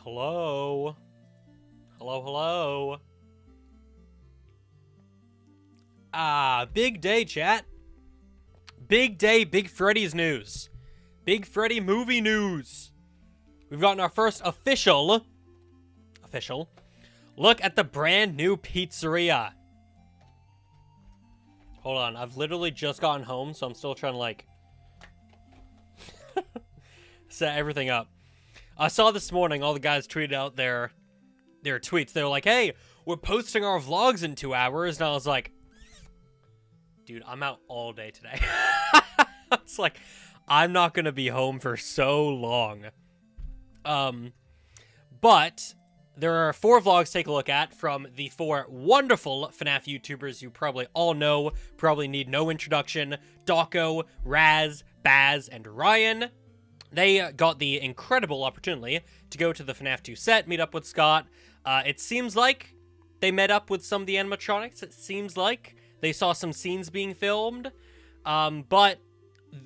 Hello? Hello? Big day, chat. Big day, Big Freddy's news. Big Freddy movie news. We've gotten our first official look at the brand new pizzeria. Hold on, I've literally just gotten home, so I'm still trying to, like, set everything up. I saw this morning all the guys tweeted out their tweets. They were like, hey, we're posting our vlogs in 2 hours. And I was like, dude, I'm out all day today. It's like, I'm not going to be home for so long. But there are 4 vlogs to take a look at from the 4 wonderful Fnaf YouTubers you probably all know, probably need no introduction. Doco, Raz, Baz, and Ryan. They got the incredible opportunity to go to the FNAF 2 set, meet up with Scott. It seems like they met up with some of the animatronics. It seems like they saw some scenes being filmed. But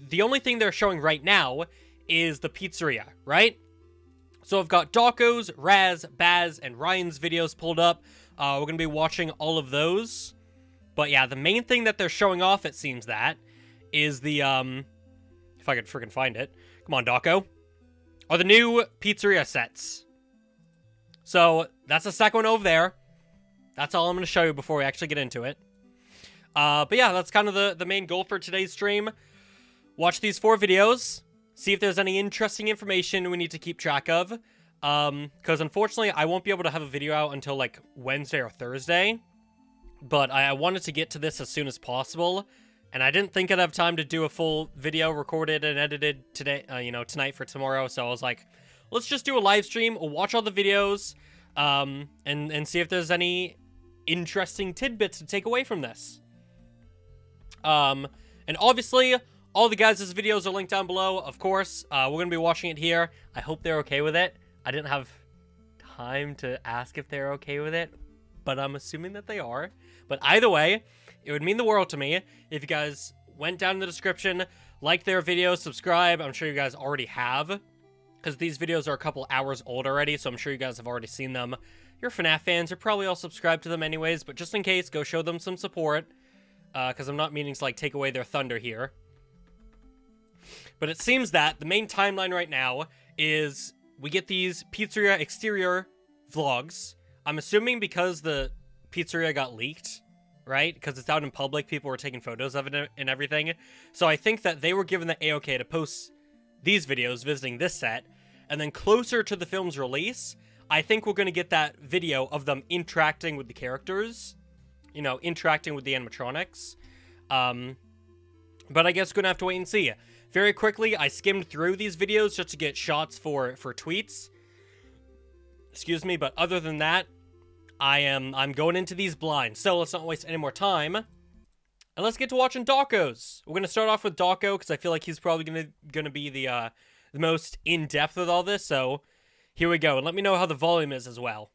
the only thing they're showing right now is the pizzeria, right? So I've got Doco's, Raz, Baz, and Ryan's videos pulled up. We're going to be watching all of those. But yeah, the main thing that they're showing off, it seems that, is the, if I could freaking find it. Come on, Doco. Are the new pizzeria sets. So, that's the second one over there. That's all I'm going to show you before we actually get into it. But yeah, that's kind of the main goal for today's stream. Watch these 4 videos. See if there's any interesting information we need to keep track of. Because unfortunately, I won't be able to have a video out until like Wednesday or Thursday. But I wanted to get to this as soon as possible. And I didn't think I'd have time to do a full video recorded and edited today, tonight for tomorrow. So I was like, let's just do a live stream. We'll watch all the videos, and see if there's any interesting tidbits to take away from this. And obviously, all the guys' videos are linked down below. Of course, we're going to be watching it here. I hope they're okay with it. I didn't have time to ask if they're okay with it, but I'm assuming that they are. But either way, it would mean the world to me if you guys went down in the description, liked their videos, subscribe. I'm sure you guys already have, because these videos are a couple hours old already, so I'm sure you guys have already seen them. You're FNAF fans, you're probably all subscribed to them anyways, but just in case, go show them some support, because I'm not meaning to, like, take away their thunder here. But it seems that the main timeline right now is we get these pizzeria exterior vlogs. I'm assuming because the pizzeria got leaked, right? Because it's out in public, people were taking photos of it and everything. So I think that they were given the A-OK to post these videos visiting this set, and then closer to the film's release, I think we're going to get that video of them interacting with the characters, interacting with the animatronics. But I guess we're going to have to wait and see. Very quickly, I skimmed through these videos just to get shots for tweets. Excuse me, but other than that, I'm going into these blind, so let's not waste any more time. And let's get to watching Doco's. We're going to start off with Doco, because I feel like he's probably gonna be the most in-depth with all this, so here we go. And let me know how the volume is as well.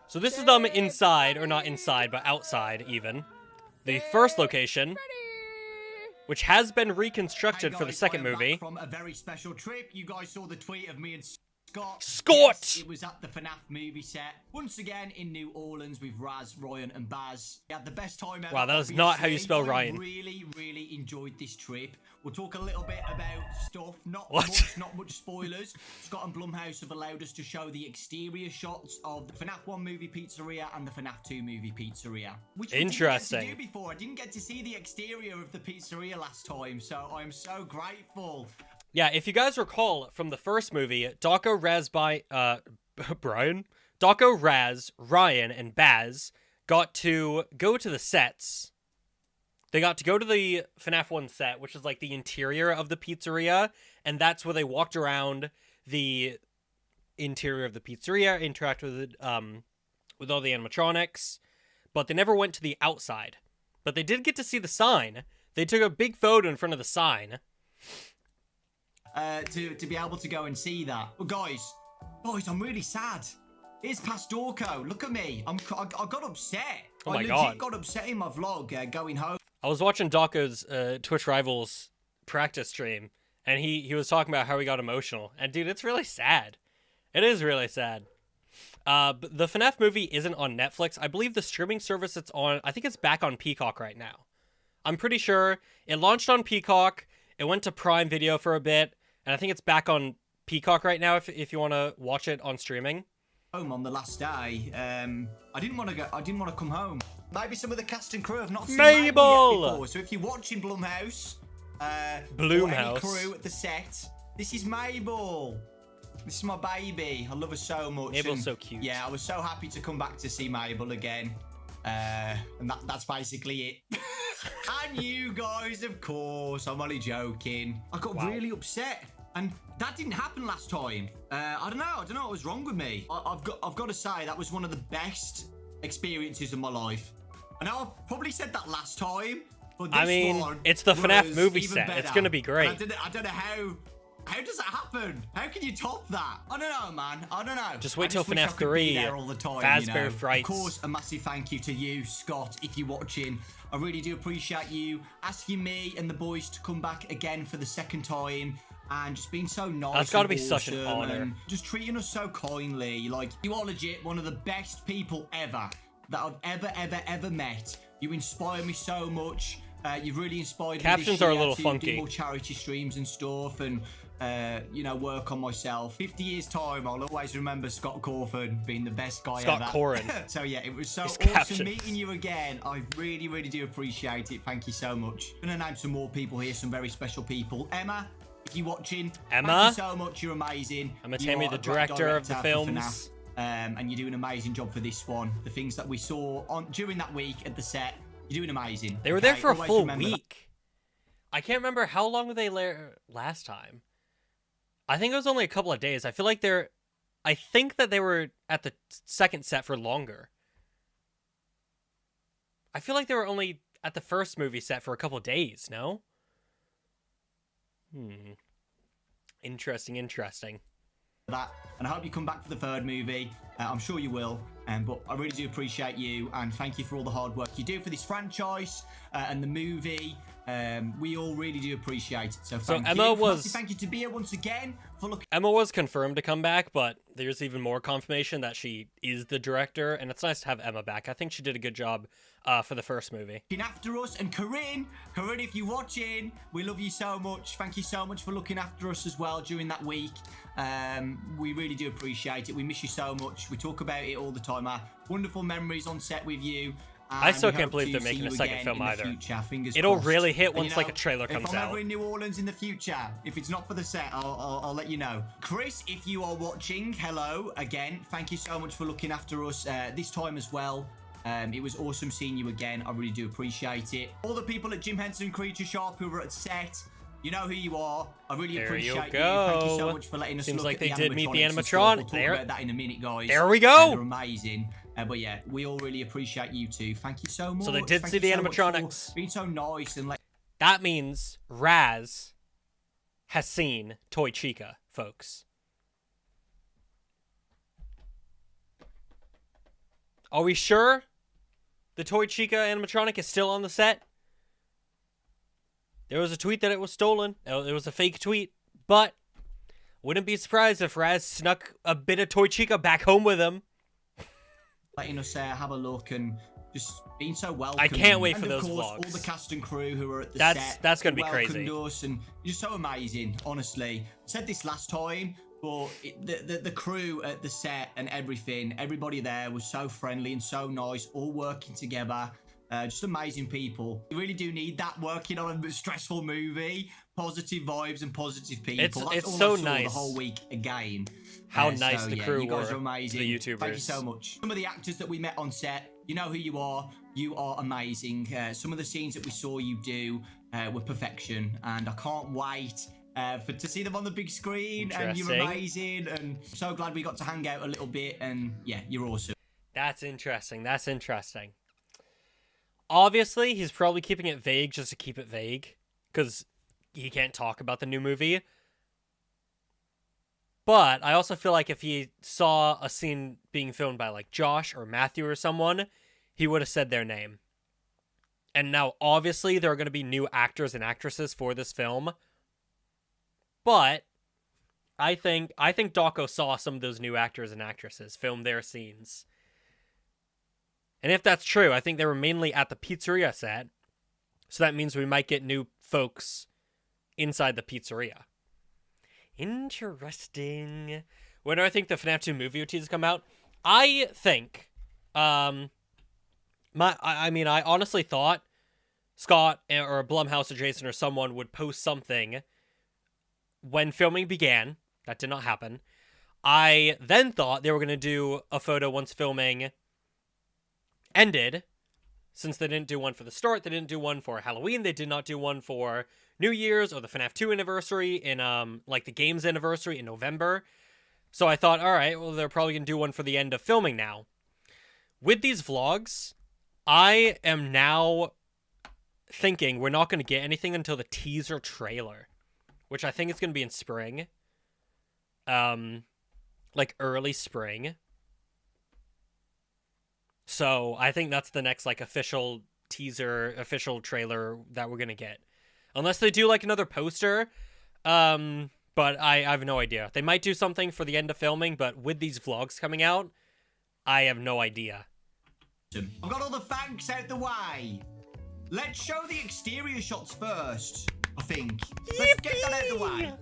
So this is them inside, or not inside, but outside even. The first location, which has been reconstructed for the second movie. From a very special trip. You guys saw the tweet of me and Scott! Yes, it was at the FNAF movie set. Once again in New Orleans with Raz, Ryan, and Baz. We had the best time ever. Wow, that is not how you spell Ryan. I really enjoyed this trip. We'll talk a little bit about stuff. Not much spoilers. Scott and Blumhouse have allowed us to show the exterior shots of the FNAF 1 movie pizzeria and the FNAF 2 movie pizzeria. Which interesting. I didn't get to do before. I didn't get to see the exterior of the pizzeria last time, so I'm so grateful. Yeah, if you guys recall from the first movie, Doco, Doco, Raz, Ryan, and Baz got to go to the sets. They got to go to the FNAF 1 set, which is like the interior of the pizzeria, and that's where they walked around the interior of the pizzeria, interact with all the animatronics, but they never went to the outside. But they did get to see the sign. They took a big photo in front of the sign. To be able to go and see that. Well, guys, I'm really sad. Here's past Doco. Look at me. I got upset. Oh my I God. legit got upset in my vlog going home. I was watching Doco's Twitch Rivals practice stream, and he was talking about how he got emotional. And dude, it's really sad. It is really sad. But the FNAF movie isn't on Netflix. I believe the streaming service it's on, I think it's back on Peacock right now. I'm pretty sure it launched on Peacock. It went to Prime Video for a bit, and I think it's back on Peacock right now if you want to watch it on streaming. Home on the last day. I didn't want to go. I didn't want to come home. Maybe some of the cast and crew have not seen Mabel yet before. So if you're watching Blumhouse, or any crew at the set, this is Mabel. This is my baby. I love her so much. Mabel's so cute. Yeah, I was so happy to come back to see Mabel again. And that's basically it. And you guys, of course, I'm only joking. I got really upset. And that didn't happen last time. I don't know what was wrong with me. I've got to say that was one of the best experiences of my life. I know I've probably said that last time, but this one it's the FNAF movie set. Better. It's gonna be great. I don't know how does that happen? How can you top that? I don't know, man. I don't know. Just wait till FNAF 3. There all the time, Fazbear Frights. Of course, a massive thank you to you, Scott, if you're watching. I really do appreciate you asking me and the boys to come back again for the second time. And just being so nice. That's got to be such an honor. Just treating us so kindly. Like, you are legit one of the best people ever that I've ever met. You inspire me so much. You've really inspired me this year are a little to funky. do more charity streams and stuff, and work on myself. 50 years time, I'll always remember Scott Corford being the best guy ever. Scott Corin. So yeah, it was so His awesome captions. meeting you again. I really, really do appreciate it. Thank you so much. I'm gonna name some more people here, some very special people. Emma, if you're watching, Emma, thank you so much. You're amazing. Emma Tammy, the director of the films. And you do an amazing job for this one. The things that we saw during that week at the set, you're doing amazing. They were there for a full week. I can't remember how long were they there last time. I think it was only a couple of days. I think that they were at the second set for longer. I feel like they were only at the first movie set for a couple of days, no? Interesting. That, and I hope you come back for the third movie. I'm sure you will, but I really do appreciate you, and thank you for all the hard work you do for this franchise and the movie. We all really do appreciate it. So thank you. Thank you to Bia once again for looking. Emma was confirmed to come back, but there's even more confirmation that she is the director, and it's nice to have Emma back. I think she did a good job for the first movie. After us, and Corinne, if you're watching, we love you so much. Thank you so much for looking after us as well during that week. We really do appreciate it. We miss you so much. We talk about it all the time. Our wonderful memories on set with you. I still can't believe they're making a second film either. It'll really hit once like a trailer comes out. If I'm ever in New Orleans in the future, if it's not for the set, I'll let you know. Chris, if you are watching, hello again. Thank you so much for looking after us this time as well. It was awesome seeing you again. I really do appreciate it. All the people at Jim Henson Creature Shop who were at set, you know who you are. I really appreciate you. Thank you so much for letting us Seems look like at they did meet the animatronics. animatronic. We'll talk about that in a minute, guys. There we go. They're amazing. But yeah, we all really appreciate you too. Thank you so much. So they did see the animatronics. Being so nice and like. That means Raz has seen Toy Chica, folks. Are we sure the Toy Chica animatronic is still on the set? There was a tweet that it was stolen. It was a fake tweet, but wouldn't be surprised if Raz snuck a bit of Toy Chica back home with him. Letting us have a look and just being so welcome. I can't wait for those vlogs. All the cast and crew who are at the set. That's going to be crazy. Us and you're so amazing, honestly. I said this last time, but the crew at the set and everything, everybody there was so friendly and so nice, all working together. Just amazing people. You really do need that working on a stressful movie. Positive vibes and positive people. It's so nice. The whole week again. How nice the crew were. You guys are amazing. The YouTubers. Thank you so much. Some of the actors that we met on set, you know who you are. You are amazing. Some of the scenes that we saw you do were perfection, and I can't wait to see them on the big screen. And you're amazing, and I'm so glad we got to hang out a little bit. And yeah, you're awesome. That's interesting. Obviously, he's probably keeping it vague just to keep it vague, because he can't talk about the new movie. But I also feel like if he saw a scene being filmed by like Josh or Matthew or someone, he would have said their name. And now, obviously, there are going to be new actors and actresses for this film. But I think Doco saw some of those new actors and actresses film their scenes. And if that's true, I think they were mainly at the pizzeria set. So that means we might get new folks inside the pizzeria. Interesting. When do I think the FNAF 2 movie OTs come out? I think, I honestly thought Scott or Blumhouse or Jason or someone would post something when filming began. That did not happen. I then thought they were going to do a photo once filming ended. Since they didn't do one for the start, they didn't do one for Halloween, they did not do one for New Year's or the FNAF 2 anniversary in, the game's anniversary in November. So I thought, all right, well, they're probably going to do one for the end of filming now. With these vlogs, I am now thinking we're not going to get anything until the teaser trailer, which I think is going to be in spring. Early spring. So I think that's the next, official teaser, official trailer that we're going to get. Unless they do, another poster. But I have no idea. They might do something for the end of filming, but with these vlogs coming out, I have no idea. I've got all the facts out the way. Let's show the exterior shots first, I think. Let's get that out the way.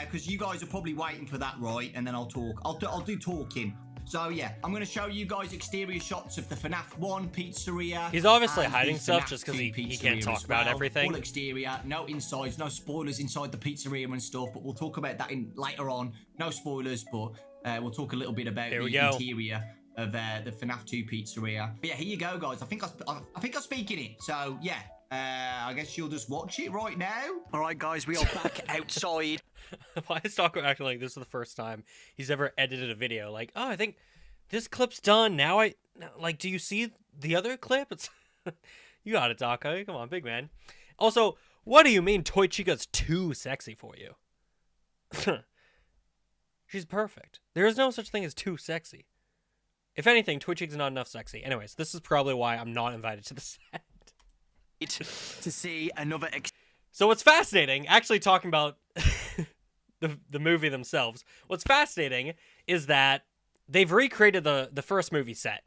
Because you guys are probably waiting for that, right? And then I'll talk. I'll do talking. So, yeah, I'm going to show you guys exterior shots of the FNAF 1 pizzeria. He's obviously hiding stuff just because he can't talk about everything. Full exterior, no insides, no spoilers inside the pizzeria and stuff, but we'll talk about that later on. No spoilers, but we'll talk a little bit about the interior of the FNAF 2 pizzeria. But yeah, here you go, guys. I think I'm speaking it. So, yeah, I guess you'll just watch it right now. All right, guys, we are back outside. Why is Doco acting like this is the first time he's ever edited a video? I think this clip's done. Now do you see the other clip? It's you got it, Doco. Come on, big man. Also, what do you mean Toy Chica's too sexy for you? She's perfect. There is no such thing as too sexy. If anything, Toy Chica's not enough sexy. Anyways, this is probably why I'm not invited to the set. To see another... So what's fascinating, actually talking about... the movie themselves. What's fascinating is that they've recreated the first movie set.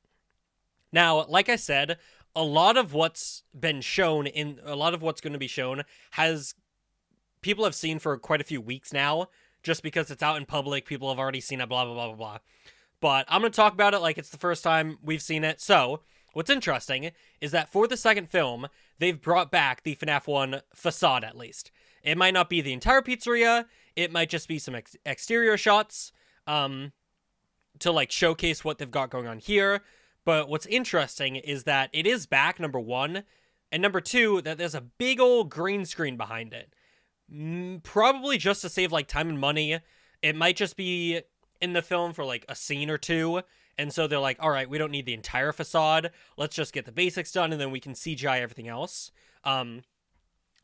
Now, like I said, a lot of what's been shown a lot of what's going to be shown people have seen for quite a few weeks now, just because it's out in public. People have already seen it, blah, blah, blah, blah, blah. But I'm going to talk about it like it's the first time we've seen it. So what's interesting is that for the second film, they've brought back the FNAF 1 facade, at least. It might not be the entire pizzeria. It might just be some exterior shots to showcase what they've got going on here. But what's interesting is that it is back, number one. And number two, that there's a big old green screen behind it. Probably just to save time and money. It might just be in the film for a scene or two. And so they're like, all right, we don't need the entire facade. Let's just get the basics done and then we can CGI everything else.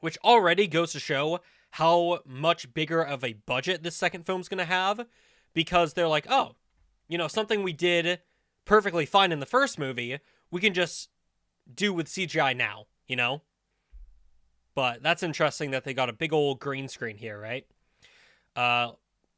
Which already goes to show how much bigger of a budget this second film's going to have, because they're like, oh, something we did perfectly fine in the first movie, we can just do with CGI now, But that's interesting that they got a big old green screen here, right?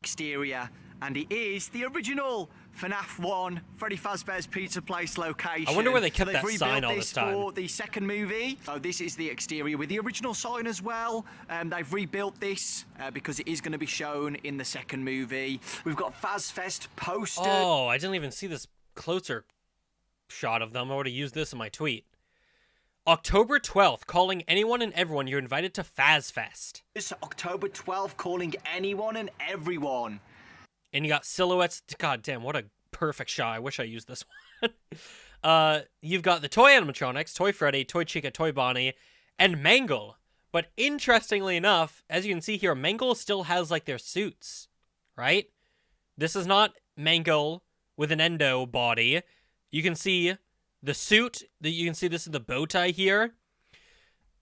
Exterior, and it is the original FNAF 1 Freddy Fazbear's Pizza Place location. I wonder where they kept so that sign all this time. For the second movie. So this is the exterior with the original sign as well. They've rebuilt this because it is going to be shown in the second movie. We've got Faz Fest poster. Oh, I didn't even see this closer shot of them. I would have used this in my tweet. October 12th, calling anyone and everyone you're invited to Faz Fest. It's October 12th, calling anyone and everyone. And you got silhouettes. God damn, what a perfect shot. I wish I used this one. You've got the toy animatronics, Toy Freddy, Toy Chica, Toy Bonnie, and Mangle. But interestingly enough, as you can see here, Mangle still has their suits, right? This is not Mangle with an endo body. You can see the suit, you can see this is the bow tie here.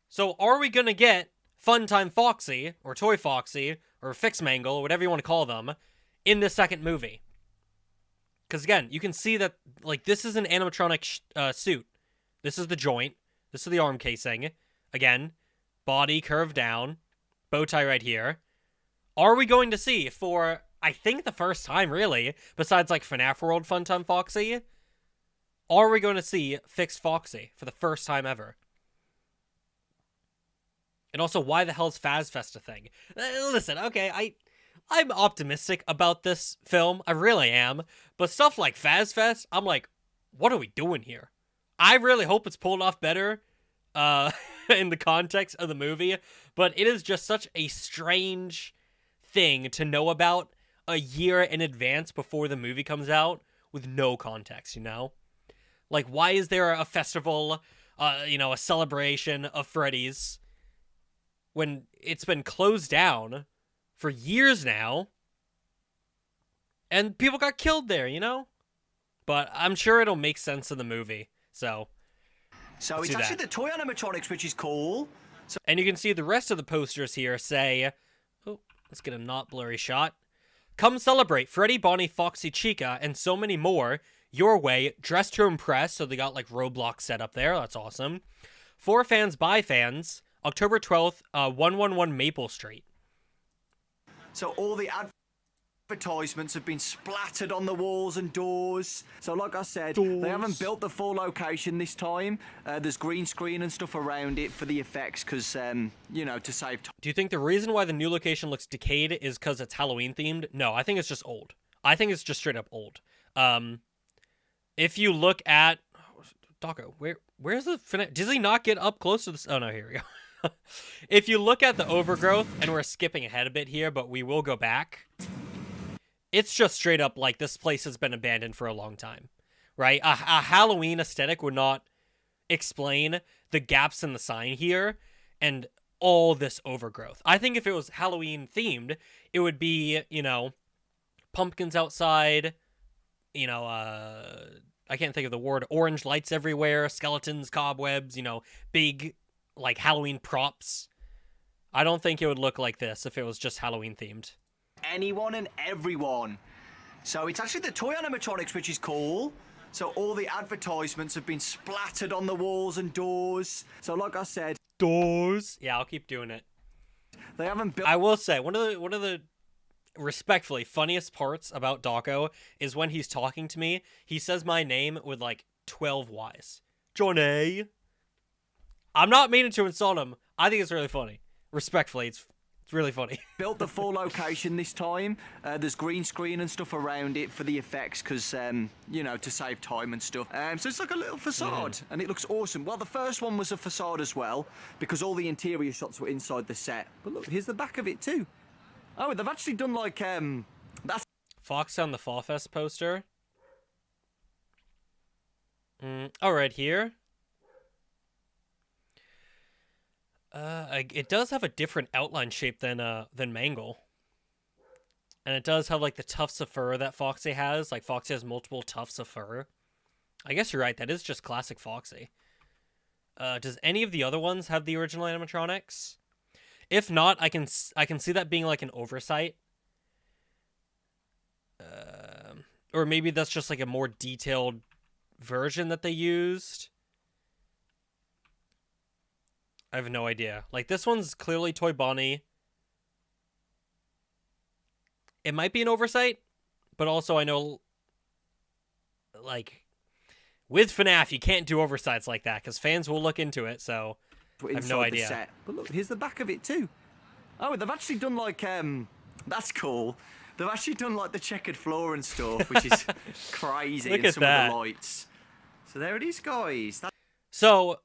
So are we going to get Funtime Foxy, or Toy Foxy, or Fix Mangle, whatever you want to call them, in the second movie? Because again, you can see that, this is an animatronic suit. This is the joint. This is the arm casing. Again, body curved down. Bow tie right here. Are we going to see for, I think the first time, really, besides like FNAF World Funtime Foxy, are we going to see fixed Foxy for the first time ever? And also, why the hell is Faz Fest a thing? Listen, okay, I'm optimistic about this film. I really am. But stuff like Faz Fest, I'm like, what are we doing here? I really hope it's pulled off better in the context of the movie. But it is just such a strange thing to know about a year in advance before the movie comes out with no context, you know? Like, why is there a festival, a celebration of Freddys when it's been closed down for years now, and people got killed there, you know? But I'm sure it'll make sense in the movie, so it's actually the toy animatronics, which is cool. And you can see the rest of the posters here say, oh, let's get a not blurry shot. Come celebrate Freddy, Bonnie, Foxy, Chica, and so many more your way, dressed to impress. So they got like Roblox set up there. That's awesome. For fans, by fans, October 12th, 111 Maple Street. So all the advertisements have been splattered on the walls and doors. So like I said, they haven't built the full location this time. There's green screen and stuff around it for the effects because, to save time. Do you think the reason why the new location looks decayed is because it's Halloween themed? No, I think it's just old. I think it's just straight up old. If you look at... Doco, where's the... Does he not get up close to this? Oh, no, here we go. If you look at the overgrowth, and we're skipping ahead a bit here, but we will go back, it's just straight up like this place has been abandoned for a long time, right? A Halloween aesthetic would not explain the gaps in the sign here and all this overgrowth. I think if it was Halloween themed, it would be, pumpkins outside, I can't think of the word, orange lights everywhere, skeletons, cobwebs, big... like Halloween props. I don't think it would look like this if it was just Halloween themed. Anyone and everyone. So it's actually the toy animatronics, which is cool. So all the advertisements have been splattered on the walls and doors. So like I said, doors. Yeah, I'll keep doing it. They haven't built. I will say one of the respectfully funniest parts about Doco is when he's talking to me, he says my name with like 12 Y's. Johnny. I'm not meaning to insult him. I think it's really funny. Respectfully, it's really funny. Built the full location this time. There's green screen and stuff around it for the effects because, to save time and stuff. So it's like a little facade, and it looks awesome. Well, the first one was a facade as well because all the interior shots were inside the set. But look, here's the back of it too. Oh, they've actually done like that's Fox on the Fall Fest poster. All right, here. It does have a different outline shape than Mangle. And it does have, like, the tufts of fur that Foxy has. Like, Foxy has multiple tufts of fur. I guess you're right. That is just classic Foxy. Does any of the other ones have the original animatronics? If not, I can see that being, like, an oversight. Or maybe that's just, like, a more detailed version that they used. I have no idea. Like, this one's clearly Toy Bonnie. It might be an oversight, but also I know, like, with FNAF, you can't do oversights like that, because fans will look into it, so I have no idea. Set. But look, here's the back of it, too. Oh, they've actually done, like, that's cool. They've actually done, like, the checkered floor and stuff, which is crazy. Look and at some that. of the lights. So there it is, guys. So...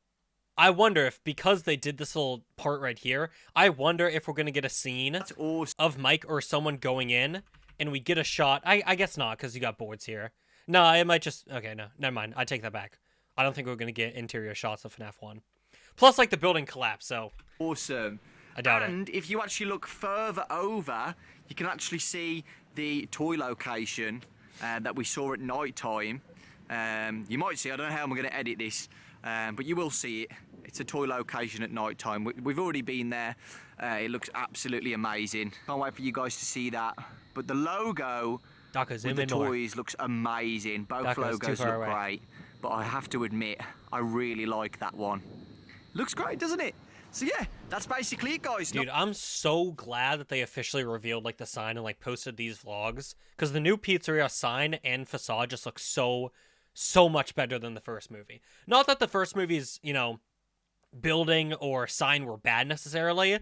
I wonder if, because they did this little part right here, I wonder if we're going to get a scene awesome. Of Mike or someone going in, and we get a shot. I guess not, because you got boards here. No, it might just... Okay, no, never mind. I take that back. I don't think we're going to get interior shots of FNAF 1. Plus, like, the building collapsed, so... Awesome. I doubt it. And if you actually look further over, you can actually see the toy location that we saw at night time. You might see, I don't know how I'm going to edit this, but you will see it. It's a toy location at night time. We've already been there. It looks absolutely amazing. Can't wait for you guys to see that. But the logo with the toys looks amazing. Both logos look great. But I have to admit, I really like that one. Looks great, doesn't it? So yeah, that's basically it, guys. Dude, I'm so glad that they officially revealed like the sign and like posted these vlogs, because the new pizzeria sign and facade just look so much better than the first movie. Not that the first movie's, you know, building or sign were bad necessarily,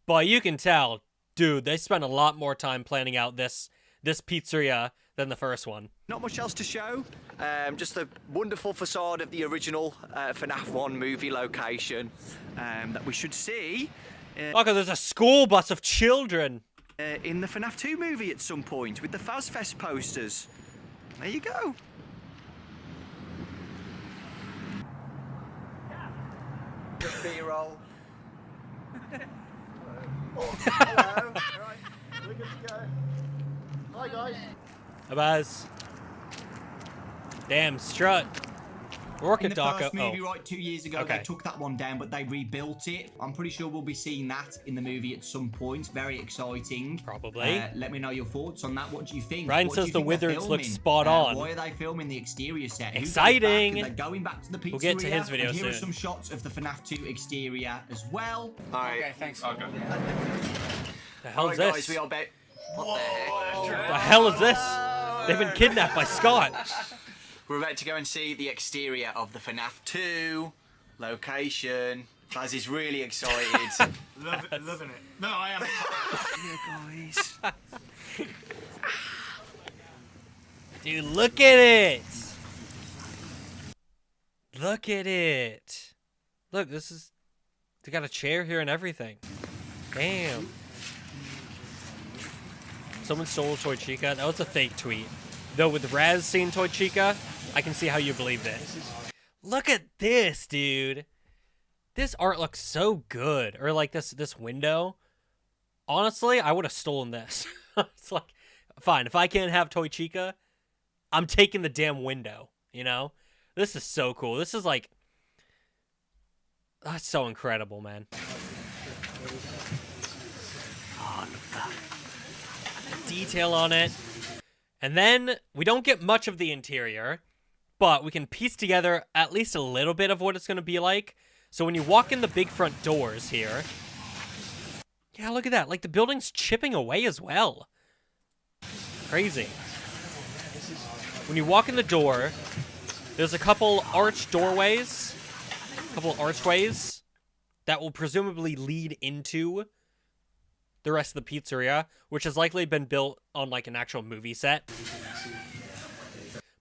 but you can tell, dude, they spent a lot more time planning out this pizzeria than the first one. Not much else to show, just the wonderful facade of the original FNAF 1 movie location that we should see Look, there's a school bus of children in the FNAF 2 movie at some point with the Faz Fest posters. There you go. B-roll. Hello. Right, we're good to go. Hi guys. Hi, Baz. Damn, strut. Work In at the Doco. first movie, right, 2 years ago, Okay. they took that one down, but they rebuilt it. I'm pretty sure we'll be seeing that in the movie at some point. Very exciting. Probably. Let me know your thoughts on that. What do you think? Ryan What do says you the think they're Withereds look filming? spot on. Why are they filming the exterior set? Who goes Exciting. back? Are they going back to the pizzeria? We'll get to his video and here are soon. some shots of the FNAF 2 exterior as well. All right. Okay, thanks. The All hell right, is guys, this? we are back. What the heck? The hell is this? They've been kidnapped by Scott. We're about to go and see the exterior of the FNAF 2 location. Baz is really excited. Loving it. No, I am. Yeah, guys. Dude, look at it. Look at it. Look, this is... They got a chair here and everything. Damn. Someone stole Toy Chica. That was a fake tweet. Though with Raz seeing Toy Chica, I can see how you believed it. Look at this, dude. This art looks so good. Or like this window. Honestly, I would have stolen this. It's like, fine, if I can't have Toy Chica, I'm taking the damn window, you know? This is so cool. This is like... That's so incredible, man. Oh, I love that. Detail on it. And then we don't get much of the interior, but we can piece together at least a little bit of what it's going to be like. So when you walk in the big front doors here, yeah, look at that. Like the building's chipping away as well. Crazy. When you walk in the door, there's a couple arched doorways, archways that will presumably lead into the rest of the pizzeria, which has likely been built on like an actual movie set.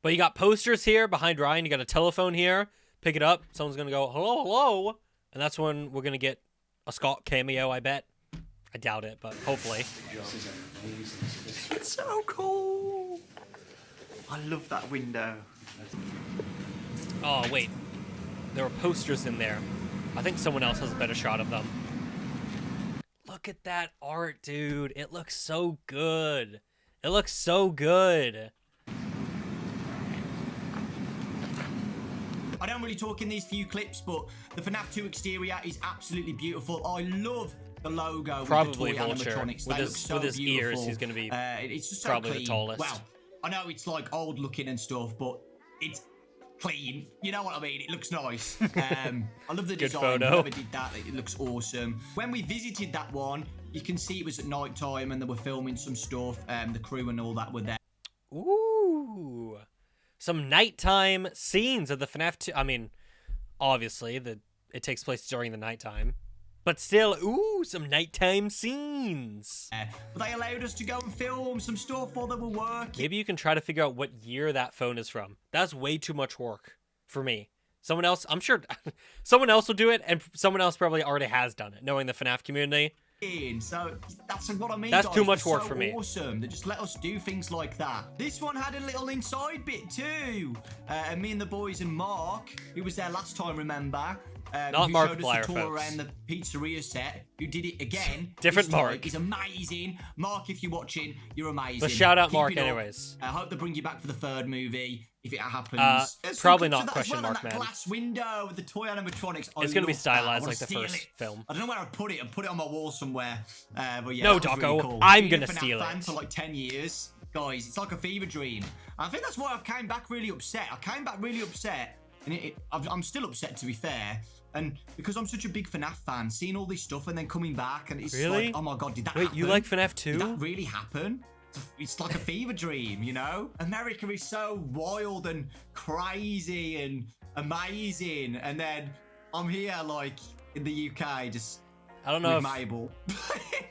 But you got posters here behind Ryan. You got a telephone here. Pick it up. Someone's going to go, hello, hello. And that's when we're going to get a Scott cameo, I bet. I doubt it, but hopefully. It's so cool. I love that window. Oh, wait. There were posters in there. I think someone else has a better shot of them. Look at that art, dude. It looks so good. It looks so good. I don't really talk in these few clips, but the FNAF 2 exterior is absolutely beautiful. I love the logo Probably with the toy Vulture. animatronics. With they his- look so with his ears, beautiful. he's gonna be it's just so probably the clean. tallest. Well, I know it's like old looking and stuff, but it's clean. You know what I mean? It looks nice. I love the Good design. photo. Whoever did that, it looks awesome. When we visited that one, you can see it was at night time and they were filming some stuff. The crew and all that were there. Ooh. Some nighttime scenes of the FNAF 2. I mean, obviously, it takes place during the nighttime. But still, ooh, some nighttime scenes. But they allowed us to go and film some stuff while they were working. Maybe you can try to figure out what year that phone is from. That's way too much work for me. Someone else, I'm sure, someone else will do it, and someone else probably already has done it, knowing the FNAF community. So that's what I mean. That's guys. too much They're work so for me. Awesome. They just let us do things like that. This one had a little inside bit too. And me and the boys and Mark, who was there last time, remember? Not who Mark showed us Blyer, the tour folks. around the pizzeria set, who did it again. Different this time. Mark. He's amazing. Mark, if you're watching, you're amazing. But shout out Keep Mark it up. anyways. I hope they bring you back for the third movie if it happens. There's probably some not, clips of question that as well, mark, and that man. glass window with the toy animatronics. It's going to be love that. I stylized wanna like the steal first it. film. I don't know where I put it. I put it on my wall somewhere. But yeah, No, that was Doco, really cool. I'm Being gonna a FNAF steal fan it. for like 10 years. Guys, it's like a fever dream. And I think that's why I came back really upset. I came back really upset. And I'm still upset, to be fair. And because I'm such a big FNAF fan, seeing all this stuff and then coming back and it's Really? like, oh my god, did that Wait, happen? you like FNAF 2? Did that really happen? It's like a fever dream, you know? America is so wild and crazy and amazing. And then I'm here, like, in the UK, just I don't know with if... Mabel.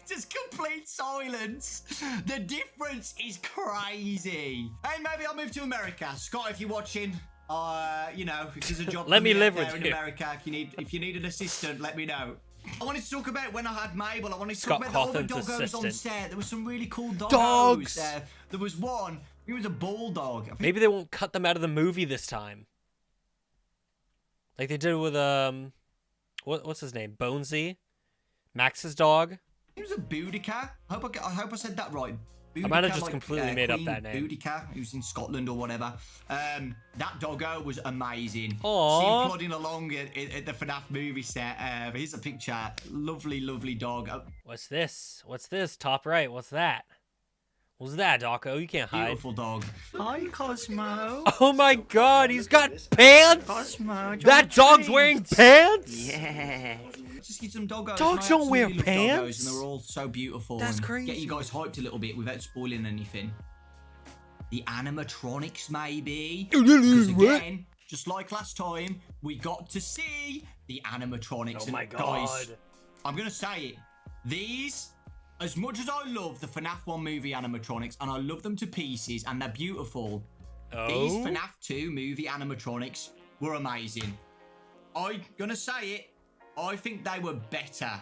Just complete silence. The difference is crazy. Hey, maybe I'll move to America. Scott, if you're watching, you know, if there's a job Let me live there with in you. America, if you need an assistant, let me know. I wanted to talk about when I had Mabel. I wanted to Scott talk about the other Cawthon's doggos on assistant. set. There were some really cool doggos. Dogs! There was one. He was a bulldog. I think Maybe they won't cut them out of the movie this time. Like they did with, what's his name? Bonesy? Max's dog? he was a Boudica. I hope I said that right. I might have Boudica, just completely made up Queen that name. Boudica, he was in Scotland or whatever. That doggo was amazing. Aww. See him plodding along at the FNAF movie set. Here's a picture. Lovely, lovely dog. What's this? What's this? Top right. What's that? What's that, Doco? You can't hide. Beautiful dog. Hi, Cosmo. Oh my god, he's got pants! Cosmo. That dog's wearing pants? Yeah. Just get some doggos. Dogs and I don't wear absolutely love doggos, pants. and they're all so beautiful. That's and crazy. Get you guys hyped a little bit without spoiling anything. The animatronics, maybe. 'Cause again, just like last time, we got to see the animatronics. Oh my and god. guys, I'm gonna say it. These, as much as I love the FNAF 1 movie animatronics, and I love them to pieces, and they're beautiful, these Oh? FNAF 2 movie animatronics were amazing. I'm gonna say it. I think they were better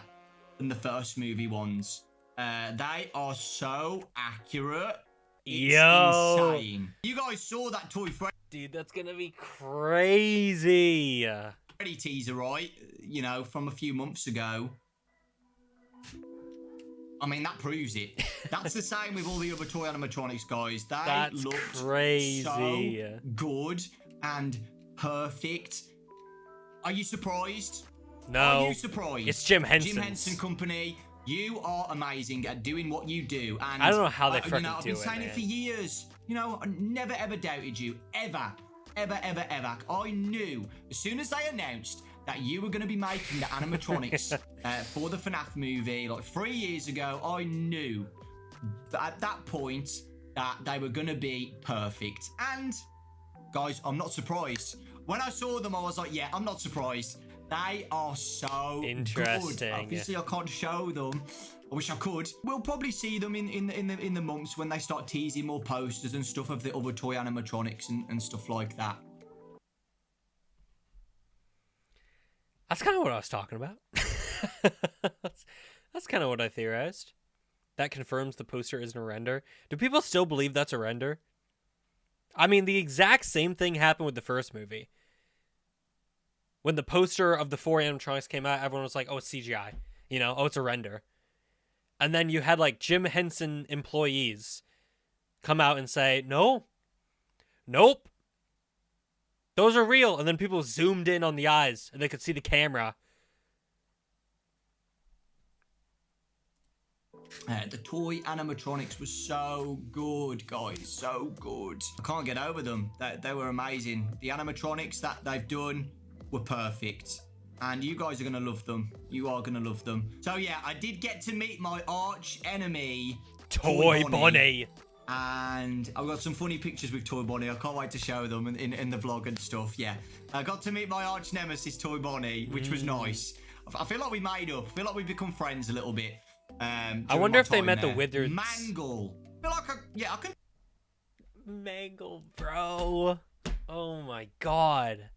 than the first movie ones. They are so accurate. It's Yo. insane. You guys saw that toy Dude, that's gonna be crazy. Freddy teaser, right? You know, from a few months ago. I mean, that proves it. That's the same with all the other toy animatronics, guys. They That's looked crazy. so good and perfect. Are you surprised? Are No. you surprised? It's Jim Jim Henson's. Henson Company, you are amazing at doing what you do. And I don't know how they you freaking know, I've been do it, saying it man. for years. You know, I never ever doubted you. Ever. Ever, ever, ever. I knew as soon as they announced that you were going to be making the animatronics for the FNAF movie like 3 years ago, I knew that at that point that they were going to be perfect. And guys, I'm not surprised. When I saw them, I was like, yeah, I'm not surprised. They are so Interesting. good. Obviously, I can't show them. I wish I could. We'll probably see them in the months when they start teasing more posters and stuff of the other toy animatronics and stuff like that. That's kind of what I was talking about. That's kind of what I theorized. That confirms the poster isn't a render. Do people still believe that's a render? I mean, the exact same thing happened with the first movie. When the poster of the 4 animatronics came out, everyone was like, oh, it's CGI. You know, oh, it's a render. And then you had, like, Jim Henson employees come out and say, no, nope, those are real. And then people zoomed in on the eyes, and they could see the camera. The toy animatronics was so good, guys. So good. I can't get over them. They were amazing. The animatronics that they've done were perfect. And you guys are going to love them. You are going to love them. So, yeah, I did get to meet my arch enemy, Toy Bonnie. And I've got some funny pictures with Toy Bonnie. I can't wait to show them in the vlog and stuff. Yeah, I got to meet my arch nemesis, Toy Bonnie, which was nice. I feel like we made up. I feel like we've become friends a little bit. I wonder if they met the Withered. Mangle. I feel like I can. Mangle, bro. Oh my god.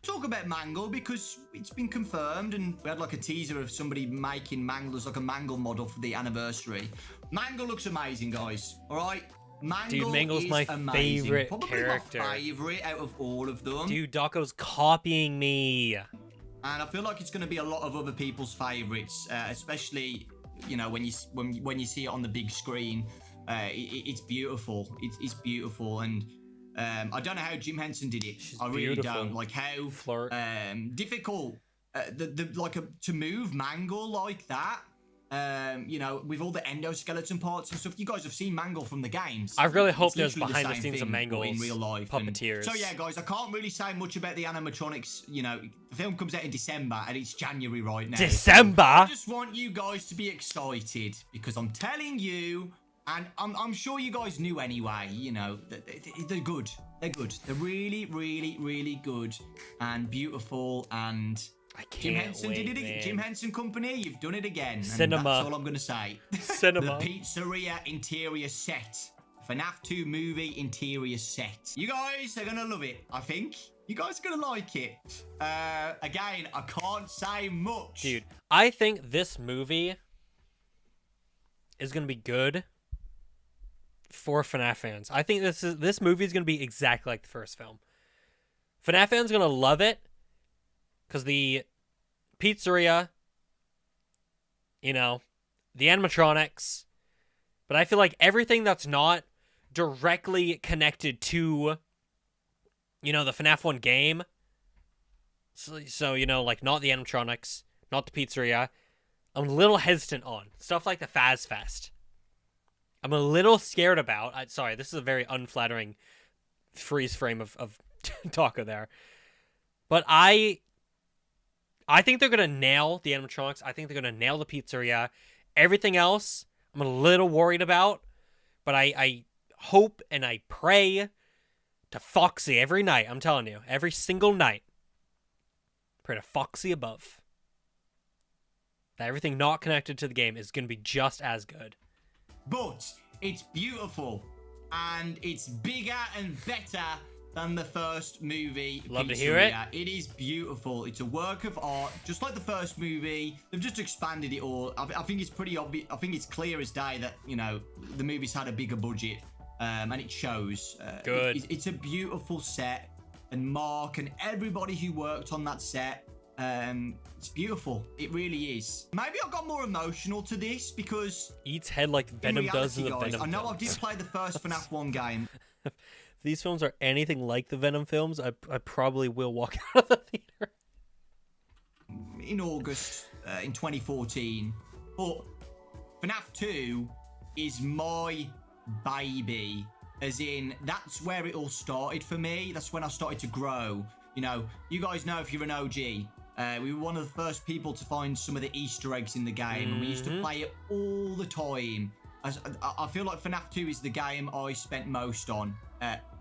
Talk about Mangle because it's been confirmed and we had like a teaser of somebody making Mangle as like a Mangle model for the anniversary. Mangle looks amazing, guys. All right, Mangle. Dude, Mangle's is my amazing. favorite Probably character. my favorite out of all of them. Dude, Doco's copying me. And I feel like it's going to be a lot of other people's favorites, especially you know when you see it on the big screen. It's beautiful. It's beautiful and. I don't know how Jim Henson did it. She's I really beautiful. don't. Like how Flirt. difficult to move Mangle like that. You know, with all the endoskeleton parts and stuff. You guys have seen Mangle from the games. I really It's hope there's literally behind the same scenes of thing, but Mangle's in real life. puppeteers. So yeah, guys, I can't really say much about the animatronics. You know, the film comes out in December and it's January right now. December? I just want you guys to be excited because I'm telling you, and I'm sure you guys knew anyway. You know, they're good. They're good. They're really, really, really good and beautiful and. I can't Jim Henson wait, did it. man. Jim Henson Company, you've done it again. And Cinema. that's all I'm gonna say. Cinema. The Pizzeria interior set. FNAF 2 movie interior set. You guys are gonna love it. I think you guys are gonna like it. Again, I can't say much. Dude, I think this movie is gonna be good for FNAF fans. I think this movie is gonna be exactly like the first film. FNAF fans are gonna love it. Because the pizzeria, you know, the animatronics, but I feel like everything that's not directly connected to, you know, the FNAF 1 game, so you know, like, not the animatronics, not the pizzeria, I'm a little hesitant on. Stuff like the Faz Fest. I'm a little scared about. Sorry, this is a very unflattering freeze frame of Doco there. But I think they're going to nail the animatronics. I think they're going to nail the pizzeria. Everything else, I'm a little worried about. But I hope and I pray to Foxy every night. I'm telling you. Every single night. Pray to Foxy above. That everything not connected to the game is going to be just as good. But it's beautiful. And it's bigger and better than the first movie. Love Pizzeria. to hear it. It is beautiful. It's a work of art, just like the first movie. They've just expanded it all. I think it's pretty obvious. I think it's clear as day that, you know, the movie's had a bigger budget, and it shows. Good. It's a beautiful set, and Mark and everybody who worked on that set. It's beautiful. It really is. Maybe I got more emotional to this because Eats head like Venom does in the guys, Venom I know films. I did play the first FNAF 1 game. If these films are anything like the Venom films, I probably will walk out of the theater. In August in 2014, but FNAF 2 is my baby, as in that's where it all started for me. That's when I started to grow. You know, you guys know if you're an OG, we were one of the first people to find some of the Easter eggs in the game, and we used to play it all the time. I feel like FNAF 2 is the game I spent most on.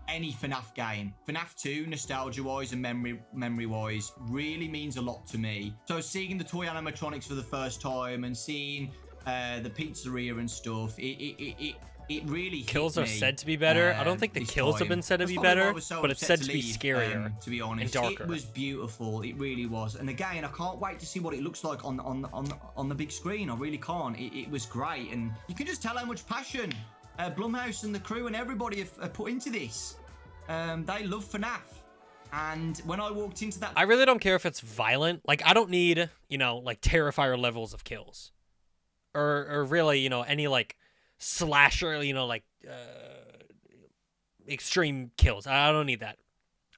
Any FNAF game. FNAF 2, nostalgia-wise and memory-wise, really means a lot to me. So seeing the toy animatronics for the first time and seeing the pizzeria and stuff, it really hit Kills me, are said to be better. I don't think the this kills have time. been said to That's be probably why I better, was so but it's upset said to be leave, scarier to be honest. and darker. It was beautiful. It really was. And again, I can't wait to see what it looks like on the big screen. I really can't. It was great, and you can just tell how much passion Blumhouse and the crew and everybody have put into this. They love FNAF. And when I walked into that... I really don't care if it's violent. Like, I don't need, you know, like, Terrifier levels of kills. Or really, you know, any, like, slasher, you know, like, extreme kills. I don't need that.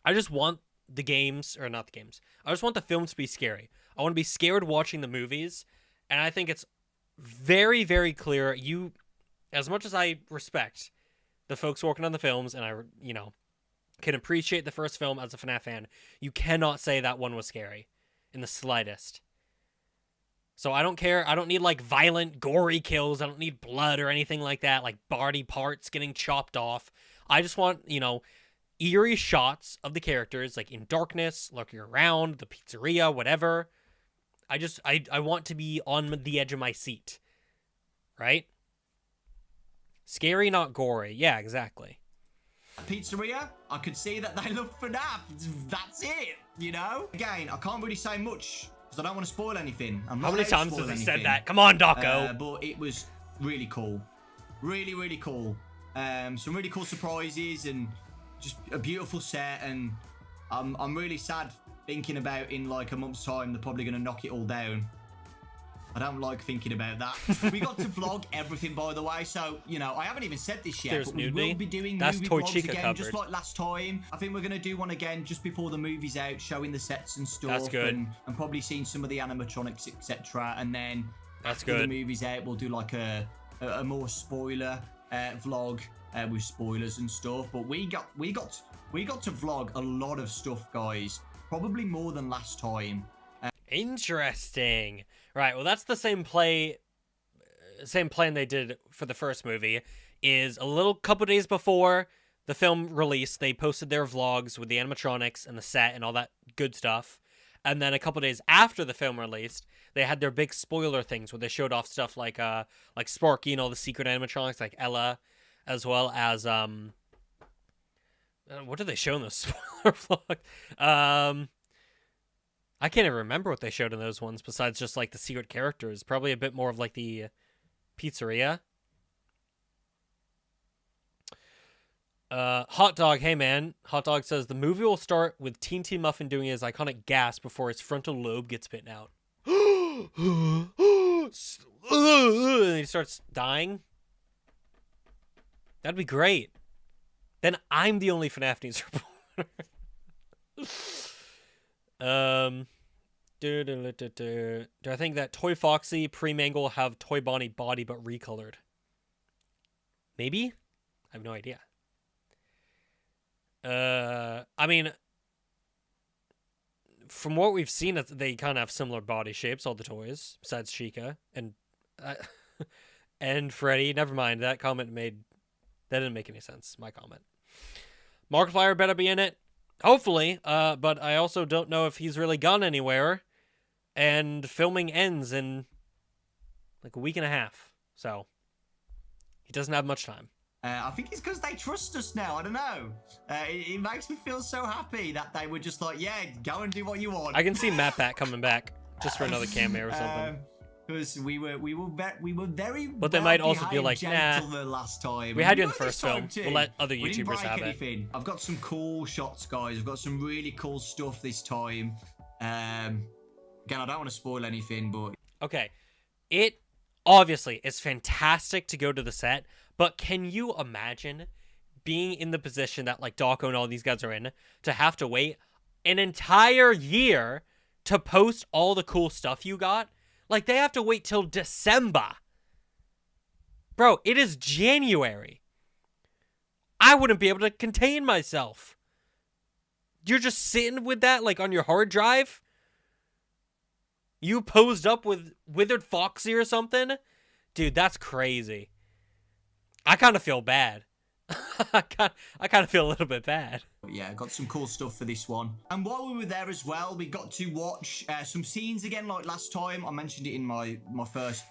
I just want the games, or not the games. I just want the films to be scary. I want to be scared watching the movies. And I think it's very, very clear. You, as much as I respect the folks working on the films, and I, you know, can appreciate the first film as a FNAF fan, you cannot say that one was scary in the slightest. So I don't care. I don't need, like, violent, gory kills. I don't need blood or anything like that, like body parts getting chopped off. I just want, you know, eerie shots of the characters, like in darkness, lurking around, the pizzeria, whatever. I want to be on the edge of my seat. Right? Scary, not gory. Yeah, exactly. Pizzeria, I could see that they love FNAF. That's it, you know? Again, I can't really say much because I don't want to spoil anything. How many times has he said that? Come on, Doco. But it was really cool. Really, really cool. Some really cool surprises and just a beautiful set. And I'm really sad thinking about in like a month's time, they're probably going to knock it all down. I don't like thinking about that. We got to vlog everything, by the way. So, you know, I haven't even said this yet, but we will be doing movie vlogs again, just like last time. I think we're going to do one again just before the movie's out, showing the sets and stuff. That's good. And probably seeing some of the animatronics, etc. And then That's after good. the movie's out, we'll do like a more spoiler vlog with spoilers and stuff. But we got to vlog a lot of stuff, guys. Probably more than last time. Interesting. Right. Well, that's the same plan they did for the first movie. Is a little couple days before the film release, they posted their vlogs with the animatronics and the set and all that good stuff. And then a couple days after the film released, they had their big spoiler things where they showed off stuff like Sparky and all the secret animatronics, like Ella, as well as what did they show in the spoiler vlog? I can't even remember what they showed in those ones besides just like the secret characters. Probably a bit more of like the pizzeria. Hot Dog, hey man. Hot Dog says the movie will start with Teen Teen Muffin doing his iconic gasp before his frontal lobe gets bitten out. And he starts dying. That'd be great. Then I'm the only FNAF news reporter. Do I think that Toy Foxy pre-Mangle will have Toy Bonnie body but recolored? Maybe? I have no idea. I mean, from what we've seen, they kind of have similar body shapes, all the toys, besides Chica and Freddy. Never mind, that didn't make any sense, my comment. Markiplier better be in it. Hopefully, but I also don't know if he's really gone anywhere. And filming ends in like a week and a half. So, he doesn't have much time. I think it's because they trust us now. I don't know. It makes me feel so happy that they were just like, yeah, go and do what you want. I can see Matt Pat coming back just for another cameo or something. Because we were very. But they might also be like, nah. The last time. We had you in the first film. We'll let other YouTubers have anything. I've got some cool shots, guys. I've got some really cool stuff this time. Again, I don't want to spoil anything, but okay, it obviously is fantastic to go to the set. But can you imagine being in the position that like Doco and all these guys are in to have to wait an entire year to post all the cool stuff you got? Like they have to wait till December. Bro, it is January. I wouldn't be able to contain myself. You're just sitting with that like on your hard drive? You posed up with Withered Foxy or something? Dude, that's crazy. I kind of feel bad. I kind of feel a little bit bad. Yeah, got some cool stuff for this one. And while we were there as well, we got to watch some scenes again like last time. I mentioned it in my first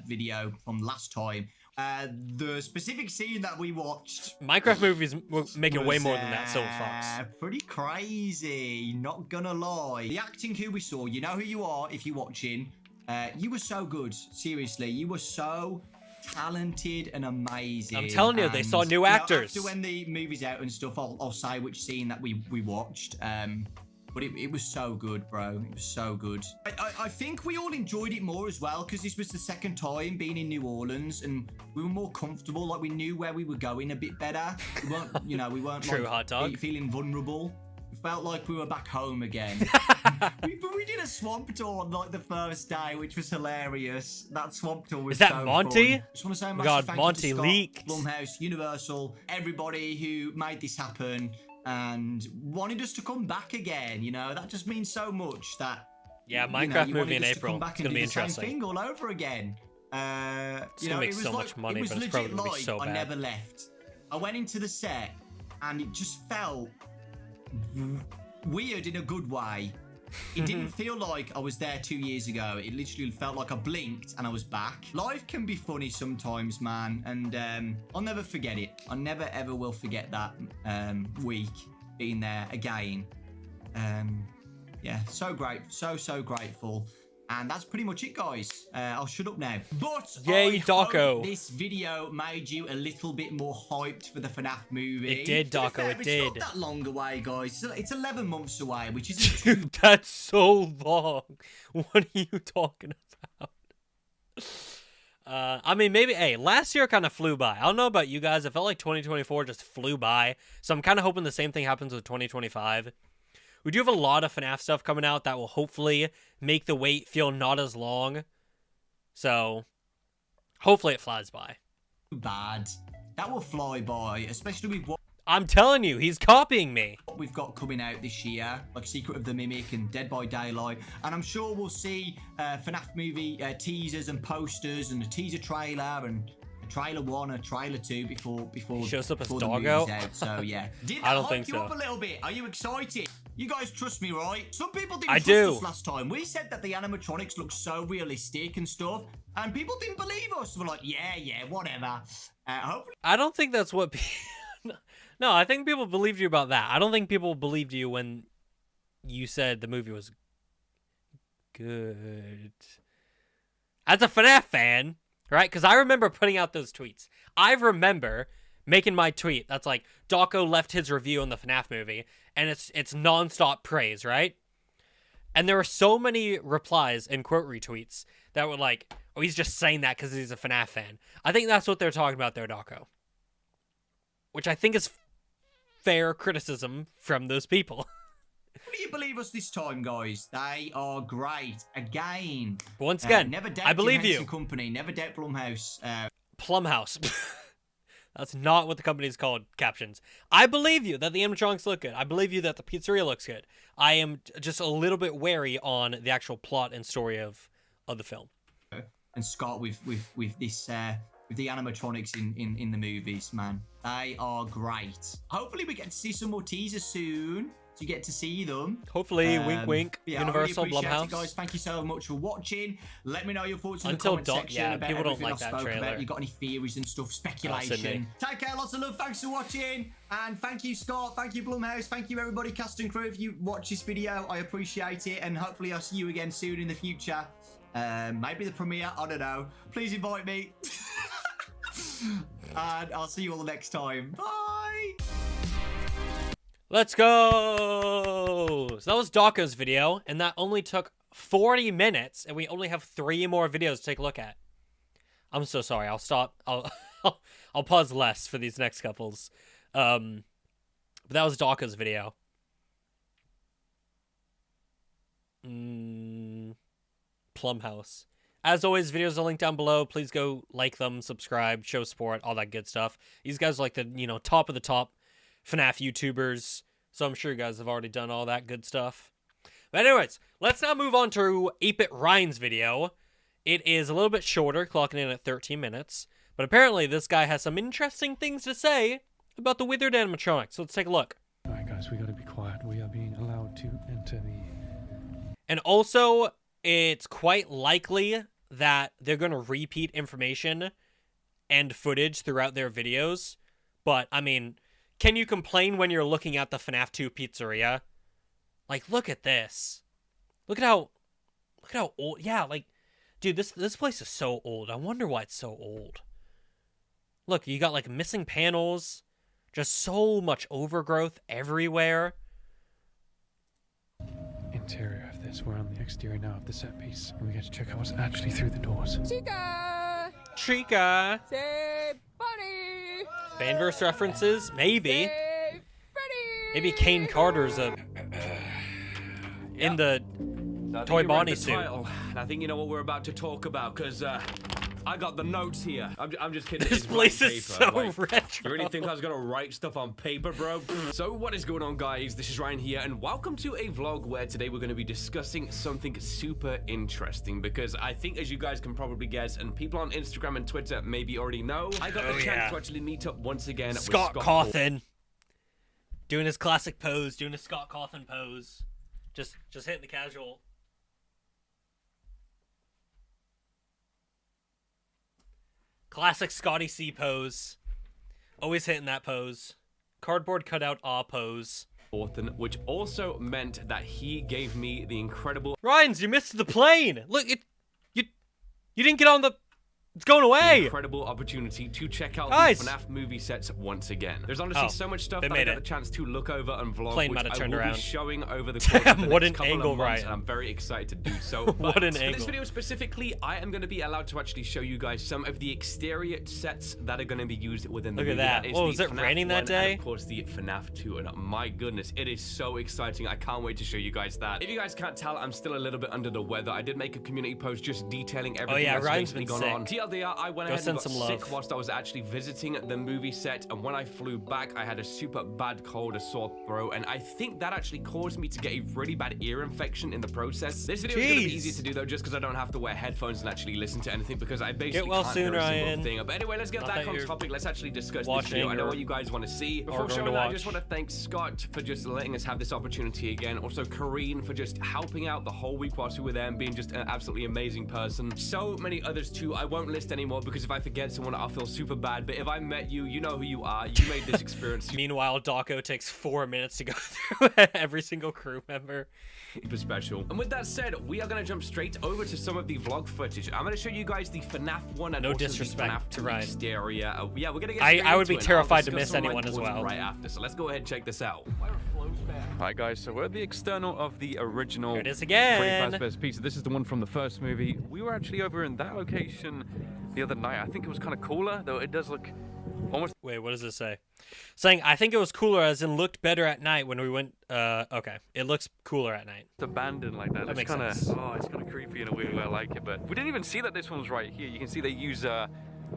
video from last time. The specific scene that we watched... Minecraft movies were making way more than that, Silver Fox. Pretty crazy, not gonna lie. The acting who we saw, you know who you are if you're watching. You were so good, seriously. You were so talented and amazing. I'm telling you, they saw new actors. After when the movie's out and stuff, I'll say which scene that we watched. But it was so good, bro. It was so good. I think we all enjoyed it more as well because this was the second time being in New Orleans and we were more comfortable. Like we knew where we were going a bit better. We weren't, we weren't True, like hot dog. Feeling vulnerable. It felt like we were back home again. we did a swamp tour on like the first day, which was hilarious. That swamp tour was Is that so Monty? Fun. Just want to say a massive God, thank Monty you to Scott, leaked. Blumhouse, Universal, everybody who made this happen and wanted us to come back again. That just means so much. That Minecraft movie in April. It's gonna be interesting. Same thing all over again. It's gonna make so much money, but it's probably gonna be so bad. I never left. I went into the set and it just felt weird in a good way. It didn't feel like I was there 2 years ago. It literally felt like I blinked and I was back. Life can be funny sometimes, man, and I'll never forget it. I never ever will forget that week being there again. Yeah, so great, so grateful. And that's pretty much it, guys. I'll shut up now. But yay, Doco. Hope this video made you a little bit more hyped for the FNAF movie. It did, Doco, it did. It's not that long away, guys. It's 11 months away, which isn't too... Dude, that's so long. What are you talking about? I mean, maybe, hey, last year kind of flew by. I don't know about you guys. It felt like 2024 just flew by. So I'm kind of hoping the same thing happens with 2025. We do have a lot of FNAF stuff coming out that will hopefully make the wait feel not as long. So hopefully it flies by. Bad. That will fly by, especially with what I'm telling you, he's copying me. we've got coming out this year, like Secret of the Mimic and Dead by Daylight. And I'm sure we'll see FNAF movie teasers and posters and a teaser trailer and a trailer 1, a trailer 2 before He shows up as before the Doggo? movie's out. So yeah, did I that don't hype think you so. up a little bit? Are you excited? You guys trust me, right? Some people didn't I trust do. us last time. We said that the animatronics look so realistic and stuff, and people didn't believe us. We're like, yeah, whatever. Hopefully. I don't think that's what. No, I think people believed you about that. I don't think people believed you when you said the movie was good. As a FNAF fan, right? Because I remember putting out those tweets. I remember making my tweet that's like, Doco left his review on the FNAF movie, and it's nonstop praise, right? And there were so many replies and quote retweets that were like, oh, he's just saying that because he's a FNAF fan. I think that's what they're talking about there, Doco. Which I think is fair criticism from those people. Do you believe us this time, guys? They are great. Again. But once again, never doubt I believe Jim you. Henson Company. Never doubt Blumhouse. Plumhouse. That's not what the company's called, captions. I believe you that the animatronics look good. I believe you that the pizzeria looks good. I am just a little bit wary on the actual plot and story of the film. And Scott with this with the animatronics in the movies, man. They are great. Hopefully we get to see some more teasers soon. So you get to see them. Hopefully, wink, wink. Yeah, Universal, I really appreciate Blumhouse. it, guys. Thank you so much for watching. Let me know your thoughts in Until the comment section about people don't everything like I've that spoken trailer. about. You got any theories and stuff, speculation? Sydney. Take care, lots of love. Thanks for watching. And thank you, Scott. Thank you, Blumhouse. Thank you, everybody, cast and crew. If you watch this video, I appreciate it. And hopefully I'll see you again soon in the future. Maybe the premiere, I don't know. Please invite me. And I'll see you all next time. Bye. Let's go! So that was Doco's video, and that only took 40 minutes, and we only have 3 more videos to take a look at. I'm so sorry. I'll stop. I'll pause less for these next couples. But that was Doco's video. Plumhouse. As always, videos are linked down below. Please go like them, subscribe, show support, all that good stuff. These guys are like the, top of the top FNAF YouTubers, so I'm sure you guys have already done all that good stuff. But anyways, let's now move on to 8-Bit Ryan's video. It is a little bit shorter, clocking in at 13 minutes, but apparently this guy has some interesting things to say about the Withered animatronics, so let's take a look. Alright guys, we gotta be quiet. We are being allowed to enter the... And also, it's quite likely that they're going to repeat information and footage throughout their videos, but, I mean, can you complain when you're looking at the FNAF 2 pizzeria? Like, look at this. Look at how old. Yeah, like, dude, this place is so old. I wonder why it's so old. Look, you got, like, missing panels. Just so much overgrowth everywhere. interior of this. We're on the exterior now of the set piece, and we get to check out what's actually through the doors. Chica! Say Bunny! Fanverse references? Maybe. Say Freddy! Maybe Kane Carter's in the So I think Toy you read Bonnie the suit. title, and I think you know what we're about to talk about, because I got the notes here. I'm just kidding. This It's place white is paper. so Like, retro. you really think I was gonna write stuff on paper, bro? So what is going on, guys? This is Ryan here, and welcome to a vlog where today we're going to be discussing something super interesting, because I think, as you guys can probably guess, and people on Instagram and Twitter maybe already know, I got the chance yeah. to actually meet up once again Scott with Cawthon. Doing his classic pose, doing his Scott Cawthon pose. Just hitting the casual. Classic Scotty C pose. Always hitting that pose. Cardboard cutout aw pose. Cawthon, which also meant that he gave me the incredible Ryans, you missed the plane. Look, you didn't get on the It's going away. Incredible opportunity to check out Guys. the FNAF movie sets once again. There's honestly so much stuff they that I made got it. the chance to look over and vlog, Plane which might have I turned will around. be showing over the course of the What next an couple angle, of months, Ryan. and I'm very excited to do so. What But an for angle. this video specifically, I am going to be allowed to actually show you guys some of the exterior sets that are going to be used within the Look at movie. that. is Whoa, the was it FNAF raining that 1 day? And of course the FNAF 2, and my goodness, it is so exciting. I can't wait to show you guys that. If you guys can't tell, I'm still a little bit under the weather. I did make a community post just detailing everything yeah, that's Ryan's recently been gone on. sick. TLDR, I went Go ahead send and got some love. sick whilst I was actually visiting the movie set, and when I flew back, I had a super bad cold, a sore throat, and I think that actually caused me to get a really bad ear infection in the process. This video is going to be Jeez. easier to do though, just because I don't have to wear headphones and actually listen to anything, because I basically well can't soon, hear a single Ryan. thing. But anyway, let's get Not back that on you're topic. Let's actually discuss this watching video. I know or what you guys want to see. are Before going showing to that, I watch. just want to thank Scott for just letting us have this opportunity again. Also, Kareen for just helping out the whole week whilst we were there and being just an absolutely amazing person. So many others too. I won't list anymore because if I forget someone, I'll feel super bad. But if I met you, you know who you are. You made this experience Meanwhile, Doco takes 4 minutes to go through every single crew member. super special. And with that said, we are going to jump straight over to some of the vlog footage. I'm going to show you guys the FNAF 1 and No also disrespect the FNAF to 2 Ryan. exterior. Yeah, we're going to get I straight would into be it, and I'll terrified to discuss miss some of my anyone as thoughts well. right after. So let's go ahead and check this out. Hi guys, so we're at the external of the original Here it is Freddy again. Faz Fest pizza. This is the one from the first movie. We were actually over in that location the other night. I think it was kind of cooler, though it does look almost Wait, what does this say? Saying, I think it was cooler as in looked better at night when we went, okay. It looks cooler at night. abandoned like that. That It's makes kind of, sense. oh, it's kind of creepy in a weird way. I like it, but we didn't even see that this one's right here. You can see they use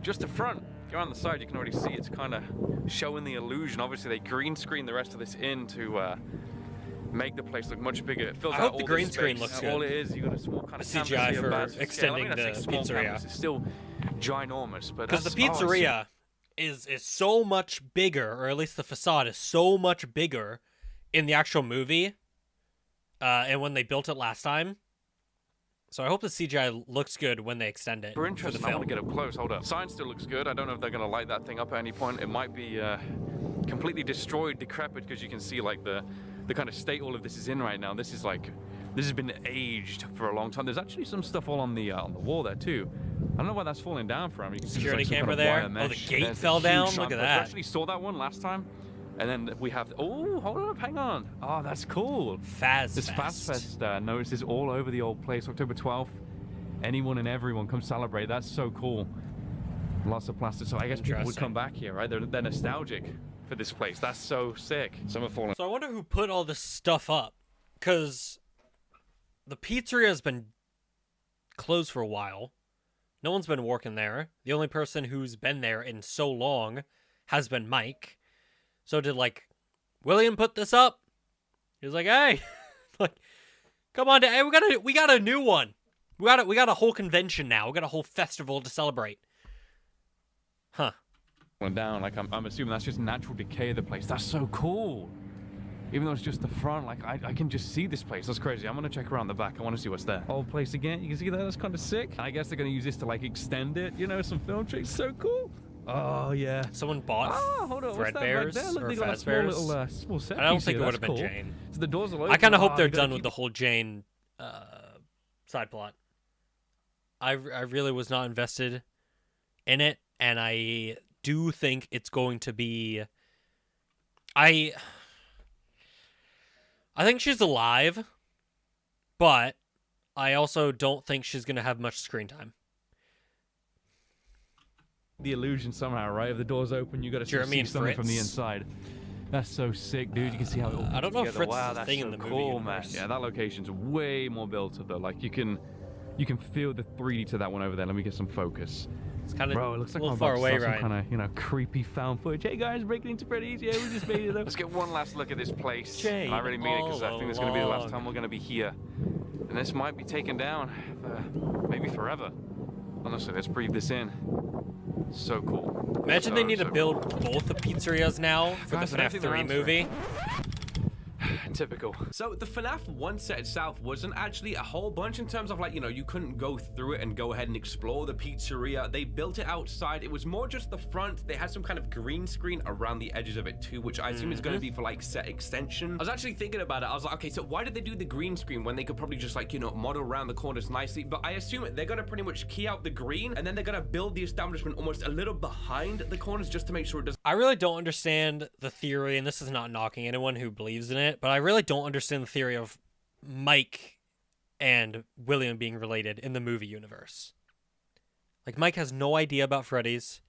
just the front. If you're on the side, you can already see it's kind of showing the illusion. Obviously, they green screen the rest of this in to make the place look much bigger. It fills I out hope the all green this screen space. looks All good. it is, you got a small kind of The canvas CGI here, for about scale. extending I mean, I the say small pizzeria. canvas, it's still ginormous, but Because the that's- oh, it's- pizzeria is so much bigger, or at least the facade is so much bigger in the actual movie, and when they built it last time. So I hope the CGI looks good when they extend it For for the interesting, I film. want to get up close. Hold up. Sign still looks good. I don't know if they're going to light that thing up at any point. It might be completely destroyed, decrepit, because you can see like the kind of state all of this is in right now. This is like, this has been aged for a long time. There's actually some stuff all on the wall there too. I don't know why that's falling down from. You can see Security some camera kind of there. wire Oh, the mesh. gate There's a fell huge down. sign Look at post. that. We actually saw that one last time. And then we have, oh, hold up, hang on. Oh, that's cool. Faz This Fest. Faz Fest notices all over the old place, October 12th. Anyone and everyone come celebrate. That's so cool. Lots of plastic. So I guess people would Interesting. come back here, right? They're nostalgic for this place. That's so sick. Some have fallen. So I wonder who put all this stuff up, because the pizzeria has been closed for a while. No one's been working there. The only person who's been there in so long has been Mike. So did like William put this up? He was like, "Hey, like, come on, hey, we got a new one. We got a whole convention now. We got a whole festival to celebrate." Huh. Went down. Like I'm assuming that's just natural decay of the place. That's so cool. Even though it's just the front, like I can just see this place. That's crazy. I'm gonna check around the back. I want to see what's there. Old place again. You can see that. That's kind of sick. I guess they're gonna use this to like extend it. You know, some film tricks. So cool. Oh yeah. Someone bought Oh, hold on. What's that right Fredbear's there? Look, or they got a Faz small Bears. little small set I don't piece think here. it would That's have been cool. Jane. So the doors are open. I kind of hope Oh, they're they gotta done with keep- the whole Jane side plot. I really was not invested in it, and I do think it's going to be. I think she's alive, but I also don't think she's going to have much screen time. the illusion somehow, right? If the door's open, you got to Jeremy see and something from the Fritz. inside. That's so sick, dude. You can see how it all I don't know if together. Fritz wow, is a that's thing so in the movie cool, man. universe. Yeah, that location's way more built up though. Like you can feel the 3D to that one over there. Let me get some focus. It's kind of Bro, it looks like a little I'm far about to away, start right? some kind of, creepy found footage. Hey guys, breaking into Freddys. Yeah, we just made it up. Let's get one last look at this place. Jade And I really mean it because I all think this is going to be the last along. time we're going to be here. And this might be taken down for maybe forever. Honestly, let's breathe this in. So cool. Imagine they need So to build both the pizzerias now for Guys, the I don't FNAF think 3 they're movie. typical. So the FNAF 1 set itself wasn't actually a whole bunch in terms of like, you know, you couldn't go through it and go ahead and explore the pizzeria. They built it outside. It was more just the front. They had some kind of green screen around the edges of it too, which I assume is going to be for like set extension. I was actually thinking about it. I was like, okay, so why did they do the green screen when they could probably just like, you know, model around the corners nicely? But I assume they're going to pretty much key out the green and then they're going to build the establishment almost a little behind the corners just to make sure it doesn't. I really don't understand the theory, and this is not knocking anyone who believes in it, but I really don't understand the theory of Mike and William being related in the movie universe. Like, Mike has no idea about Freddys.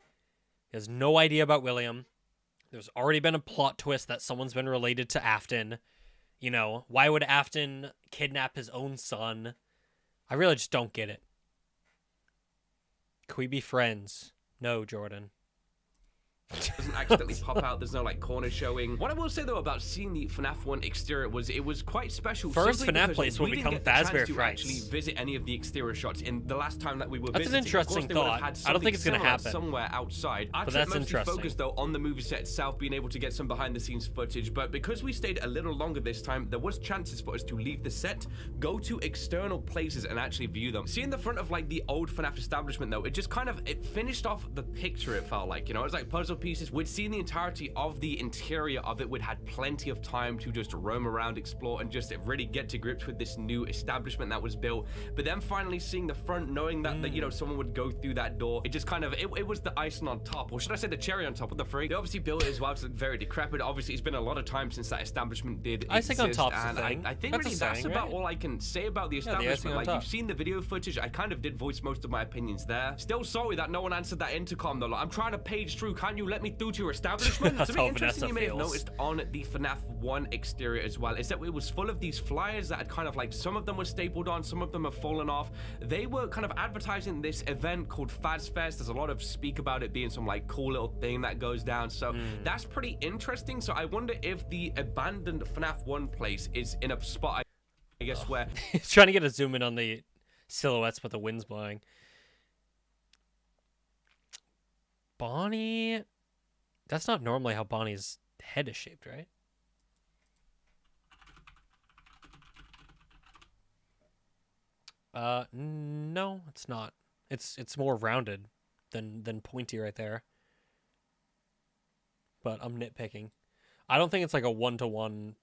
He has no idea about William. There's already been a plot twist that someone's been related to Afton. You know, why would Afton kidnap his own son? I really just don't get it. Could we be friends? No, Jordan. Doesn't accidentally pop out. There's no like corner showing. What I will say though about seeing the FNAF 1 exterior was it was quite special. First simply FNAF because place will we become didn't get the Fazbear chance to Frights. actually visit any of the exterior shots in the last time that we were That's an visiting. interesting Of course, they would have thought. had I don't think something it's gonna similar happen. somewhere outside. Our But trip that's mostly interesting. focused though on the movie set itself, being able to get some behind the scenes footage. But because we stayed a little longer this time, there was chances for us to leave the set, go to external places and actually view them. Seeing the front of like the old FNAF establishment though, it just kind of it finished off the picture. It felt like, you know, it was like puzzle pieces. We'd seen the entirety of the interior of it. We'd had plenty of time to just roam around, explore, and just really get to grips with this new establishment that was built. But then finally seeing the front, knowing that, you know, someone would go through that door, it just kind of it was the icing on top, or should I say the cherry on top of the freak. They obviously built it as well. It's very decrepit. Obviously it's been a lot of time since that establishment did Icing on exist, top's the and thing. I think That's really a that's saying, about right? all I can say about the Yeah, the icing establishment. on Like top. you've seen the video footage, I kind of did voice most of my opinions there. Still sorry that no one answered that intercom though. Like, I'm trying to page through. Can't you let me through to your establishment? That's Something how interesting Vanessa you may have feels. noticed on the FNAF 1 exterior as well is that it was full of these flyers that had kind of like, some of them were stapled on, some of them have fallen off. They were kind of advertising this event called Faz Fest. There's a lot of speak about it being some like cool little thing that goes down. So that's pretty interesting. So I wonder if the abandoned FNAF 1 place is in a spot, I guess, where He's trying to get a zoom in on the silhouettes, but the wind's blowing. Bonnie... That's not normally how Bonnie's head is shaped, right? No, it's not. It's more rounded than pointy right there. But I'm nitpicking. I don't think it's like a 1-to-1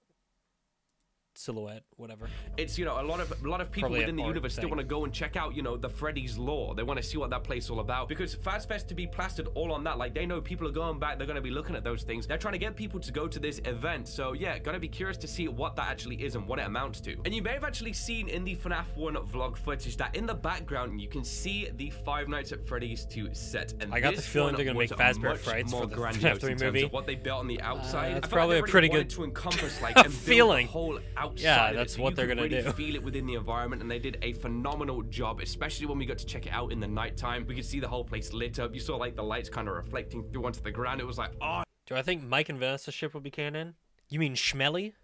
silhouette, whatever. it's, you know, a lot of people Probably within the an art universe still thing. want to go and check out, you know, the Freddy's lore. They want to see what that place is all about, because Faz Fest to be plastered all on that, like, they know people are going back, they're going to be looking at those things. They're trying to get people to go to this event. So yeah, gonna be curious to see what that actually is and what it amounts to. And you may have actually seen in the FNAF 1 vlog footage that in the background you can see the Five Nights at Freddy's 2 set. And I got the this feeling one they're gonna was make Fazbear much Frights more for the grandiose FNAF 3 in terms movie. of what they built on the outside. That's I felt probably like a they pretty really good wanted to encompass like and build feeling. the whole outside. Yeah, of it, that's so what you they're could gonna really do. feel it within the environment, and they did a phenomenal job, especially when we got to check it out in the nighttime. We could see the whole place lit up. You saw like the lights kind of reflecting through onto the ground. It was like, oh. Do I think Mike and Vanessa's ship will be canon? You mean Schmelly?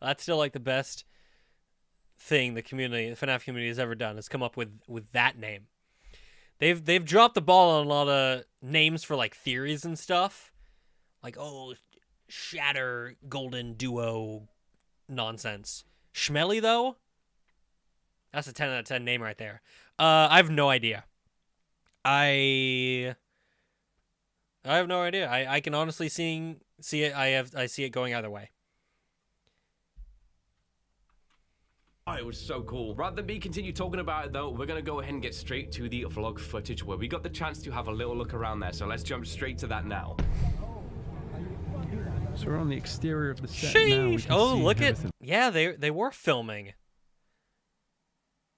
That's still like the best thing the FNAF community has ever done, is come up with that name. They've dropped the ball on a lot of names for like theories and stuff. Like, oh, Shatter Golden Duo nonsense. Schmelly though? That's a 10 out of 10 name right there. I have no idea. I have no idea. I can honestly see it. I see it going either way. Oh, it was so cool. Rather than me continue talking about it though, we're gonna go ahead and get straight to the vlog footage where we got the chance to have a little look around there. So let's jump straight to that now. So we're on the exterior of the set now. We Sheesh. can Oh, see look at everything. yeah. They were filming.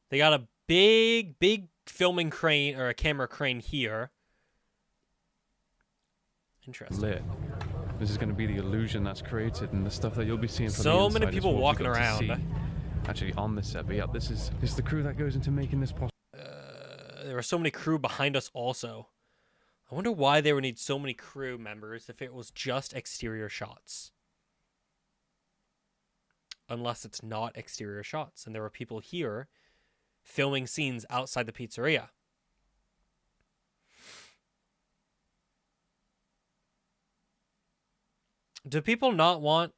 They got a big filming crane or a camera crane here. Interesting. Lit. This is going to be the illusion that's created and the stuff that you'll be seeing from So the inside many is people what we walking got to around. see actually on the set. But yeah, this is the crew that goes into making this possible. There are so many crew behind us also. I wonder why they would need so many crew members if it was just exterior shots. Unless it's not exterior shots and there were people here filming scenes outside the pizzeria. Do people not want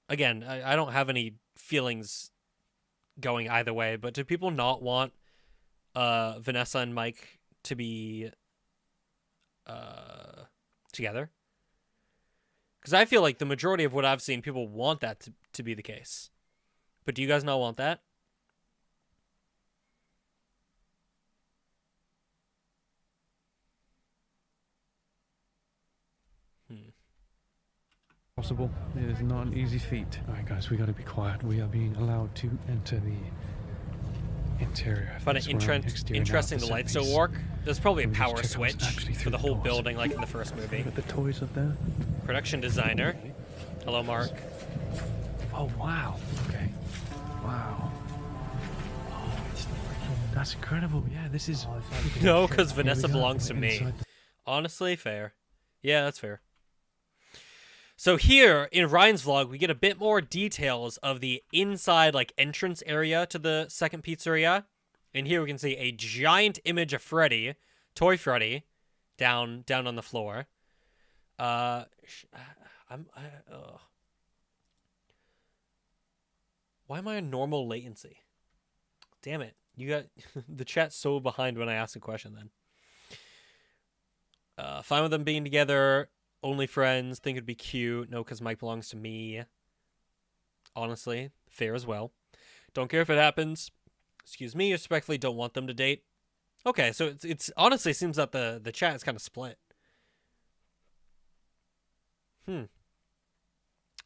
again, I don't have any feelings going either way, but do people not want Vanessa and Mike to be together? Because I feel like the majority of what I've seen, people want that to be the case. But do you guys not want that? Possible. It is not an easy feat. All right, guys, we got to be quiet. We are being allowed to enter the interior. I find it interesting the lights don't work. There's probably a power switch for the whole building, like in the first movie. Look at the toys up there. Production designer. Hello, Mark. Oh, wow. Okay. Wow. That's incredible. Yeah, this is... No, because Vanessa belongs to me. Honestly, fair. Yeah, that's fair. So here in Ryan's vlog, we get a bit more details of the inside, like, entrance area to the second pizzeria. And here we can see a giant image of Freddy, toy Freddy, down on the floor. Why am I on normal latency? Damn it. You got the chat's so behind when I ask a question then. Fine with them being together. Only friends. Think it'd be cute. No, because Mike belongs to me. Honestly, fair as well. Don't care if it happens. Excuse me. Respectfully, don't want them to date. Okay, so it's honestly seems that the chat is kind of split.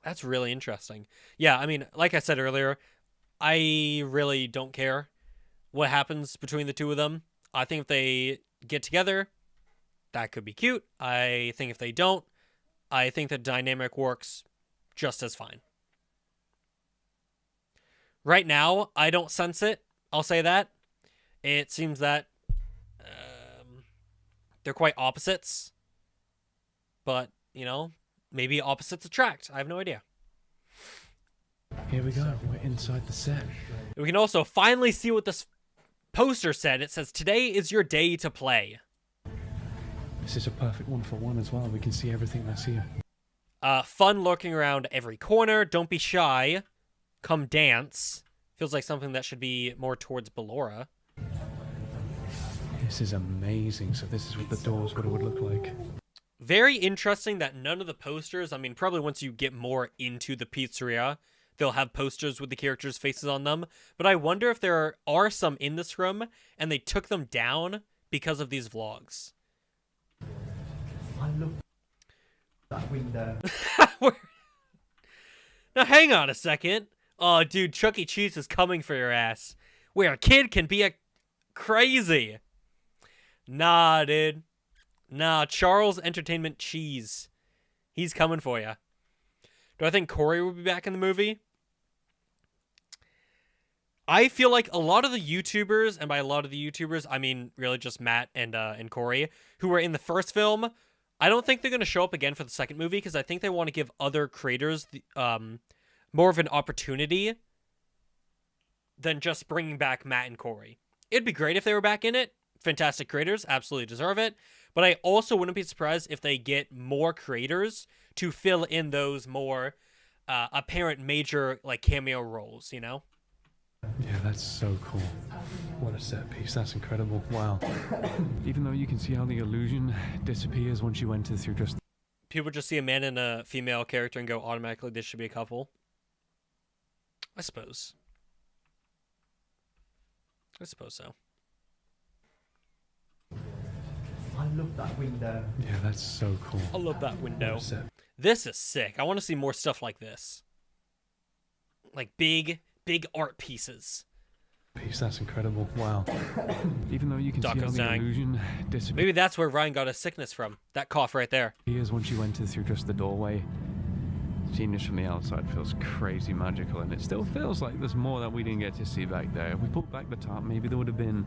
That's really interesting. Yeah, I mean, like I said earlier, I really don't care what happens between the two of them. I think if they get together, that could be cute. I think if they don't, I think the dynamic works just as fine. Right now, I don't sense it. I'll say that. It seems that they're quite opposites. But, you know, maybe opposites attract. I have no idea. Here we go. We're inside the set. We can also finally see what this poster said. It says, "Today is your day to play." This is a perfect 1-for-1 as well. We can see everything that's here. Fun lurking around every corner. Don't be shy. Come dance. Feels like something that should be more towards Ballora. This is amazing. So this is what the doors would look like. Very interesting that none of the posters, I mean, probably once you get more into the pizzeria, they'll have posters with the characters' faces on them. But I wonder if there are some in this room and they took them down because of these vlogs. I love that window. Now, hang on a second. Oh, dude, Chuck E. Cheese is coming for your ass. Where a kid can be a crazy. Nah, dude. Nah, Charles Entertainment Cheese. He's coming for you. Do I think Corey will be back in the movie? I feel like a lot of the YouTubers, and by a lot of the YouTubers, I mean really just Matt and Corey, who were in the first film, I don't think they're going to show up again for the second movie because I think they want to give other creators more of an opportunity than just bringing back Matt and Corey. It'd be great if they were back in it. Fantastic creators, absolutely deserve it. But I also wouldn't be surprised if they get more creators to fill in those more apparent major like cameo roles, you know? Yeah, that's so cool. What a set piece. That's incredible. Wow. Even though you can see how the illusion disappears once you enter through just... People just see a man and a female character and go automatically this should be a couple. I suppose so. I love that window. Yeah, that's so cool. I love that window. What a set This is sick. I want to see more stuff like this. Like big art pieces. piece. That's incredible. Wow. Even though you can see how Doco's the dying. illusion disappears Maybe that's where Ryan got his sickness from. That cough right there. once you enter through just the doorway. Genius from the outside feels crazy magical, and it still feels like there's more that we didn't get to see back there. If we pulled back the top, maybe there would have been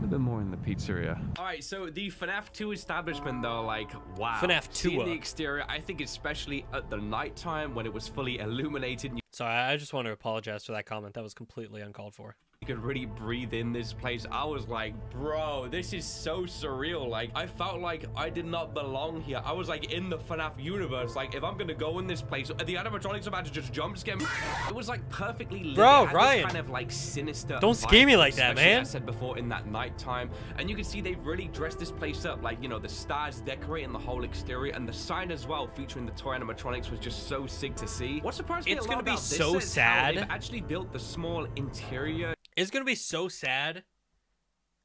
a bit more in the pizzeria. All right, so the FNAF 2 establishment, though, like, wow. FNAF 2. Seeing the exterior, I think especially at the nighttime when it was fully illuminated. So I just want to apologize for that comment. That was completely uncalled for. You could really breathe in this place. I was like, bro, this is so surreal. Like, I felt like I did not belong here. I was like in the FNAF universe. Like, if I'm gonna go in this place, the animatronics about to just jump scare me. It was like perfectly lit. Bro, It had Ryan, this kind of like sinister don't scare me like that, especially, man. as I said before, in that nighttime, and you can see they've really dressed this place up. Like, you know, the stars decorating the whole exterior, and the sign as well featuring the toy animatronics was just so sick to see. What surprised me It's a gonna lot be about this so is how sad. they've actually built the small interior. It's gonna be so sad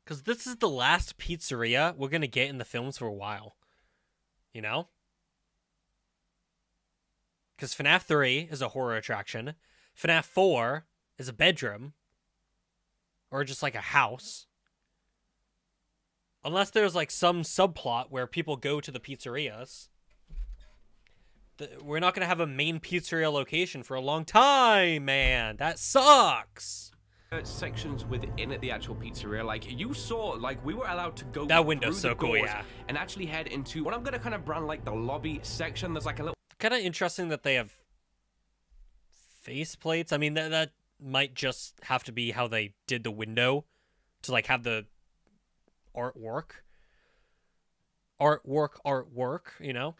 because this is the last pizzeria we're gonna get in the films for a while. You know? Because FNAF 3 is a horror attraction. FNAF 4 is a bedroom. Or just like a house. Unless there's like some subplot where people go to the pizzerias. We're not gonna have a main pizzeria location for a long time, man. That sucks. Sections within the actual pizzeria, like you saw, like we were allowed to go That window's through so the cool, doors yeah. and actually head into what I'm gonna kind of brand like the lobby section. There's like a little Kind of interesting that they have face plates. I mean, that might just have to be how they did the window to like have the artwork, you know?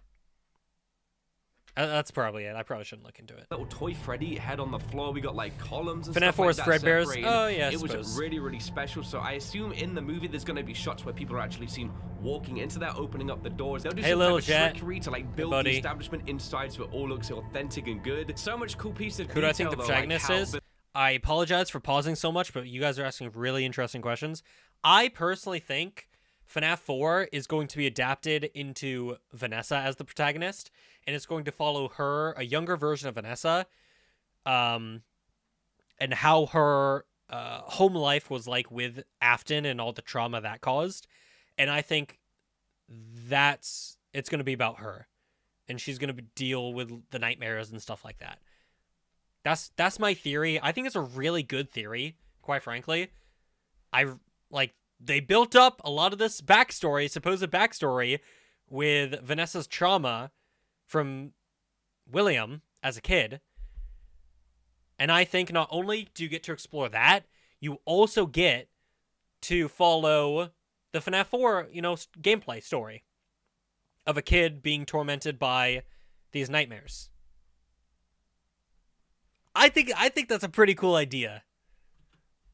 That's probably it. I probably shouldn't look into it. little toy Freddy head on the floor. We got like columns and FNAF stuff 4 like is that Fredbear's. separating. Oh, yeah, I it was suppose. really, really special. So I assume in the movie there's going to be shots where people are actually seen walking into there, opening up the doors. They'll do Hey, some little type of Jet. trickery to like build buddy. the establishment inside so it all looks authentic and good. So much cool piece of Who do I think the detail, though, protagonist like is? how I apologize for pausing so much, but you guys are asking really interesting questions. I personally think FNAF 4 is going to be adapted into Vanessa as the protagonist, and it's going to follow her, a younger version of Vanessa, and how her home life was like with Afton and all the trauma that caused. And I think it's going to be about her, and she's going to deal with the nightmares and stuff like that. That's my theory. I think it's a really good theory, quite frankly. They built up a lot of this supposed backstory, with Vanessa's trauma from William as a kid. And I think not only do you get to explore that, you also get to follow the FNAF 4, gameplay story of a kid being tormented by these nightmares. I think that's a pretty cool idea.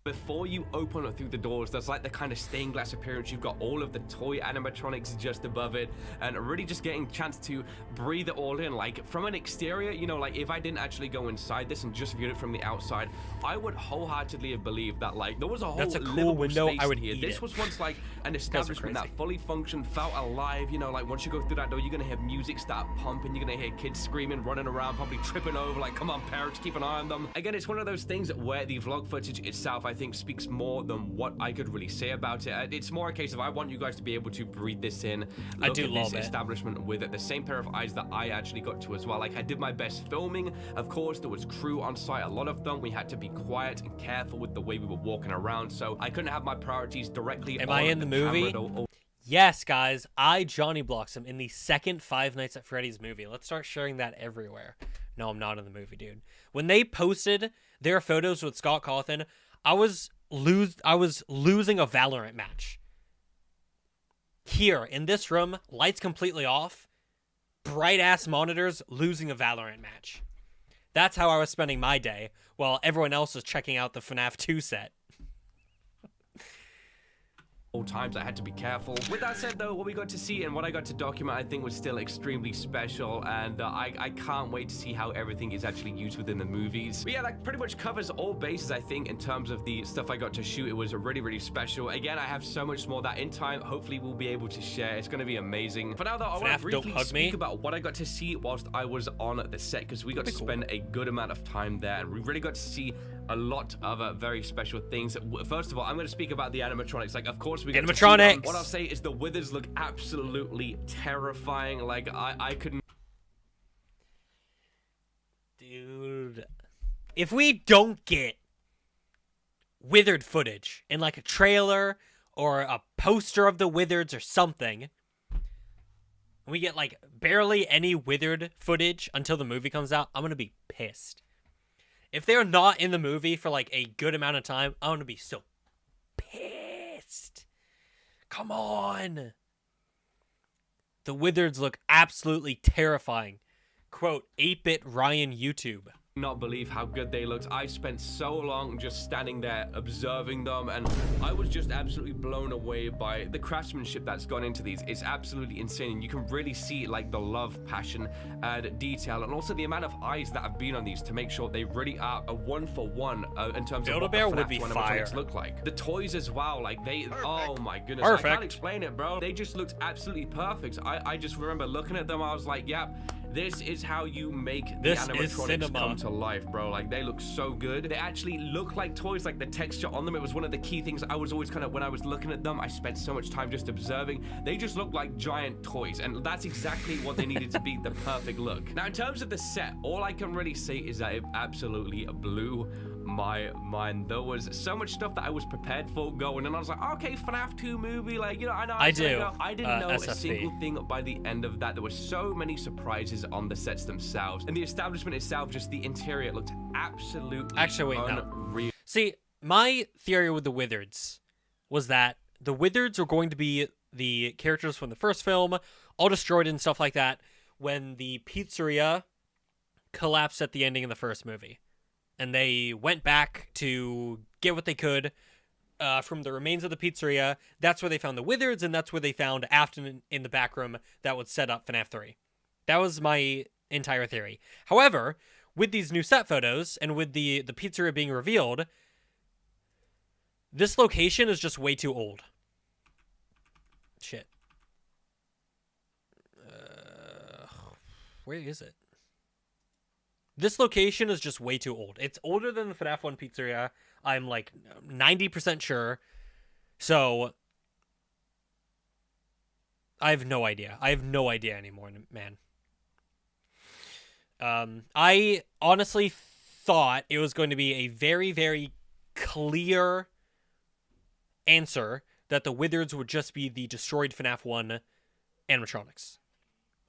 before you open it through the doors, there's like the kind of stained glass appearance. You've got all of the toy animatronics just above it, and really just getting a chance to breathe it all in. Like from an exterior, like if I didn't actually go inside this and just viewed it from the outside, I would wholeheartedly have believed that like there was a whole That's a cool livable window. space I would here. eat This it. was once like an establishment that crazy. fully functioned, felt alive. Like once you go through that door, you're gonna hear music start pumping. You're gonna hear kids screaming, running around, probably tripping over. Like, come on, parents, keep an eye on them. Again, it's one of those things where the vlog footage itself, I think, speaks more than what I could really say about it. It's more a case of I want you guys to be able to breathe this in. I Look do at love this it. establishment with the same pair of eyes that I actually got to as well. Like I did my best filming. Of course, there was crew on site. A lot of them. We had to be quiet and careful with the way we were walking around. So I couldn't have my priorities directly. Am on I in the movie? camera. Yes, guys, I JonnyBlox am in the second Five Nights at Freddy's movie. Let's start sharing that everywhere. No, I'm not in the movie, dude. When they posted their photos with Scott Cawthon, I was losing a Valorant match. Here, in this room, lights completely off, bright-ass monitors, losing a Valorant match. That's how I was spending my day, while everyone else was checking out the FNAF 2 set. All times I had to be careful. With that said though, what we got to see and what I got to document, I think was still extremely special, and I can't wait to see how everything is actually used within the movies. But yeah, that pretty much covers all bases, I think, in terms of the stuff I got to shoot. It was really, really special. Again, I have so much more that in time, hopefully we'll be able to share. It's going to be amazing. For now though, I want FNAF, to briefly don't hug speak me. about what I got to see whilst I was on the set, because we got to spend a good amount of time there, and we really got to see a lot of very special things. First of all, I'm going to speak about the animatronics. Like, of course, we got to see them. Animatronics! What I'll say is the withers look absolutely terrifying. Like, I couldn't. Dude, if we don't get Withered footage in like a trailer or a poster of the Withereds or something, we get like barely any Withered footage until the movie comes out, I'm gonna be pissed. If they're not in the movie for like a good amount of time, I'm gonna be so pissed. Come on. The Withereds look absolutely terrifying. Quote, 8-bit Ryan YouTube. Not believe how good they looked. I spent so long just standing there observing them, and I was just absolutely blown away by the craftsmanship that's gone into these. It's absolutely insane, and you can really see like the love, passion, and detail, and also the amount of eyes that have been on these to make sure they really are a one-for-one in terms of what the Build-A-Bear would be FNAF fire. animatronics look like. The toys as well, like they, oh my goodness, Perfect. I can't explain it, bro. They just looked absolutely perfect. I just remember looking at them, I was like, yep. This is how you make the This is animatronics cinema. come to life, bro. Like, they look so good. They actually look like toys, like the texture on them. It was one of the key things I was always kind of, when I was looking at them, I spent so much time just observing. They just look like giant toys, and that's exactly what they needed to be, the perfect look. Now, in terms of the set, all I can really say is that it absolutely blew my mind. There was so much stuff that I was prepared for going, and I was like, okay, FNAF 2 movie, like, you know, I know. I do. I didn't know SFP. a single thing by the end of that. There were so many surprises on the sets themselves, and the establishment itself, just the interior, it looked absolutely Actually, wait, unreal. no. See, my theory with the Withereds was that the Withereds are going to be the characters from the first film, all destroyed and stuff like that, when the pizzeria collapsed at the ending of the first movie. And they went back to get what they could from the remains of the pizzeria. That's where they found the Withereds, and that's where they found Afton in the back room that would set up FNAF 3. That was my entire theory. However, with these new set photos, and with the pizzeria being revealed, this location is just way too old. Shit. Where is it? This location is just way too old. It's older than the FNAF 1 pizzeria. I'm like 90% sure. So I have no idea. I have no idea anymore, man. I honestly thought it was going to be a very, very clear answer that the Withereds would just be the destroyed FNAF 1 animatronics.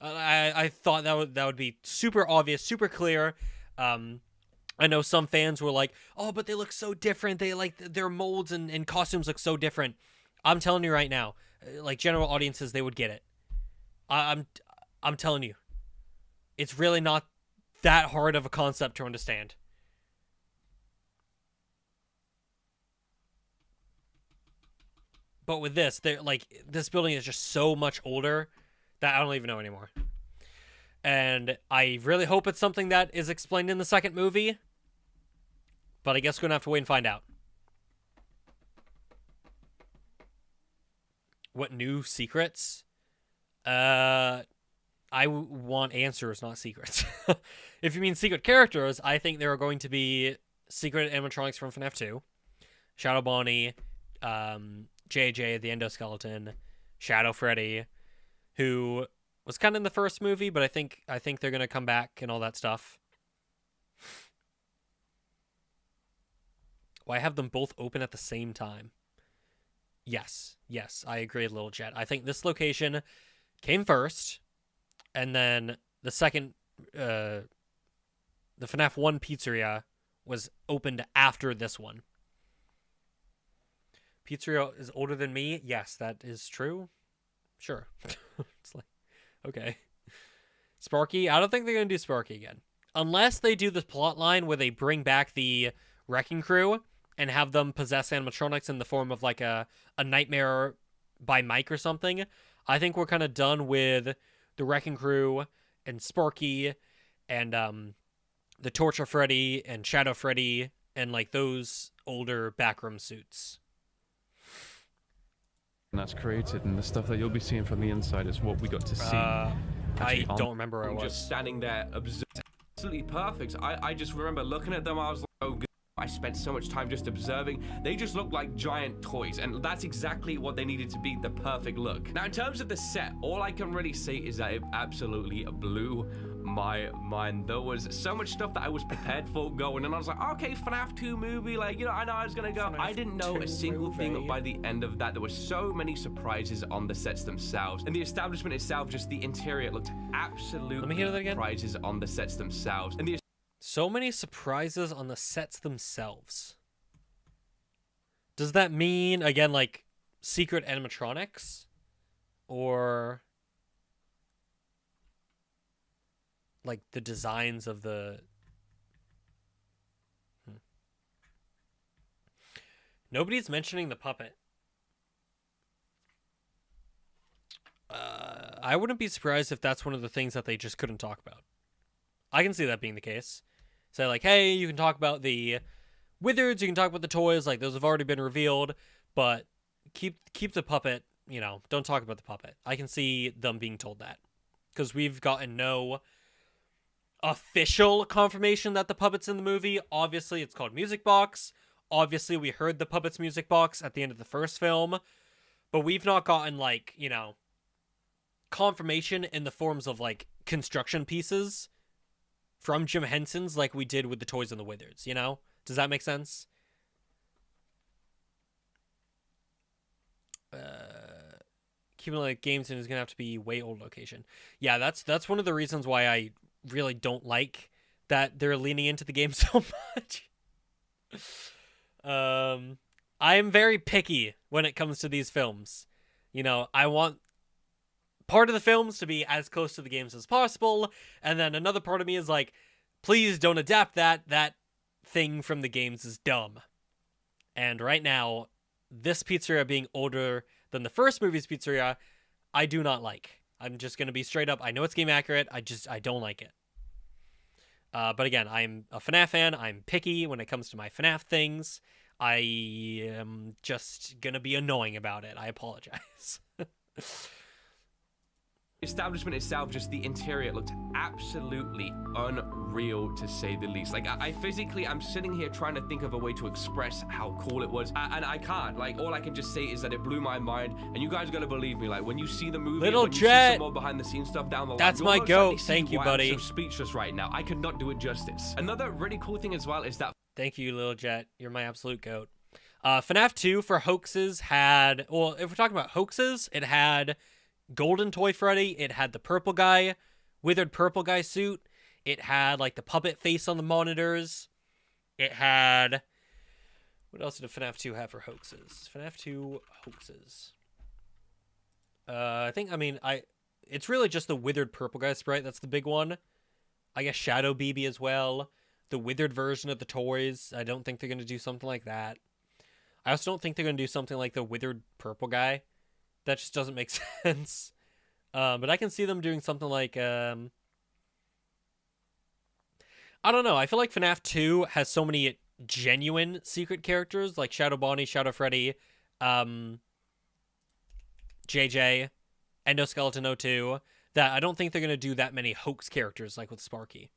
I thought that would be super obvious, super clear. I know some fans were like, "Oh, but they look so different. They like their molds and costumes look so different." I'm telling you right now, like general audiences, they would get it. I'm telling you, it's really not that hard of a concept to understand. But with this, they're like this building is just so much older that I don't even know anymore. And I really hope it's something that is explained in the second movie. But I guess we're going to have to wait and find out. What new secrets? I want answers, not secrets. If you mean secret characters, I think there are going to be secret animatronics from FNAF 2. Shadow Bonnie, JJ, the endoskeleton, Shadow Freddy, who was kind of in the first movie, but I think they're going to come back and all that stuff. Why have them both open at the same time? Yes, I agree, Little Jet. I think this location came first, and then the second, the FNAF 1 pizzeria was opened after this one. Pizzeria is older than me? Yes, that is true. Sure. It's like, okay. Sparky? I don't think they're going to do Sparky again. Unless they do this plot line where they bring back the Wrecking Crew and have them possess animatronics in the form of like a Nightmare by Mike or something. I think we're kind of done with the Wrecking Crew and Sparky and the Torture Freddy and Shadow Freddy and like those older backroom suits. And that's created, and the stuff that you'll be seeing from the inside is what we got to see. I don't remember where I was. Just standing there, absolutely perfect. I just remember looking at them, I was like, oh, good. I spent so much time just observing. They just look like giant toys, and that's exactly what they needed to be, the perfect look. Now, in terms of the set, all I can really say is that it absolutely blew my mind. There was so much stuff that I was prepared for going, and I was like, okay, FNAF 2 movie, like, you know, I know I was gonna go. I didn't know a single thing by the end of that. There were so many surprises on the sets themselves, and the establishment itself, just the interior, looked absolutely Let me hear that again. surprises on the sets themselves, and the So many surprises on the sets themselves. Does that mean, again, like, secret animatronics? Or, like, the designs of the... Nobody's mentioning the puppet. I wouldn't be surprised if that's one of the things that they just couldn't talk about. I can see that being the case. Say, like, hey, you can talk about the Withereds, you can talk about the toys, like, those have already been revealed, but keep the puppet, you know, don't talk about the puppet. I can see them being told that. Because we've gotten no official confirmation that the puppet's in the movie. Obviously, it's called Music Box. Obviously, we heard the puppet's music box at the end of the first film. But we've not gotten, like, you know, confirmation in the forms of, like, construction pieces from Jim Henson's like we did with the toys and the Withereds, you know? Does that make sense? Keeping like games in is gonna have to be way old location. Yeah, that's one of the reasons why I really don't like that they're leaning into the game so much. I am very picky when it comes to these films. You know, I want part of the films to be as close to the games as possible, and then another part of me is like, please don't adapt that. That thing from the games is dumb. And right now, this pizzeria being older than the first movie's pizzeria, I do not like. I'm just going to be straight up. I know it's game accurate. I don't like it. But again, I'm a FNAF fan. I'm picky when it comes to my FNAF things. I am just going to be annoying about it. I apologize. Establishment itself, just the interior, looked absolutely unreal to say the least. Like, I'm sitting here trying to think of a way to express how cool it was, and I can't. Like, all I can just say is that it blew my mind, and you guys are gonna believe me. Like, when you see the movie, Little when you Jet, see some more behind the scenes stuff down the line, that's my goat. Thank you, buddy. I'm so speechless right now. I could not do it justice. Another really cool thing as well is that. Thank you, Little Jet. You're my absolute goat. FNAF 2 for hoaxes had, well, if we're talking about hoaxes, it had Golden Toy Freddy, it had the purple guy, withered purple guy suit, it had like the puppet face on the monitors, it had, what else did FNAF 2 have for hoaxes? FNAF 2 hoaxes. It's really just the withered purple guy sprite, that's the big one. I guess Shadow BB as well. The withered version of the toys, I don't think they're going to do something like that. I also don't think they're going to do something like the withered purple guy. That just doesn't make sense. But I can see them doing something like, I don't know. I feel like FNAF 2 has so many genuine secret characters, like Shadow Bonnie, Shadow Freddy, JJ, Endoskeleton 02, that I don't think they're going to do that many hoax characters like with Sparky.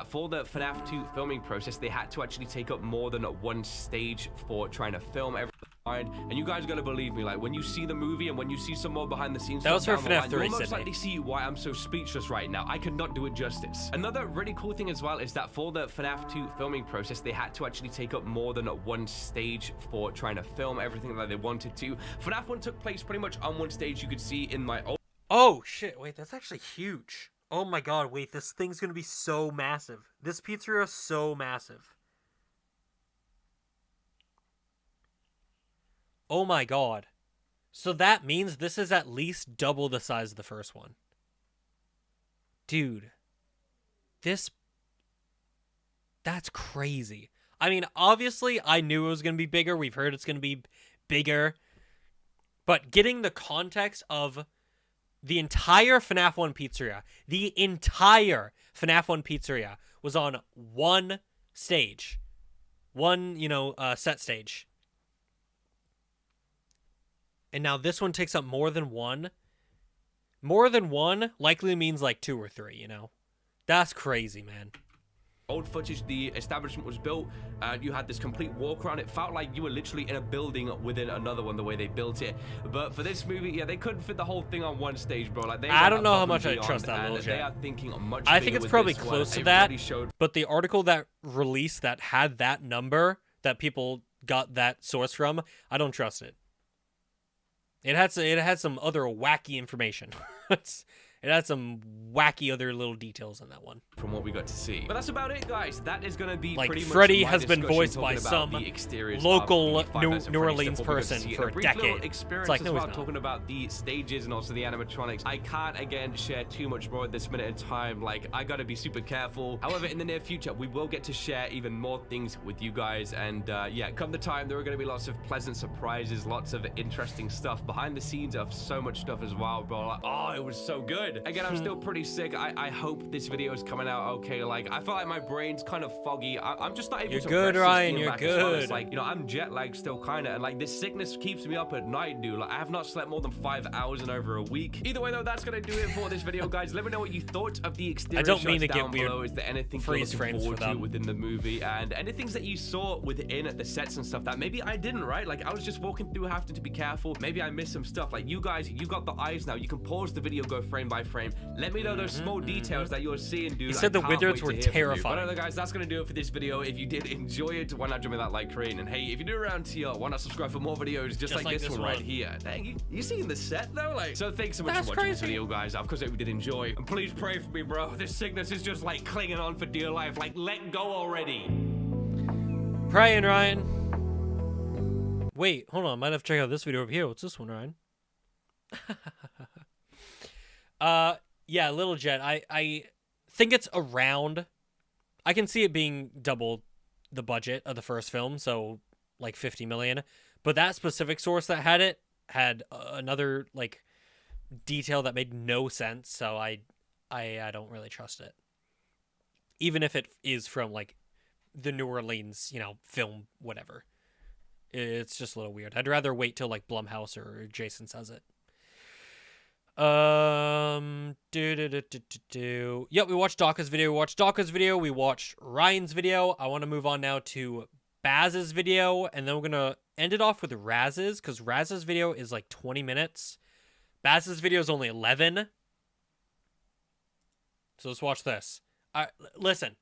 For the FNAF 2 filming process, they had to actually take up more than one stage for trying to film everything. And you guys gotta believe me, like when you see the movie and when you see some more behind the scenes, that was for FNAF 3, you'll most likely see why I'm so speechless right now. I could not do it justice. Another really cool thing as well is that for the FNAF 2 filming process, they had to actually take up more than one stage for trying to film everything that they wanted to. FNAF 1 took place pretty much on one stage. You could see in my oh shit, wait, that's actually huge. Oh my god, wait, this thing's gonna be so massive. This pizzeria is so massive. Oh my god. So that means this is at least double the size of the first one. Dude. That's crazy. I mean, obviously, I knew it was gonna be bigger. We've heard it's gonna be bigger. But getting the context of the entire FNAF 1 pizzeria, was on one stage. One, set stage. And now this one takes up more than one. More than one likely means like 2 or 3, That's crazy, man. Old footage, the establishment was built, you had this complete walk around. It felt like you were literally in a building within another one, the way they built it. But for this movie, yeah, they couldn't fit the whole thing on one stage, bro. Like, I don't know how much I trust that little They are thinking much I think it's probably this close one. to It that, really showed. but the article that released that had that number that people got that source from, I don't trust it. It had some other wacky information. It's it had some wacky other little details in that one. From what we got to see. But that's about it, guys. That is going to be Like, pretty much Freddy my has been discussion voiced by talking about some the exteriors local of the Five Nights at New Freddy's Orleans stuff. We're gonna person see for a a brief decade. little experience It's like, as no, he's well, not. talking about the stages and also the animatronics. I can't, again, share too much more at this minute in time. Like, I got to be super careful. However, in the near future, we will get to share even more things with you guys. And yeah, come the time, there are going to be lots of pleasant surprises, lots of interesting stuff behind the scenes of so much stuff as well, bro. Like, oh, it was so good. Again, I'm still pretty sick. I hope this video is coming out okay. Like, I feel like my brain's kind of foggy. I'm just not able You're to good, rest Ryan, being you're back as well. It's good. like, you know, I'm jet lagged still kind of, and like this sickness keeps me up at night, dude. Like, I have not slept more than 5 hours in over a week. Either way though, that's gonna do it for this video, guys. Let me know what you thought of the exterior I don't mean shots to get down weird below. Is there anything you're freeze looking frames forward for to them. within the movie, and any things that you saw within the sets and stuff that maybe I didn't, right? Like, I was just walking through having to be careful. Maybe I missed some stuff. Like, you guys, you got the eyes now. You can pause the video, go frame by frame. Let me know those small details that you're seeing, dude. You said the Withered were terrifying. But other guys, that's gonna do it for this video. If you did enjoy it, why not drop me that like rating? And hey, if you're new around here, why not subscribe for more videos just like this one right here? Dang, you seeing the set though? Like, so thanks so much That's for watching this crazy. video, guys. Of course, we did enjoy. And please pray for me, bro. This sickness is just like clinging on for dear life. Like, let go already. Praying, Ryan. Wait, hold on. Might have to check out this video over here. What's this one, Ryan? Yeah, Little Jet. I think it's around. I can see it being double the budget of the first film, so like 50 million. But that specific source that had it had another like detail that made no sense, so I don't really trust it. Even if it is from like the New Orleans, you know, film whatever. It's just a little weird. I'd rather wait till like Blumhouse or Jason says it. Yep, we watched Doco's video. We watched Ryan's video. I want to move on now to Baz's video, and then we're gonna end it off with Raz's, because Raz's video is like 20 minutes. Baz's video is only 11. So let's watch this. Listen,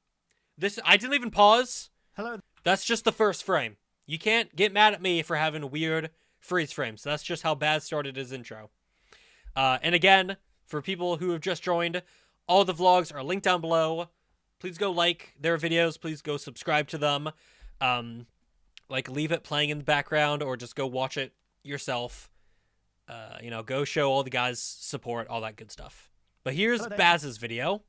I didn't even pause. Hello. That's just the first frame. You can't get mad at me for having weird freeze frames. That's just how Baz started his intro. And again, for people who have just joined, all the vlogs are linked down below. Please go like their videos. Please go subscribe to them. Like, leave it playing in the background or just go watch it yourself. You know, go show all the guys support, all that good stuff. But here's Hello there. Baz's video.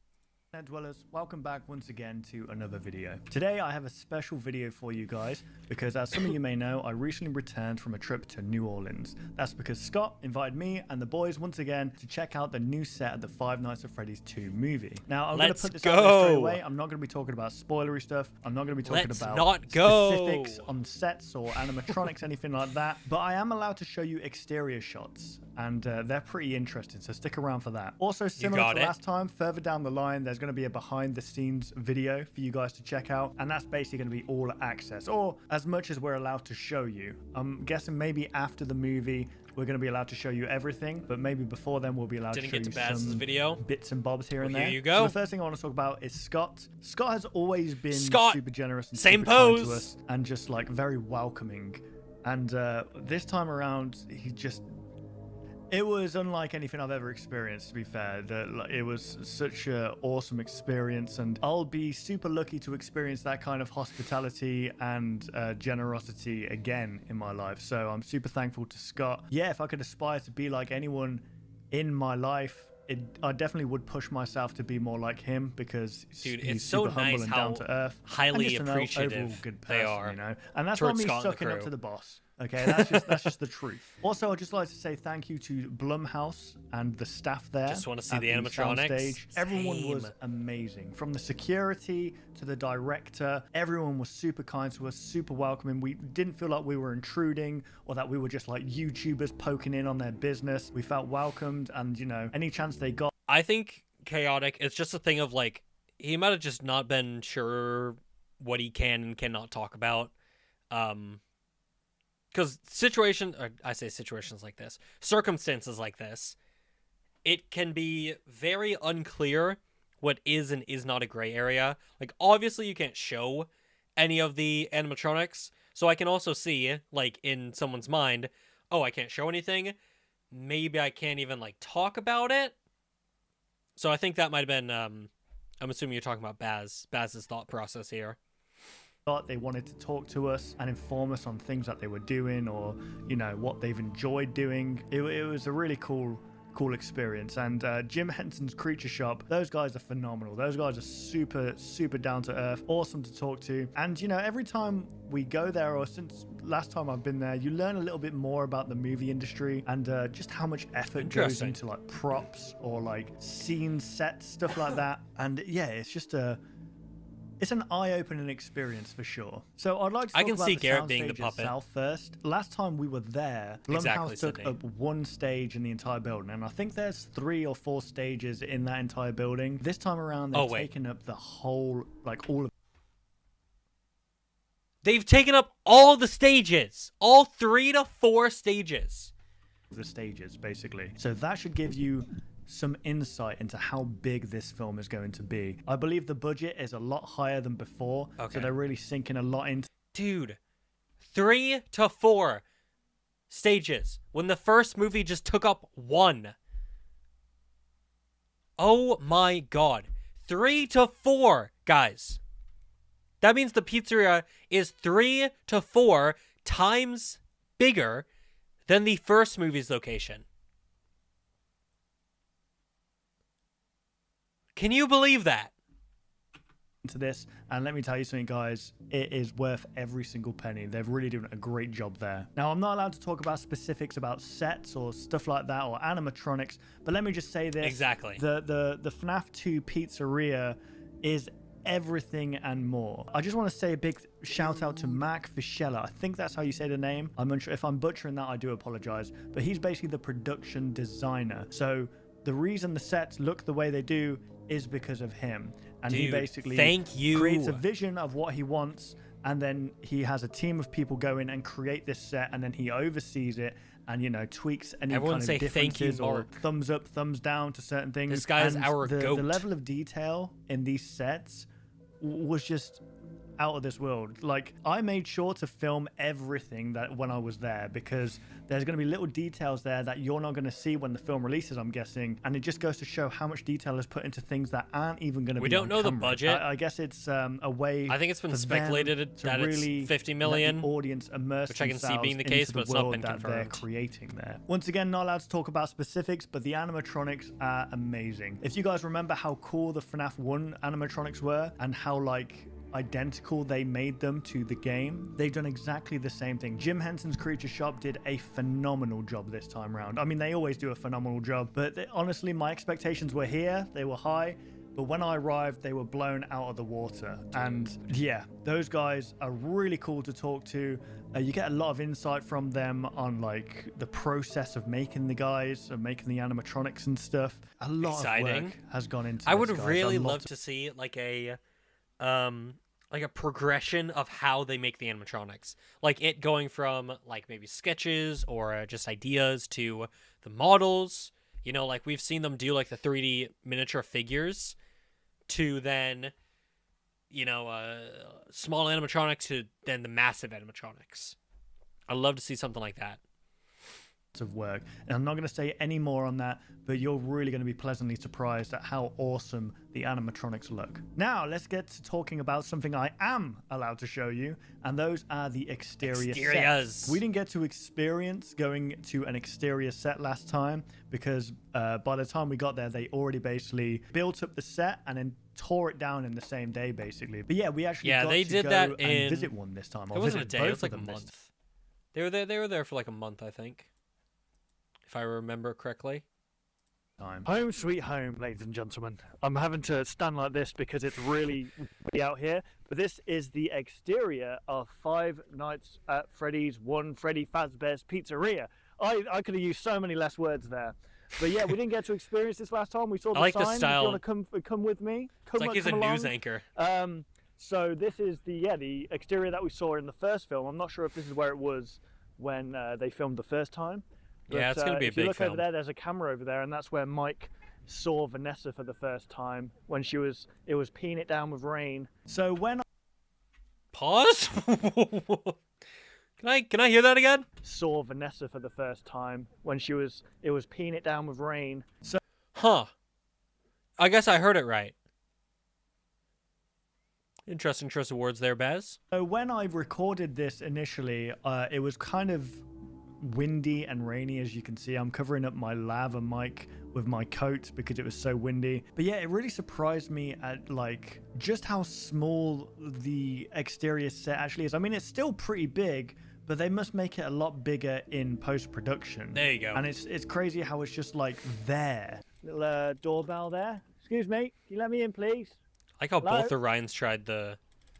Internet dwellers, welcome back once again to another video. Today I have a special video for you guys because, as some of you may know, I recently returned from a trip to New Orleans. That's because Scott invited me and the boys once again to check out the new set of the Five Nights at Freddy's 2 movie. Now, I'm going to put this out there straight away. I'm not going to be talking about spoilery stuff. I'm not going to be talking about specifics on sets or animatronics, anything like that. But I am allowed to show you exterior shots, and they're pretty interesting, so stick around for that. Also, similar to last time, further down the line, there's going to be a behind the scenes video for you guys to check out, and that's basically going to be all access, or as much as we're allowed to show you. I'm guessing maybe after the movie we're going to be allowed to show you everything, but maybe before then we'll be allowed to show you some video. Bits and bobs here and there. Here you go. So the first thing I want to talk about is Scott. Scott has always been super generous and same super kind to pose, us, and just like very welcoming. And this time around, it was unlike anything I've ever experienced, to be fair. It was such an awesome experience, and I'll be super lucky to experience that kind of hospitality and generosity again in my life. So I'm super thankful to Scott. Yeah, if I could aspire to be like anyone in my life, I definitely would push myself to be more like him, because he's so super humble nice and how down to earth, highly and just an appreciative overall good person, they are, you know. And that's not me sucking up to the boss. Okay, that's just the truth. Also, I'd just like to say thank you to Blumhouse and the staff there. Just want to see the animatronics. Stage. Everyone was amazing. From the security to the director, everyone was super kind to us, super welcoming. We didn't feel like we were intruding or that we were just like YouTubers poking in on their business. We felt welcomed, and you know, any chance they got. I think chaotic. It's just a thing of like, he might have just not been sure what he can and cannot talk about. Because situations like this, circumstances like this, it can be very unclear what is and is not a gray area. Like, obviously you can't show any of the animatronics, so I can also see, like, in someone's mind, oh, I can't show anything, maybe I can't even, like, talk about it. So I think that might have been. I'm assuming you're talking about Baz's thought process here. They wanted to talk to us and inform us on things that they were doing, or what they've enjoyed doing. It was a really cool experience. And Jim Henson's Creature Shop, those guys are phenomenal. Those guys are super down to earth, awesome to talk to. And every time we go there, or since last time I've been there, you learn a little bit more about the movie industry and just how much effort goes into like props or like scene sets, stuff like that. And yeah, it's an eye-opening experience for sure. So I'd like to talk about the Garrett being the puppet itself first. Last time we were there, Blumhouse took up one stage in the entire building, and I think there's 3 or 4 stages in that entire building. This time around, they've taken up the whole, like all of. They've taken up all the stages, all 3 to 4 stages. The stages, basically. So that should give you some insight into how big this film is going to be. I believe the budget is a lot higher than before, so they're really sinking a lot into. Dude, 3 to 4 stages when the first movie just took up 1. Oh my god. 3 to 4, guys. That means the pizzeria is 3 to 4 times bigger than the first movie's location. Can you believe that? Into this, and let me tell you something, guys, it is worth every single penny. They've really done a great job there. Now, I'm not allowed to talk about specifics about sets or stuff like that or animatronics, but let me just say this. Exactly. The FNAF 2 Pizzeria is everything and more. I just want to say a big shout out to Mac Fischella. I think that's how you say the name. I'm unsure. If I'm butchering that, I do apologize. But he's basically the production designer. So the reason the sets look the way they do is because of him. And he basically creates a vision of what he wants, and then he has a team of people go in and create this set, and then he oversees it and tweaks any kind of differences or thumbs up, thumbs down to certain things. This guy is our goat. The level of detail in these sets was just out of this world. Like, I made sure to film everything that when I was there, because there's going to be little details there that you're not going to see when the film releases, I'm guessing, and it just goes to show how much detail is put into things that aren't even going to be. We don't know the camera. budget. I guess it's a way. I think it's been speculated that really it's 50 million, audience immerse, which I can see being the case, but it's not been confirmed. They're creating there. Once again, not allowed to talk about specifics, but the animatronics are amazing. If you guys remember how cool the FNAF 1 animatronics were and how like identical they made them to the game, they've done exactly the same thing. Jim Henson's Creature Shop did a phenomenal job this time around. I mean, they always do a phenomenal job, but honestly, my expectations were here, they were high, but when I arrived, they were blown out of the water. And yeah, those guys are really cool to talk to. You get a lot of insight from them on like the process of making the guys, of making the animatronics and stuff. A lot of work has gone into. I would really love to see like a progression of how they make the animatronics, like it going from like maybe sketches or just ideas to the models, like we've seen them do like the 3D miniature figures to then small animatronics to then the massive animatronics. I'd love to see something like that. Of work, and I'm not going to say any more on that, but you're really going to be pleasantly surprised at how awesome the animatronics look. Now let's get to talking about something I am allowed to show you, and those are the exterior sets. We didn't get to experience going to an exterior set last time because by the time we got there, they already basically built up the set and then tore it down in the same day, basically. But yeah, we actually got to go and visit one this time. It wasn't a day; it was like a month. They were there for like a month, I think, if I remember correctly. Home sweet home, ladies and gentlemen. I'm having to stand like this because it's really out here, but this is the exterior of Five Nights at Freddy's 1 Freddy Faz Fest Pizzeria. I could have used so many less words there. But yeah, we didn't get to experience this last time. We saw the like sign. The style. If you want to come with me? It's like he's a news anchor. So this is the exterior that we saw in the first film. I'm not sure if this is where it was when they filmed the first time. But, yeah, it's going to be a big film. If you look over there, there's a camera over there, and that's where Mike saw Vanessa for the first time when it was peeing it down with rain. So when Pause? Can I hear that again? Saw Vanessa for the first time when it was peeing it down with rain. So I guess I heard it right. Interesting choice of words there, Baz. So when I recorded this initially, it was kind of windy and rainy, as you can see. I'm covering up my lava mic with my coat because it was so windy. But yeah, it really surprised me at like just how small the exterior set actually is. I mean, it's still pretty big, but they must make it a lot bigger in post-production. There you go. And it's crazy how it's just like there. Little doorbell there. Excuse me, can you let me in, please? I like how Hello? both the Ryans tried the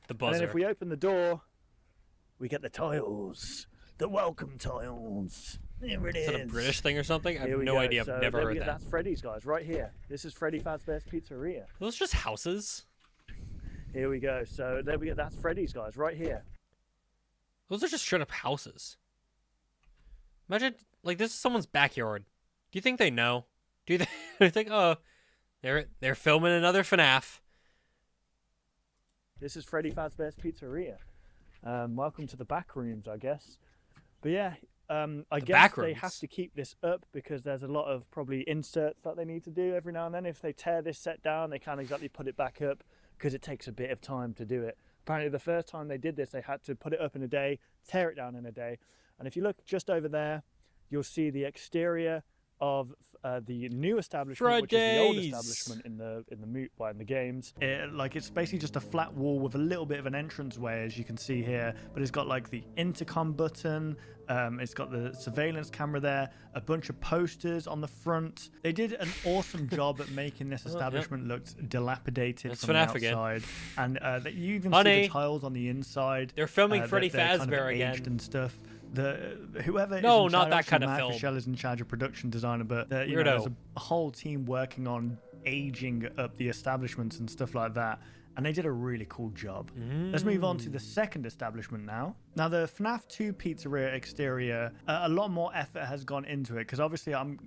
buzzer. And then if we open the door, we get the tiles. The welcome tiles. Here it is. Is that a British thing or something? I Here have we no go. idea. I've So never there we heard go. that. That's Freddy's, guys, right here. This is Freddy Faz Fest Pizzeria. Are those just houses? Here we go. So there we go. That's Freddy's, guys, right here. Those are just straight up houses. Imagine, like, this is someone's backyard. Do you think they know? Do you think, oh, they're filming another Fnaf? This is Freddy Faz Fest Pizzeria. Welcome to the back rooms, I guess. But yeah, I guess they have to keep this up because there's a lot of probably inserts that they need to do every now and then. If they tear this set down, they can't exactly put it back up because it takes a bit of time to do it. Apparently the first time they did this, they had to put it up in a day, tear it down in a day. And if you look just over there, you'll see the exterior of the new establishment, which is the old establishment in the games. It's basically just a flat wall with a little bit of an entranceway, as you can see here. But it's got like the intercom button. It's got the surveillance camera there. A bunch of posters on the front. They did an awesome job at making this establishment look dilapidated from the outside. And you even see the tiles on the inside. They're filming Freddy Fazbear kind of again and stuff. Whoever no, is not that kind of film. Michelle is in charge of production designer, but there's a whole team working on aging up the establishments and stuff like that, and they did a really cool job. Let's move on to the second establishment now. Now, the FNAF 2 Pizzeria exterior, a lot more effort has gone into it because obviously I'm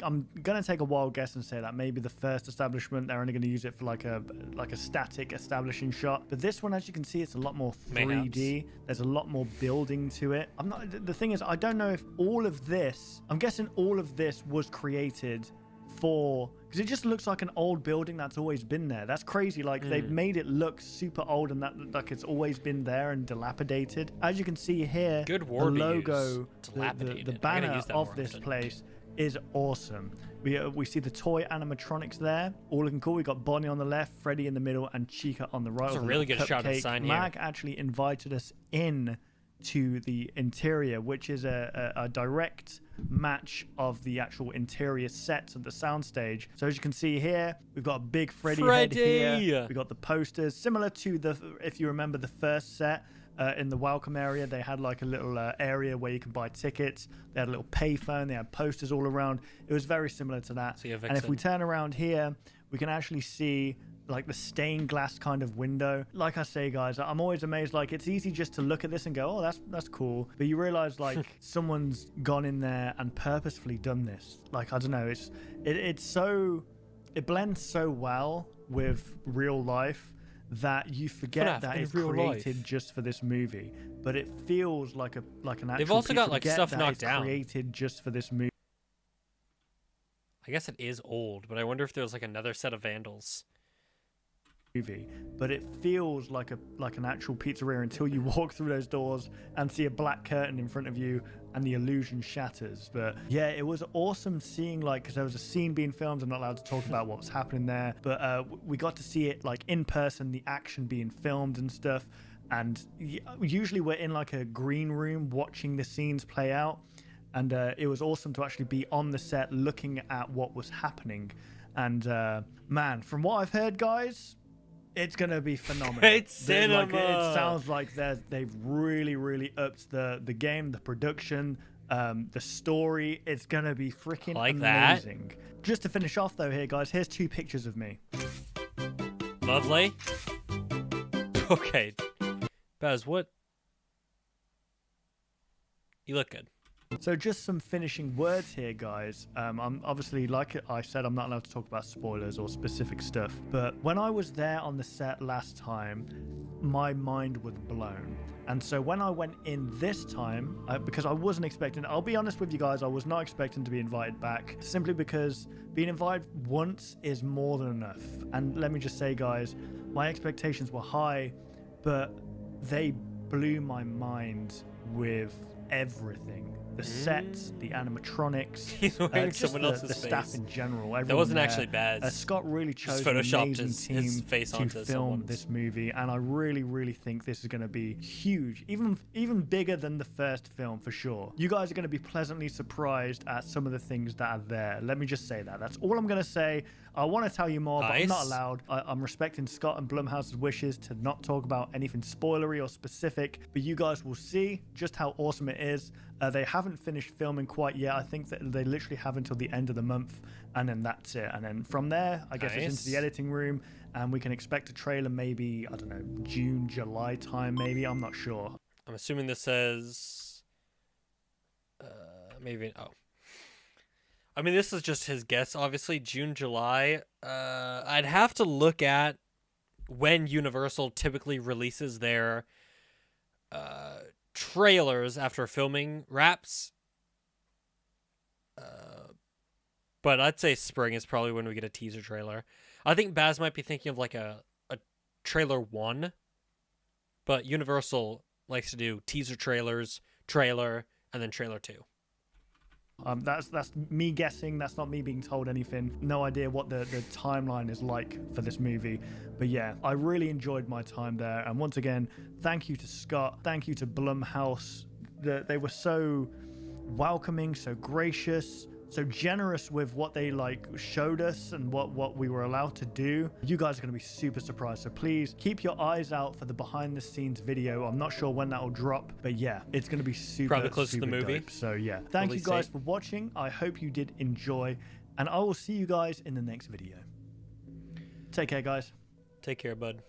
gonna take a wild guess and say that maybe the first establishment they're only gonna use it for like a static establishing shot, but this one, as you can see, it's a lot more 3D. There's a lot more building to it. The thing is, I don't know if all of this, I'm guessing all of this was created because it just looks like an old building that's always been there. That's crazy. Like they've made it look super old and that like it's always been there and dilapidated. As you can see here, the logo, the banner of this place is awesome. We see the toy animatronics there, all looking cool. We got Bonnie on the left, Freddy in the middle, and Chica on the right. That's a really good shot of the sign here. Mag actually invited us in to the interior, which is a direct match of the actual interior sets of the soundstage. So as you can see here, we've got a big Freddy head here. We got the posters similar to if you remember the first set in the welcome area. They had like a little area where you can buy tickets. They had a little payphone. They had posters all around. It was very similar to that. And if we turn around here, we can actually see like the stained glass kind of window. Like I say, guys, I'm always amazed. Like, it's easy just to look at this and go, oh, that's cool. But you realize like someone's gone in there and purposefully done this. Like, I don't know, it blends so well with real life that you forget that it's created just for this movie. But it feels like an actual. They've also got like stuff knocked down. Created just for this movie. I guess it is old, but I wonder if there's like another set of vandals. But it feels like an actual pizzeria until you walk through those doors and see a black curtain in front of you and the illusion shatters. But yeah, it was awesome seeing, like, because there was a scene being filmed. I'm not allowed to talk about what was happening there, but we got to see it like in person, the action being filmed and stuff. And usually we're in like a green room watching the scenes play out, and it was awesome to actually be on the set looking at what was happening. And man, from what I've heard, guys, it's gonna be phenomenal. Great cinema. Like, it sounds like they've really upped the game, the production, the story. It's gonna be freaking amazing. Just to finish off though, here, guys, here's 2 pictures of me. Lovely. Okay, Baz, what? You look good. So just some finishing words here, guys. I'm obviously, like I said, I'm not allowed to talk about spoilers or specific stuff. But when I was there on the set last time, my mind was blown. And so when I went in this time, because I wasn't expecting, I'll be honest with you guys, I was not expecting to be invited back, simply because being invited once is more than enough. And let me just say, guys, my expectations were high, but they blew my mind with everything. The sets, the animatronics, He's wearing just someone else's the staff face. in general. That wasn't everyone actually there. bad. Scott really chose Just an photoshopped amazing his team face to onto film someone's. this movie, and I really think this is going to be huge, even bigger than the first film for sure. You guys are going to be pleasantly surprised at some of the things that are there. Let me just say that. That's all I'm going to say. I want to tell you more, but I'm not allowed. I'm respecting Scott and Blumhouse's wishes to not talk about anything spoilery or specific, but you guys will see just how awesome it is. They haven't finished filming quite yet. I think that they literally have until the end of the month, and then that's it. And then from there, I guess it's into the editing room, and we can expect a trailer maybe, I don't know, June, July time maybe. I'm not sure. I'm assuming this says maybe. Oh, I mean, this is just his guess. Obviously, June, July. I'd have to look at when Universal typically releases their trailers after filming wraps. But I'd say spring is probably when we get a teaser trailer. I think Baz might be thinking of like a trailer 1, but Universal likes to do teaser trailers, trailer, and then trailer 2. That's me guessing. That's not me being told anything. No idea what the timeline is like for this movie. But yeah, I really enjoyed my time there. And once again, thank you to Scott. Thank you to Blumhouse. They were so welcoming, so gracious, so generous with what they showed us and what we were allowed to do. You guys are going to be super surprised, so please keep your eyes out for the behind the scenes video. I'm not sure when that will drop, but yeah, it's going to be super, probably close to the movie. Dope. So yeah, thank you guys for watching. I hope you did enjoy, and I will see you guys in the next video. Take care, guys. Take care, bud.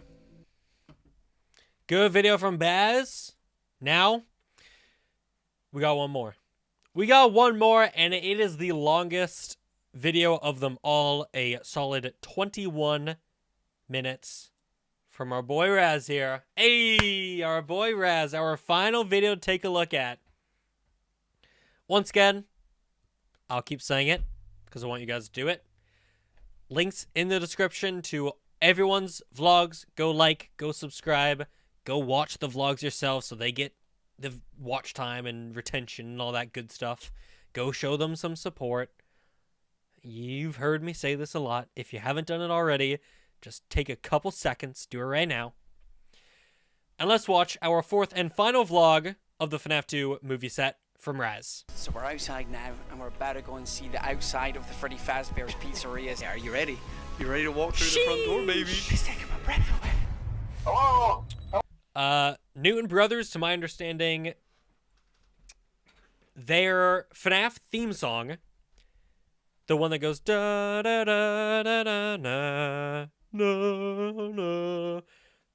Good video from Baz. Now we got one more. We got one more, and it is the longest video of them all. A solid 21 minutes from our boy Raz here. Hey, our boy Raz, our final video to take a look at. Once again, I'll keep saying it because I want you guys to do it. Links in the description to everyone's vlogs. Go like, go subscribe, go watch the vlogs yourself so they get the watch time and retention and all that good stuff. Go show them some support. You've heard me say this a lot. If you haven't done it already, just take a couple seconds, do it right now. And let's watch our fourth and final vlog of the FNAF 2 movie set from Raz. So we're outside now, and we're about to go and see the outside of the Freddy Fazbear's Pizzeria. Are you ready? You ready to walk through the front door, baby? She's taking my breath away. Hello! Newton Brothers, to my understanding, their FNAF theme song, the one that goes da da da da da na na na,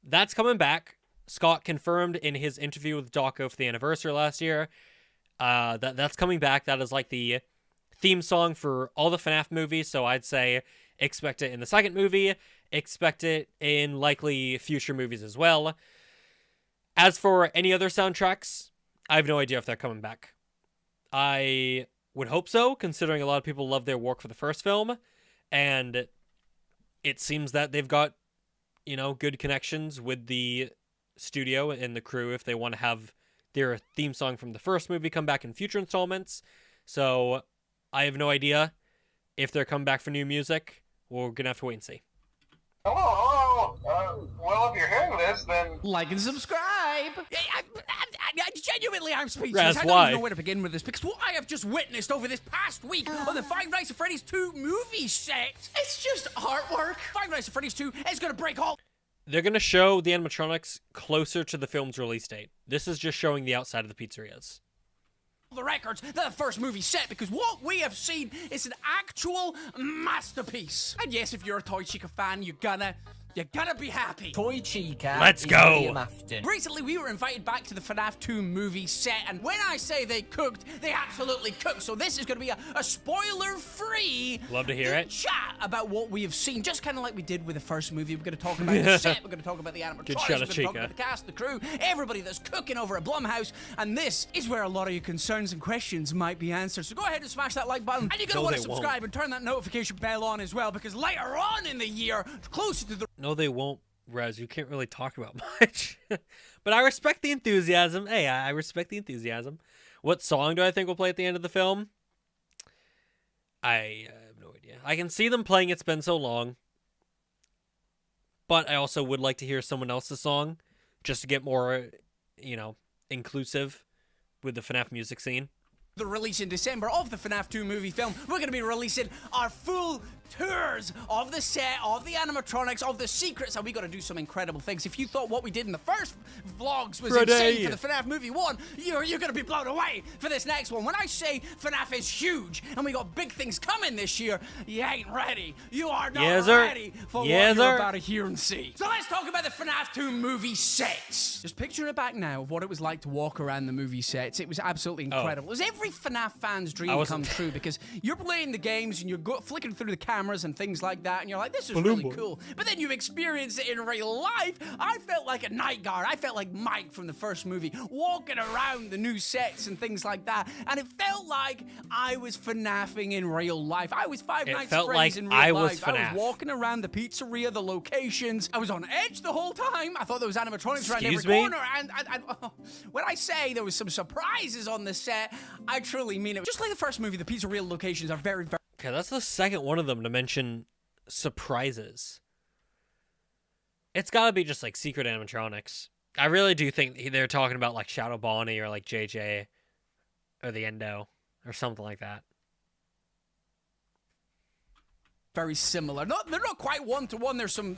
that's coming back. Scott confirmed in his interview with Doco for the anniversary last year that's coming back. That is like the theme song for all the FNAF movies, so I'd say expect it in the second movie, expect it in likely future movies as well. As for any other soundtracks, I have no idea if they're coming back. I would hope so, considering a lot of people love their work for the first film, and it seems that they've got, good connections with the studio and the crew if they want to have their theme song from the first movie come back in future installments. So I have no idea if they're coming back for new music. We're going to have to wait and see. Hello! Well, if you're hearing this, then... Like and subscribe! Genuinely, I'm speechless. Raz, I don't why? even know where to begin with this, because what I have just witnessed over this past week on the Five Nights at Freddy's 2 movie set, it's just artwork. Five Nights at Freddy's 2 is going to break all... They're going to show the animatronics closer to the film's release date. This is just showing the outside of the pizzerias. the records that the first movie set, because what we have seen is an actual masterpiece. And yes, if you're a Toy Chica fan, you're gonna You gotta be happy. Toy Chica. Let's is go. Liam Afton. Recently, we were invited back to the FNAF 2 movie set, and when I say they cooked, they absolutely cooked. So this is going to be a spoiler-free Love to hear it. chat about what we have seen, just kind of like we did with the first movie. We're going to talk about the set, we're going to talk about the animatronics, Good we're shot going of to talk Chica. about the cast, the crew, everybody that's cooking over at Blumhouse, and this is where a lot of your concerns and questions might be answered. So go ahead and smash that like button, and you're going to want to they won't. subscribe and turn that notification bell on as well, because later on in the year, closer to the No, they won't, Rez. You can't really talk about much. But I respect the enthusiasm. Hey, I respect the enthusiasm. What song do I think will play at the end of the film? I have no idea. I can see them playing It's Been So Long. But I also would like to hear someone else's song just to get more, inclusive with the FNAF music scene. The release in December of the FNAF 2 movie film, we're going to be releasing our full tours of the set, of the animatronics, of the secrets, and we got to do some incredible things. If you thought what we did in the first vlogs was Freddy. insane for the FNAF movie 1, you're going to be blown away for this next one. When I say FNAF is huge and we got big things coming this year, you ain't ready. You are not Yes, sir. ready for what Yes, you're sir. about to hear and see. So let's talk about the FNAF 2 movie sets. Just picture it back now of what it was like to walk around the movie sets. It was absolutely incredible. It was every FNAF fan's dream come true, because you're playing the games and you're flicking through the cameras and things like that, and you're like, this is really cool. But then you experience it in real life. I felt like a night guard. I felt like Mike from the first movie, walking around the new sets and things like that. And it felt like I was FNAFing in real life. I was Five Nights at Freddy's in real I life. was I FNAF. was walking around the pizzeria, the locations. I was on edge the whole time. I thought there was animatronics around every Excuse me? corner. And when I say there was some surprises on the set, I truly mean it. Just like the first movie, the pizzeria locations are very, very... Okay, that's the second one of them to mention surprises. It's got to be just like secret animatronics. I really do think they're talking about like Shadow Bonnie or like JJ or the Endo or something like that. very similar. They're not quite one-to-one. There's some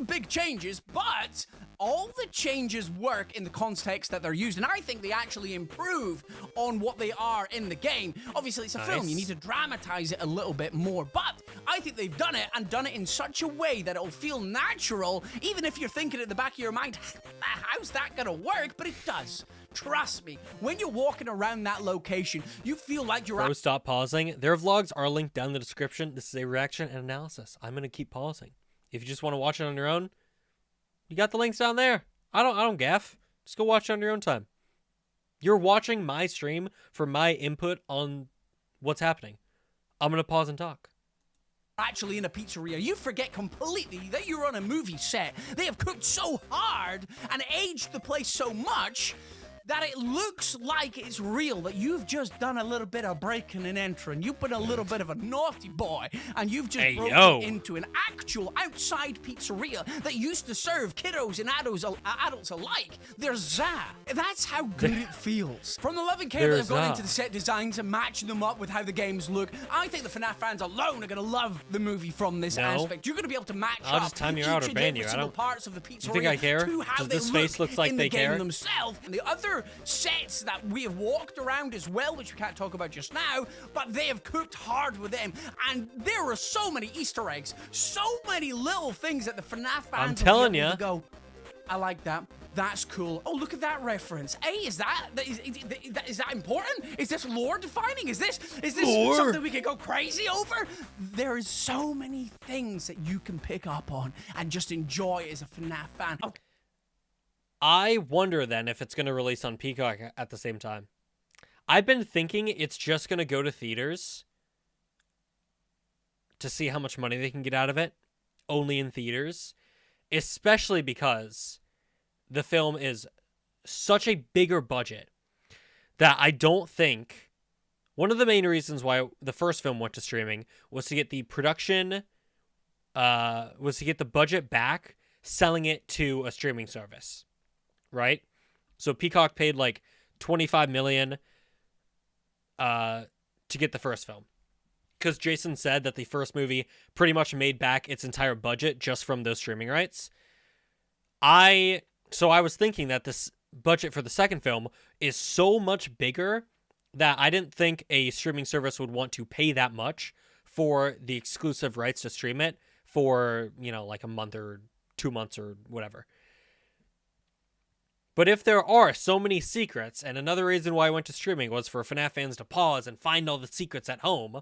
big changes, but all the changes work in the context that they're used, and I think they actually improve on what they are in the game. Obviously, it's a film. You need to dramatize it a little bit more, but I think they've done it, and done it in such a way that it'll feel natural, even if you're thinking at the back of your mind, how's that gonna work? But it does. Trust me, when you're walking around that location, you feel like you're... Bro, stop pausing. Their vlogs are linked down in the description. This is a reaction and analysis. I'm going to keep pausing. If you just want to watch it on your own, you got the links down there. I don't gaff. Just go watch it on your own time. You're watching my stream for my input on what's happening. I'm going to pause and talk. Actually in a pizzeria, you forget completely that you're on a movie set. They have cooked so hard and aged the place so much that it looks like it's real, that you've just done a little bit of breaking and entering. You've been a little bit of a naughty boy, and you've just broken into an actual outside pizzeria that used to serve kiddos and adults alike. There's that. That's how good it feels. From the love and care that have gone into the set designs and matching them up with how the games look, I think the FNAF fans alone are going to love the movie from this aspect. You're going to be able to match I'll just time you out or ban you. I don't... parts of the pizzeria. You think I care? To how Does this face look like they care? Themselves. And the other sets that we have walked around as well, which we can't talk about just now, but they have cooked hard with them, and there are so many Easter eggs, so many little things that the FNAF fans I'm telling you, go, I like that. That's cool. Oh, look at that reference. Hey, is that important? Is this lore defining? Is this something we can go crazy over? There is so many things that you can pick up on and just enjoy as a FNAF fan. Okay. I wonder then if it's going to release on Peacock at the same time. I've been thinking it's just going to go to theaters to see how much money they can get out of it, only in theaters, especially because the film is such a bigger budget that I don't think... One of the main reasons why the first film went to streaming was to get the production, was to get the budget back, selling it to a streaming service. Right? So Peacock paid like $25 million to get the first film. Because Jason said that the first movie pretty much made back its entire budget just from those streaming rights. So I was thinking that this budget for the second film is so much bigger that I didn't think a streaming service would want to pay that much for the exclusive rights to stream it for, like a month or 2 months or whatever. But if there are so many secrets, and another reason why I went to streaming was for FNAF fans to pause and find all the secrets at home,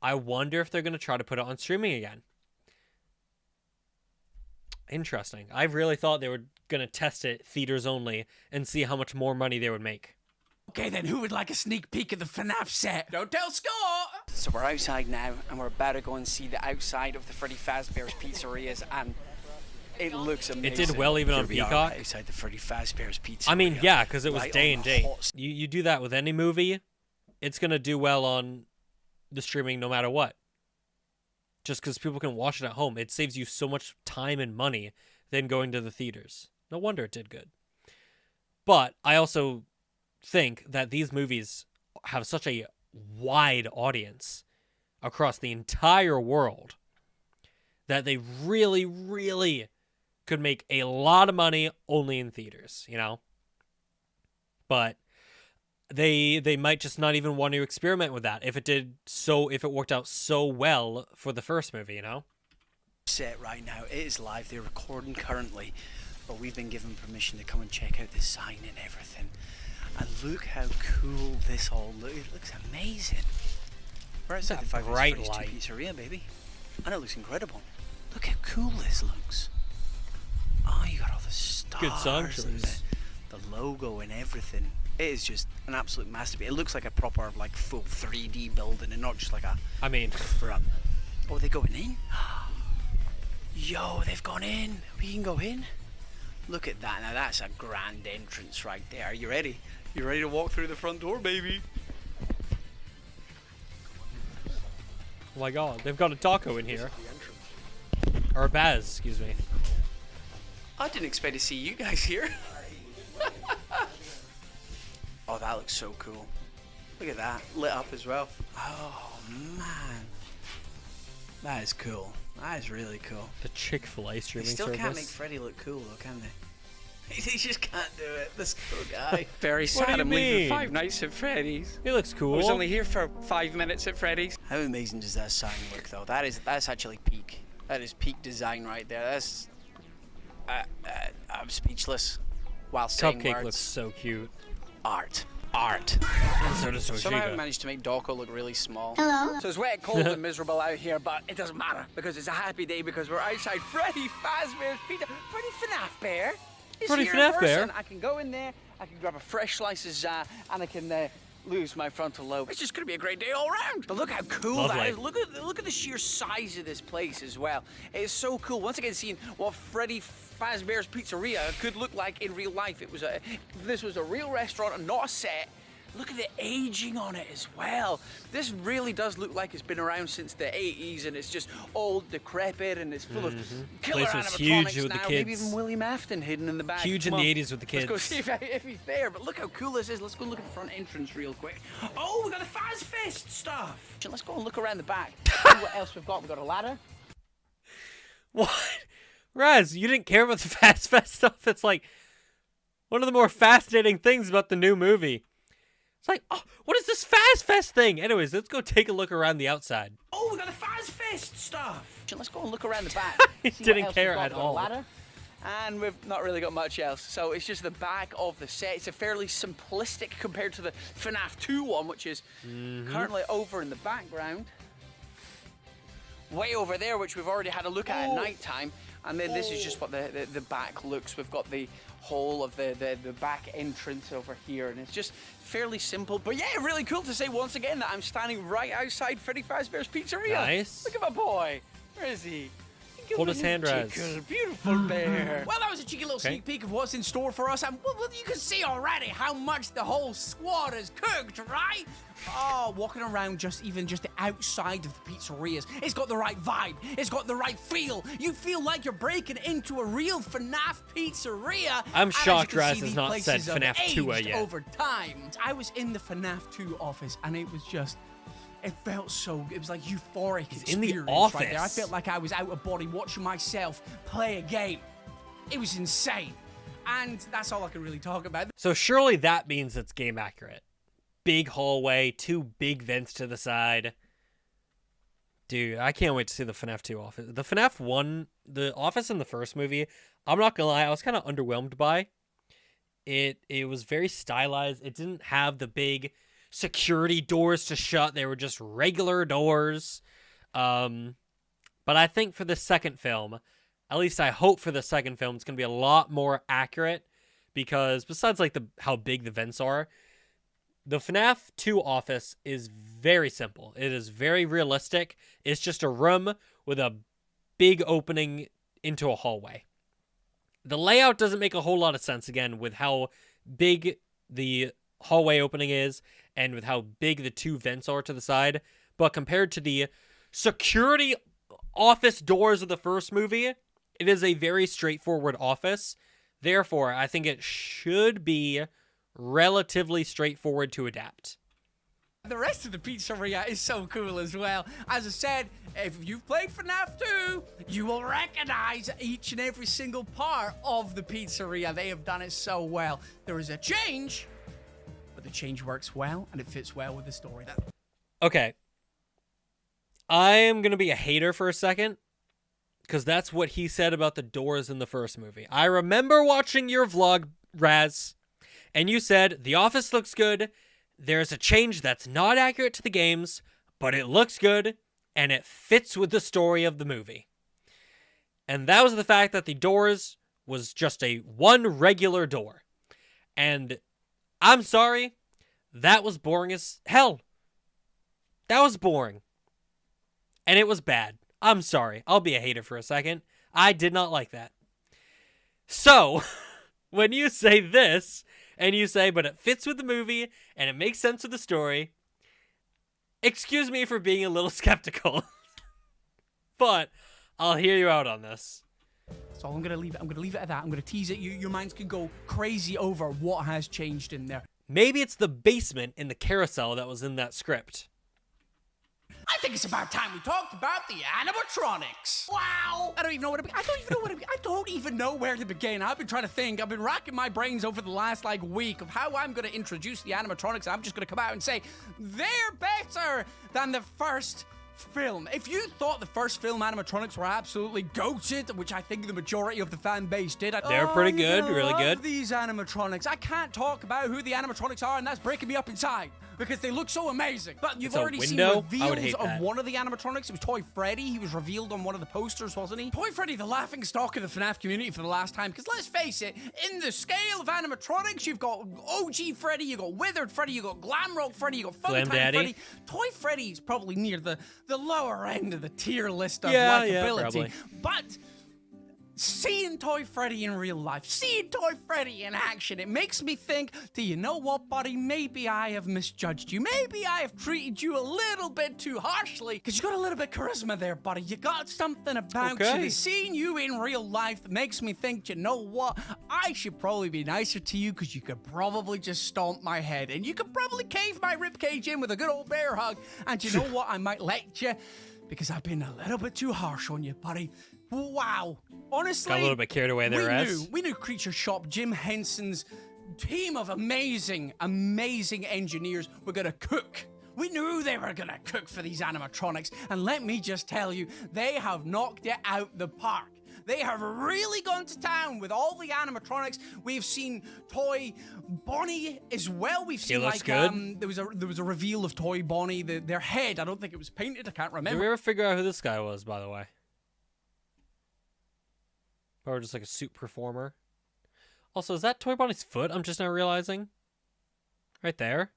I wonder if they're going to try to put it on streaming again. Interesting. I really thought they were going to test it theaters only and see how much more money they would make. Okay, then who would like a sneak peek of the FNAF set? Don't tell Scott! So we're outside now, and we're about to go and see the outside of the Freddy Fazbear's Pizzerias, and it looks amazing. It did well even on Here we are, Peacock. outside the Freddy Fazbear's Pizzeria. I mean, yeah, because it was right day on and the date. hot You do that with any movie, it's going to do well on the streaming no matter what. Just because people can watch it at home. It saves you so much time and money than going to the theaters. No wonder it did good. But I also think that these movies have such a wide audience across the entire world that they really, really could make a lot of money only in theaters, you know? But they might just not even want to experiment with that if it worked out so well for the first movie, you know? set right now. It is live. They're recording currently, but we've been given permission to come and check out the sign and everything. And look how cool this all looks. It looks amazing. We're outside the Five bright Freddy's light. Pizzeria, baby. And it looks incredible. Look how cool this looks. Oh, you got all the stars. Good song and choice. the logo and everything. It is just an absolute masterpiece. It looks like a proper, like, full 3D building and not just like a... I mean... Oh, are they going in? Yo, they've gone in. We can go in. Look at that. Now that's a grand entrance right there. Are you ready? You ready to walk through the front door, baby? Oh my god, they've got a Doco in here. Or a Baz, excuse me. I didn't expect to see you guys here. Oh, that looks so cool. Look at that. Lit up as well. Oh, man. That is cool. That is really cool. The Chick-fil-A They streaming still service. can't make Freddy look cool, though, can they? They just can't do it. This poor guy. Very What do sad. you I'm leaving mean? 5 nights at Freddy's. He looks cool. I was only here for 5 minutes at Freddy's. How amazing does that sign look, though? That's actually peak. That is peak design right there. That's... I'm speechless while saying Cupcake words. looks so cute. Art. Art. So does Somehow I Toshiga. managed to make Doco look really small. So it's wet, cold, and miserable out here, but it doesn't matter because it's a happy day because we're outside Freddy Fazbear's Pizza. Freddy Fnaf Bear. Is Freddy here in FNAF Bear? person. I can go in there, I can grab a fresh slice of za, and I can lose my frontal lobe. It's just gonna be a great day all round. But look how cool Lovely. that is. Look at the sheer size of this place as well. It is so cool. Once again, seeing what Freddy Fazbear's Pizzeria could look like in real life. This was a real restaurant and not a set. Look at the aging on it as well. This really does look like it's been around since the 80s and it's just old, decrepit, and it's full of killer Place was animatronics huge with the now. Maybe kids. even William Afton hidden in the back. Huge in Come the on. 80s with the Let's go kids. see if he's there. But look how cool this is. Let's go look at the front entrance real quick. Oh, we got the Faz Fest stuff. Let's go and look around the back. See what else we've got. We've got a ladder. What? Raz, you didn't care about the Faz Fest stuff? It's like one of the more fascinating things about the new movie. It's like, oh, what is this Faz Fest thing? Anyways, let's go take a look around the outside. Oh, we got the Faz Fest stuff. Let's go and look around the back. He See what didn't else care we've got. at We've got a all. ladder, and we've not really got much else. So it's just the back of the set. It's a fairly simplistic compared to the FNAF 2 one, which is currently over in the background. Way over there, which we've already had a look at night time. And then this is just what the back looks. We've got the whole of the back entrance over here, and it's just fairly simple. But yeah, really cool to say once again that I'm standing right outside Freddy Fazbear's Pizzeria. Nice. Look at my boy. Where is he? Hold his hand, Raz. Beautiful bear. Well, that was a cheeky little Okay. sneak peek of what's in store for us, and well, you can see already how much the whole squad has cooked, right? Oh, walking around just the outside of the pizzerias, it's got the right vibe, it's got the right feel. You feel like you're breaking into a real FNAF pizzeria. I'm And as you shocked can Raz see, has these not said places have FNAF 2 aged yet. over time. I was in the FNAF 2 office, and it was just... It felt so... It was like euphoric in the experience right there. I office. felt like I was out of body watching myself play a game. It was insane. And that's all I can really talk about. So surely that means it's game accurate. Big hallway, 2 big vents to the side. Dude, I can't wait to see the FNAF 2 office. The FNAF 1, the office in the first movie, I'm not gonna lie, I was kind of underwhelmed by. It was very stylized. It didn't have the big security doors to shut. They were just regular doors. But I think for the second film, at least I hope for the second film, it's gonna be a lot more accurate, because besides like how big the vents are, the FNAF 2 office is very simple. It is very realistic. It's just a room with a big opening into a hallway. The layout doesn't make a whole lot of sense, again, with how big the hallway opening is and with how big the 2 vents are to the side. But compared to the security office doors of the first movie, it is a very straightforward office. Therefore, I think it should be relatively straightforward to adapt. The rest of the pizzeria is so cool as well. As I said, if you've played FNAF 2, you will recognize each and every single part of the pizzeria. They have done it so well. There is a change, but the change works well and it fits well with the story. Okay. I am going to be a hater for a second, because that's what he said about the doors in the first movie. I remember watching your vlog, Raz, and you said, the office looks good, there's a change that's not accurate to the games, but it looks good, and it fits with the story of the movie. And that was the fact that the doors was just one regular door. And I'm sorry, that was boring as hell. That was boring. And it was bad. I'm sorry. I'll be a hater for a second. I did not like that. So, when you say this, and you say, but it fits with the movie, and it makes sense with the story, excuse me for being a little skeptical. But I'll hear you out on this. So I'm gonna leave it at that. I'm gonna tease it. Your minds can go crazy over what has changed in there. Maybe it's the basement in the carousel that was in that script. I think it's about time we talked about the animatronics. Wow! I don't even know where to begin. I've been trying to think. I've been racking my brains over the last week of how I'm going to introduce the animatronics. I'm just going to come out and say they're better than the first film. If you thought the first film animatronics were absolutely goated, which I think the majority of the fan base did, they're pretty good, really good. These animatronics, I can't talk about who the animatronics are, and that's breaking me up inside because they look so amazing. But you've already seen reveals of one of the animatronics. It was Toy Freddy. He was revealed on one of the posters, wasn't he? Toy Freddy, the laughing stock of the FNAF community for the last time. Because let's face it, in the scale of animatronics, you've got OG Freddy, you've got Withered Freddy, you've got Glam Rock Freddy, you've got Fun Time Freddy. Toy Freddy is probably near the lower end of the tier list of likability. But seeing Toy Freddy in real life, seeing Toy Freddy in action, it makes me think, do you know what, buddy? Maybe I have misjudged you. Maybe I have treated you a little bit too harshly, because you got a little bit of charisma there, buddy. You got something about you. Seeing you in real life makes me think, you know what? I should probably be nicer to you, because you could probably just stomp my head, and you could probably cave my ribcage in with a good old bear hug, and you know what? I might let you, because I've been a little bit too harsh on you, buddy. Wow. Honestly, got a little bit carried away there, we knew Creature Shop, Jim Henson's team of amazing engineers were gonna cook. We knew they were gonna cook for these animatronics, and let me just tell you, they have knocked it out the park. They have really gone to town with all the animatronics. We've seen Toy Bonnie as well. We've seen there was a reveal of Toy Bonnie, their head. I don't think it was painted. I can't remember. Did we ever figure out who this guy was, by the way? Or just like a suit performer. Also, is that Toy Bonnie's foot? I'm just now realizing. Right there.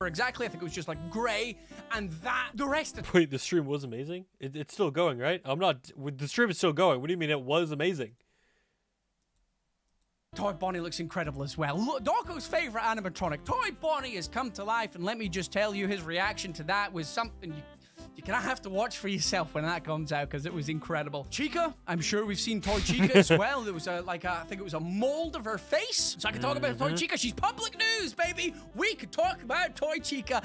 Exactly, I think it was just gray, and the rest of... Wait, the stream was amazing? It's still going, right? The stream is still going. What do you mean it was amazing? Toy Bonnie looks incredible as well. Look, Doco's favorite animatronic, Toy Bonnie, has come to life, and let me just tell you, his reaction to that was something you're gonna have to watch for yourself when that comes out, because it was incredible. Chica, I'm sure we've seen Toy Chica as well. There was I think it was a mold of her face. So I can talk about Toy Chica. She's public news, baby. We could talk about Toy Chica.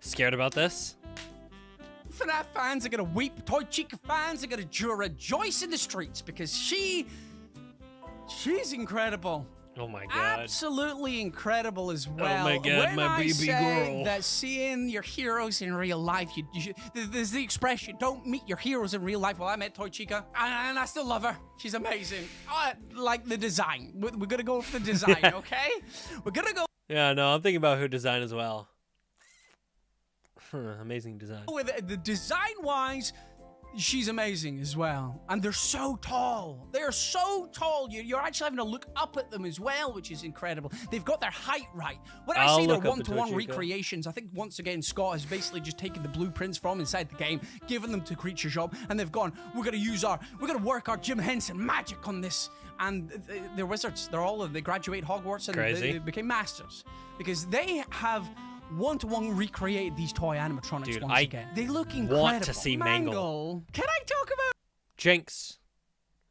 Scared about this? FNAF fans are gonna weep. Toy Chica fans are gonna rejoice in the streets, because she's incredible. Oh my god. Absolutely incredible as well. Oh my god, when my baby girl. That seeing your heroes in real life, there's the expression, don't meet your heroes in real life. Well, I met Toy Chica, and I still love her. She's amazing. Like the design. We're gonna go for the design, okay? We're gonna go. Yeah, no, I'm thinking about her design as well. Amazing design. With the design-wise, she's amazing as well. And they're so tall. They're so tall. You're actually having to look up at them as well, which is incredible. They've got their height right. When I say they're one-to-one recreations, I think once again Scott has basically just taken the blueprints from inside the game, given them to Creature Shop, and they've gone, we're gonna work our Jim Henson magic on this. And they're wizards. They graduate Hogwarts and they became masters. Because they have one-to-one recreated these toy animatronics once again. They look incredible. Want to see Mangle. Can I talk about Jinx?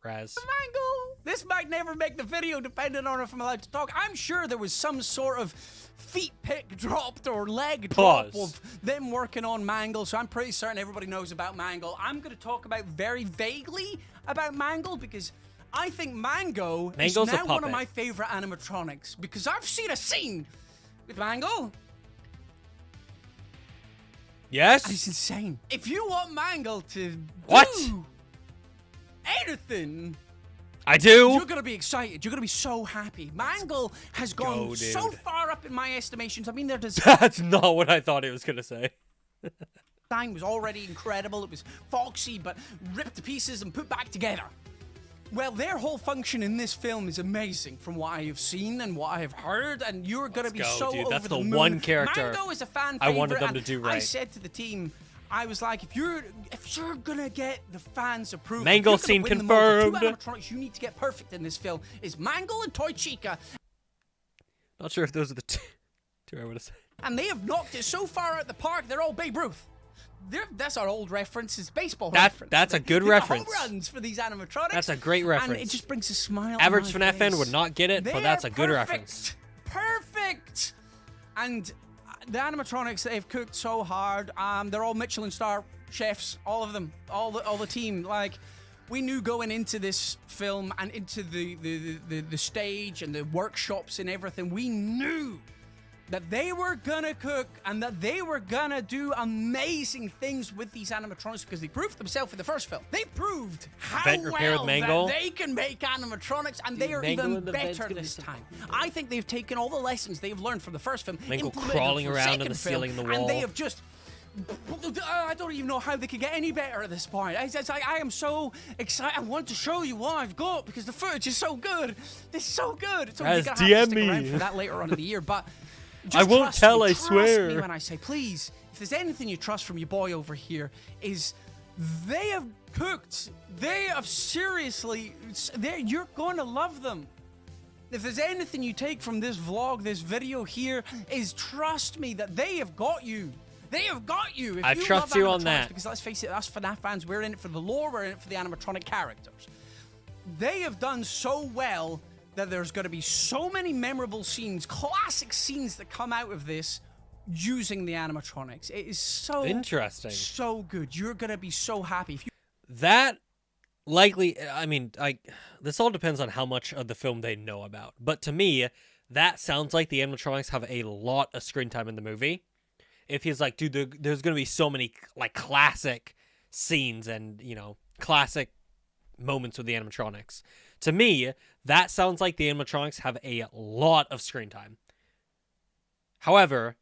Raz. Mangle? This might never make the video depending on if I'm allowed to talk. I'm sure there was some sort of feet pick dropped or leg drop of them working on Mangle, so I'm pretty certain everybody knows about Mangle. I'm going to talk about very vaguely about Mangle because I think Mango is now one of my favorite animatronics because I've seen a scene with Mangle. Yes? It's insane. If you want Mangle to do anything, I do. You're going to be excited. You're going to be so happy. Mangle has gone so far up in my estimations. I mean, their design... That's not what I thought it was going to say. Design was already incredible. It was foxy, but ripped to pieces and put back together. Well, their whole function in this film is amazing from what I have seen and what I have heard, and you're going to be so over the moon. That's the one character Mango is a fan favorite. I wanted them to do right. I said to the team, I was like, if you're gonna get the fans' approval, Mangle scene confirmed. Two animatronics you need to get perfect in this film is Mangle and Toy Chica. Not sure if those are the two I would have said. And they have knocked it so far out the park, they're all Babe Ruth. That's our old reference, is baseball reference. That's a good reference. Home runs for these animatronics. That's a great reference. And it just brings a smile. Average on my FNAF face. fan would not get it, but that's a good reference. Perfect. And the animatronics they've cooked so hard. They're all Michelin star chefs, all of them, all the team. Like, we knew going into this film and into the stage and the workshops and everything, we knew that they were gonna cook and that they were gonna do amazing things with these animatronics because they proved themselves in the first film. They proved how well that they can make animatronics, and they are even better this time. I think they've taken all the lessons they've learned from the first film, Mangle crawling around on the ceiling and the wall, and they have just... I don't even know how they could get any better at this point. I am so excited. I want to show you what I've got because the footage is so good. It's so good. So you're gonna have to stick around for that later on in the year, but... I won't tell, I swear. Trust me when I say, please, if there's anything you trust from your boy over here, is they have cooked. They have seriously, you're going to love them. If there's anything you take from this vlog, this video here, is trust me that they have got you. They have got you. If I trust you on that. Because let's face it, us FNAF fans, we're in it for the lore, we're in it for the animatronic characters. They have done so well that there's going to be so many memorable scenes, classic scenes that come out of this using the animatronics. It is so interesting, so good. You're going to be so happy. If you that likely, I mean, this all depends on how much of the film they know about. But to me, that sounds like the animatronics have a lot of screen time in the movie. If he's like, dude, there's going to be so many like classic scenes and, you know, classic moments with the animatronics. To me, that sounds like the animatronics have a lot of screen time. However,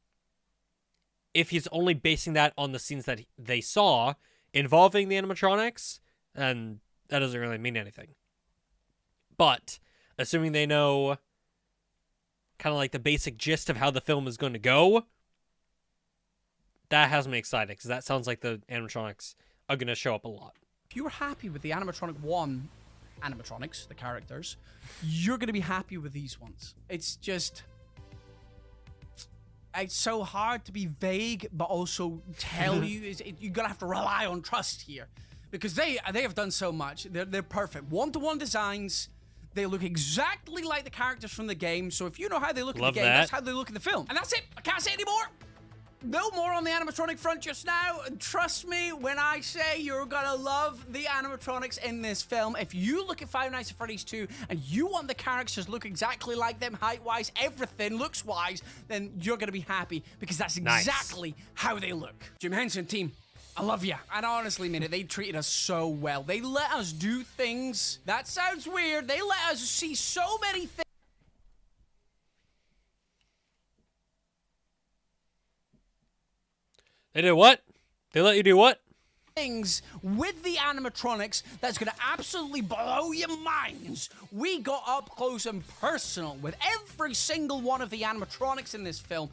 if he's only basing that on the scenes that they saw involving the animatronics, then that doesn't really mean anything. But, assuming they know kind of like the basic gist of how the film is going to go, that has me excited, because that sounds like the animatronics are going to show up a lot. If you were happy with the animatronic 1 animatronics, the characters, you're going to be happy with these ones. It's just... It's so hard to be vague, but also tell you. You're going to have to rely on trust here. Because they have done so much. They're perfect. One-to-one designs. They look exactly like the characters from the game. So if you know how they look in the game, that's how they look in the film. And that's it. I can't say anymore. No more on the animatronic front just now. And trust me when I say you're gonna love the animatronics in this film. If you look at Five Nights at Freddy's 2 and you want the characters to look exactly like them, height-wise, everything, looks-wise, then you're gonna be happy because that's exactly how they look. Jim Henson team, I love you. And I honestly mean it. They treated us so well. They let us do things. That sounds weird. They let us see so many things. They did what? They let you do what? Things with the animatronics that's gonna absolutely blow your minds. We got up close and personal with every single one of the animatronics in this film,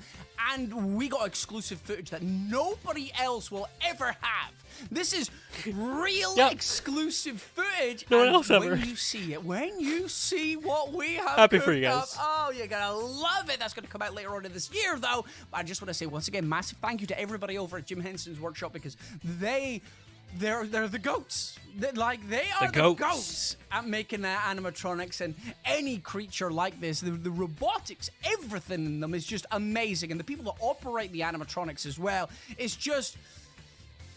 and we got exclusive footage that nobody else will ever have. This is real exclusive footage. No one else when ever. you see it, when you see what we have Happy for cooked you up, guys. oh, you're gonna love it. That's gonna come out later on in this year, though. But I just want to say once again, massive thank you to everybody over at Jim Henson's workshop because they're the goats. They are the goats at making animatronics, and any creature like this, the robotics, everything in them is just amazing, and the people that operate the animatronics as well, it's just.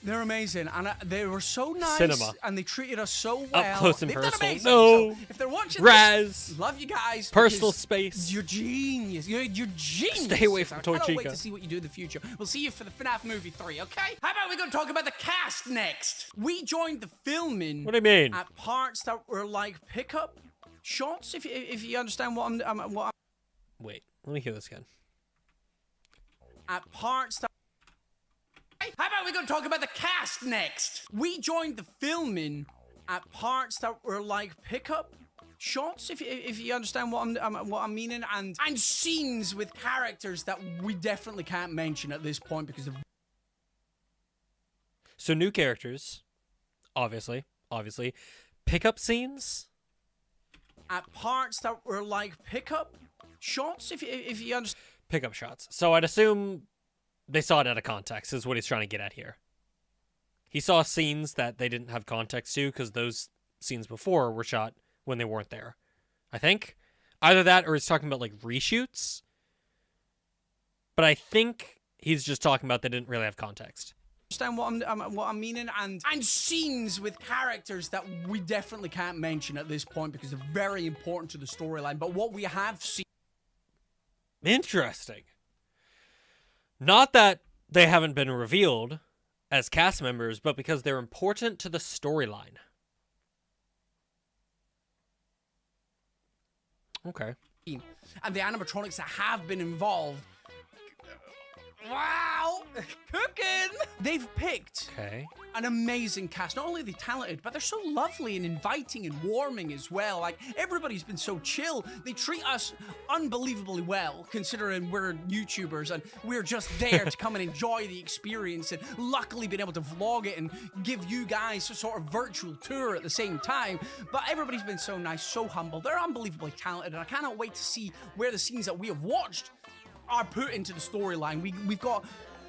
They're amazing, and they were so nice, Cinema. and they treated us so well. Up close and They've done personal. amazing. No. So if they're watching Raz. this, love you guys. Personal because space. You're genius. You're genius. Stay away from I Toy cannot wait Chica. to see what you do in the future. We'll see you for the FNAF movie 3, okay? How about we go talk about the cast next? We joined the filming. What do you mean? At parts that were like pickup shots. If you understand what I'm. Wait, let me hear this again. At parts that. How about we go talk about the cast next? We joined the filming at parts that were like pickup shots, if you understand what I'm meaning, and scenes with characters that we definitely can't mention at this point because of. So new characters, obviously, pickup scenes At parts that were like pickup shots, if you understand. Pickup shots. So I'd assume they saw it out of context, is what he's trying to get at here. He saw scenes that they didn't have context to because those scenes before were shot when they weren't there. I think. Either that or he's talking about like reshoots. But I think he's just talking about they didn't really have context. Understand what I'm meaning, and scenes with characters that we definitely can't mention at this point because they're very important to the storyline. But what we have seen. Interesting. Not that they haven't been revealed as cast members, but because they're important to the storyline. Okay. And the animatronics that have been involved. Wow! Cooking! They've picked an amazing cast. Not only are they talented, but they're so lovely and inviting and warming as well. Like, everybody's been so chill. They treat us unbelievably well, considering we're YouTubers and we're just there to come and enjoy the experience, and luckily being able to vlog it and give you guys a sort of virtual tour at the same time. But everybody's been so nice, so humble. They're unbelievably talented, and I cannot wait to see where the scenes that we have watched are put into the storyline.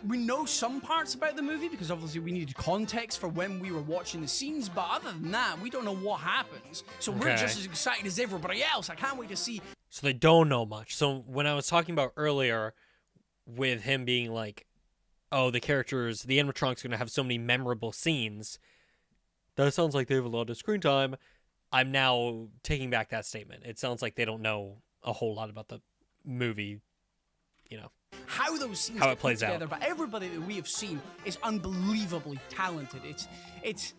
We know some parts about the movie because obviously we needed context for when we were watching the scenes, but other than that, we don't know what happens. So we're just as excited as everybody else. I can't wait to see. So they don't know much. So when I was talking about earlier with him being like, oh, the characters, the animatronics are going to have so many memorable scenes, that sounds like they have a lot of screen time. I'm now taking back that statement. It sounds like they don't know a whole lot about the movie. You know, how those scenes how get it plays put together, out. But everybody that we have seen is unbelievably talented. It's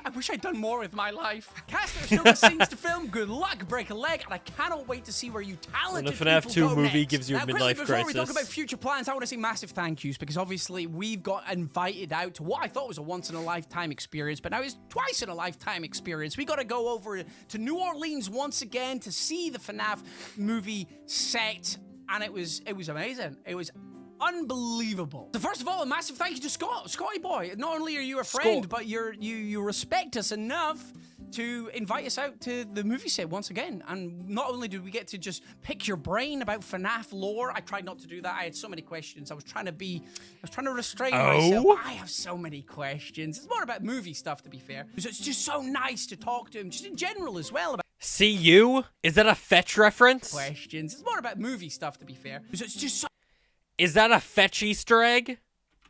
I wish I'd done more with my life. Cast, there's still got scenes to film. Good luck, break a leg, and I cannot wait to see where you talented When the FNAF 2 go movie next. gives you a Now, midlife quickly, before crisis. we talk about future plans, I want to say massive thank yous because obviously we've got invited out to what I thought was a once-in-a-lifetime experience, but now it's twice-in-a-lifetime experience. We got to go over to New Orleans once again to see the FNAF movie set. And it was amazing. It was unbelievable. So first of all, a massive thank you to Scotty boy. Not only are you a friend, but you respect us enough to invite us out to the movie set once again. And not only did we get to just pick your brain about FNAF lore, I tried not to do that. I had so many questions. I was trying to restrain myself. I have so many questions. It's more about movie stuff, to be fair. So it's just so nice to talk to him, just in general as well. See you? Is that a Fetch reference? Questions. It's more about movie stuff, to be fair. So it's just so. Is that a fetch Easter egg?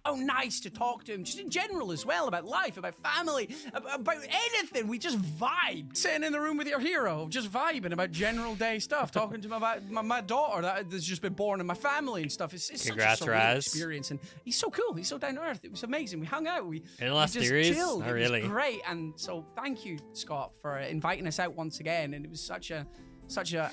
Oh, nice to talk to him, just in general as well, about life, about family, about anything. We just vibe. Sitting in the room with your hero, just vibing about general day stuff, talking to him about my daughter that's just been born in my family and stuff. It's Congrats, such a surreal Raz. experience, and he's so cool. He's so down to earth. It was amazing. We hung out. We last just series? chilled. Not It really. was great, and so thank you, Scott, for inviting us out once again. And it was such a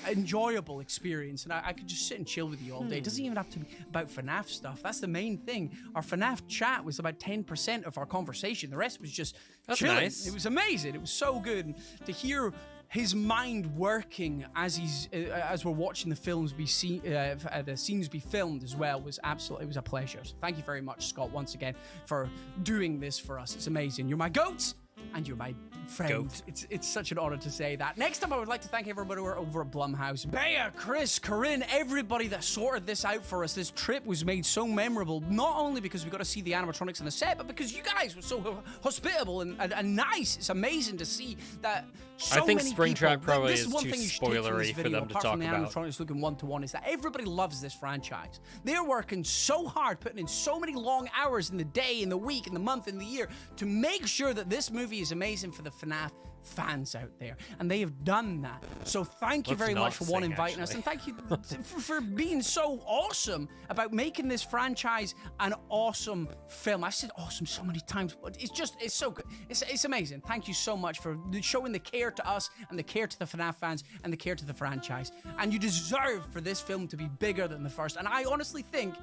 enjoyable experience, and I could just sit and chill with you all day. It doesn't even have to be about FNAF stuff. That's the main thing. Our FNAF chat was about 10% of our conversation. The rest was just chilling. Nice. It was amazing. It was so good. And to hear his mind working as as we're watching the films be seen, the scenes be filmed as well was absolutely. It was a pleasure. So thank you very much, Scott, once again for doing this for us. It's amazing. You're my goat. And you're my friend. It's such an honor to say that. Next up, I would like to thank everybody who are over at Blumhouse. Bea, Chris, Corinne, everybody that sorted this out for us. This trip was made so memorable, not only because we got to see the animatronics on the set, but because you guys were so hospitable and nice. It's amazing to see that so I think many Springtrap people, probably this is one too thing you should take from this spoilery for video, them to apart talk from the about. animatronics looking one-to-one, is that everybody loves this franchise. They're working so hard, putting in so many long hours in the day, in the week, in the month, in the year, to make sure that this movie is amazing for the FNAF fans out there, and they have done that. So thank you Let's very not much for one sing, inviting us, actually. and thank you for being so awesome about making this franchise an awesome film. I said awesome so many times, but it's so good. It's amazing. Thank you so much for showing the care to us and the care to the FNAF fans and the care to the franchise. And you deserve for this film to be bigger than the first. And I honestly think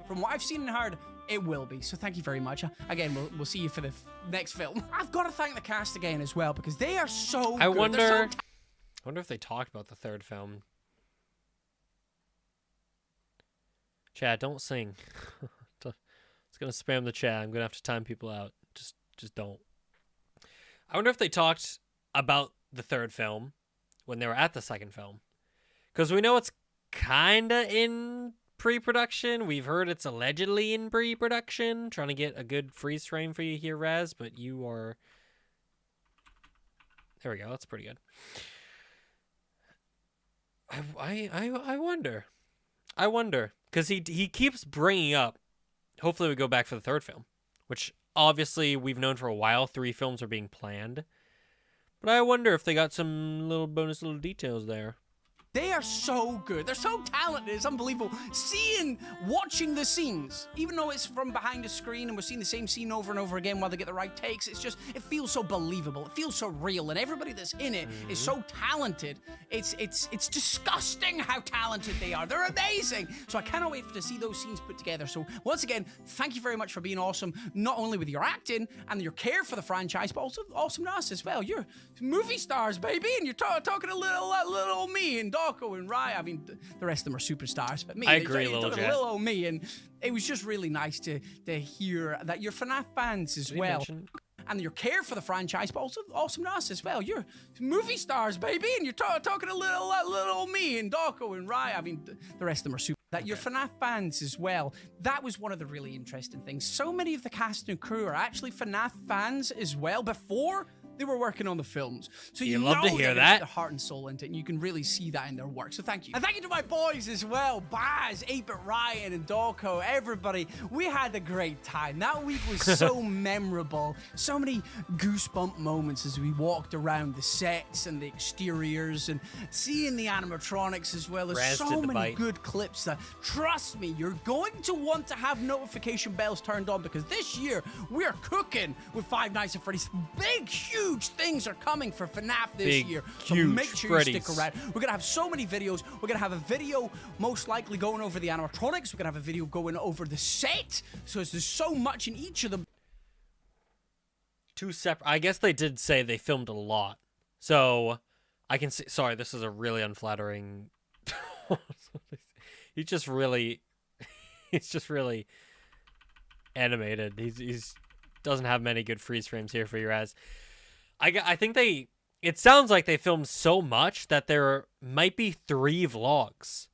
from what I've seen and heard, it will be. So thank you very much. Again, we'll see you for the next film. I've got to thank the cast again as well, because they are so I good. wonder if they talked about the third film. Chad, don't sing. It's gonna spam the chat. I'm gonna have to time people out. Just don't. I wonder if they talked about the third film when they were at the second film, because we know it's kinda in pre-production. We've heard it's allegedly in pre-production. Trying to get a good freeze frame for you here, Raz, but you are... There we go. That's pretty good. I wonder, because he keeps bringing up, hopefully we go back for the third film, which obviously we've known for a while 3 films are being planned, but I wonder if they got some little bonus little details there. They are so good. They're so talented. It's unbelievable. Watching the scenes, even though it's from behind a screen and we're seeing the same scene over and over again while they get the right takes, it feels so believable. It feels so real. And everybody that's in it is so talented. It's disgusting how talented they are. They're amazing. So I cannot wait to see those scenes put together. So once again, thank you very much for being awesome, not only with your acting and your care for the franchise, but also awesome to us as well. You're movie stars, baby, and you're talking a little old me and Doco and Rye. I mean, the rest of them are superstars, but me, I agree, little Jet. old me, and it was just really nice to hear that you're FNAF fans as well. And your care for the franchise, but also awesome to us as well. You're movie stars, baby, and you're talking a little old me and Doco and Rye. I mean, the rest of them are super. That you're FNAF fans as well. That was one of the really interesting things. So many of the cast and crew are actually FNAF fans as well before they were working on the films. So you love know to hear they that. put their heart and soul into it, and you can really see that in their work. So thank you. And thank you to my boys as well. Baz, 8-Bit Ryan, and Doco, everybody. We had a great time. That week was so memorable. So many goosebump moments as we walked around the sets and the exteriors and seeing the animatronics as well. There's Raz so did the many bite. good clips that, trust me, you're going to want to have notification bells turned on, because this year we're cooking with Five Nights at Freddy's. Big, huge things are coming for FNAF this Big, year. So huge make sure Freddys. you stick around. We're going to have so many videos. We're going to have a video most likely going over the animatronics. We're going to have a video going over the set. So there's so much in each of them. 2 separate... I guess they did say they filmed a lot. So, I can see... Sorry, this is a really unflattering... He's just really animated. He's doesn't have many good freeze frames here for you, Raz. I think it sounds like they filmed so much that there might be 3 vlogs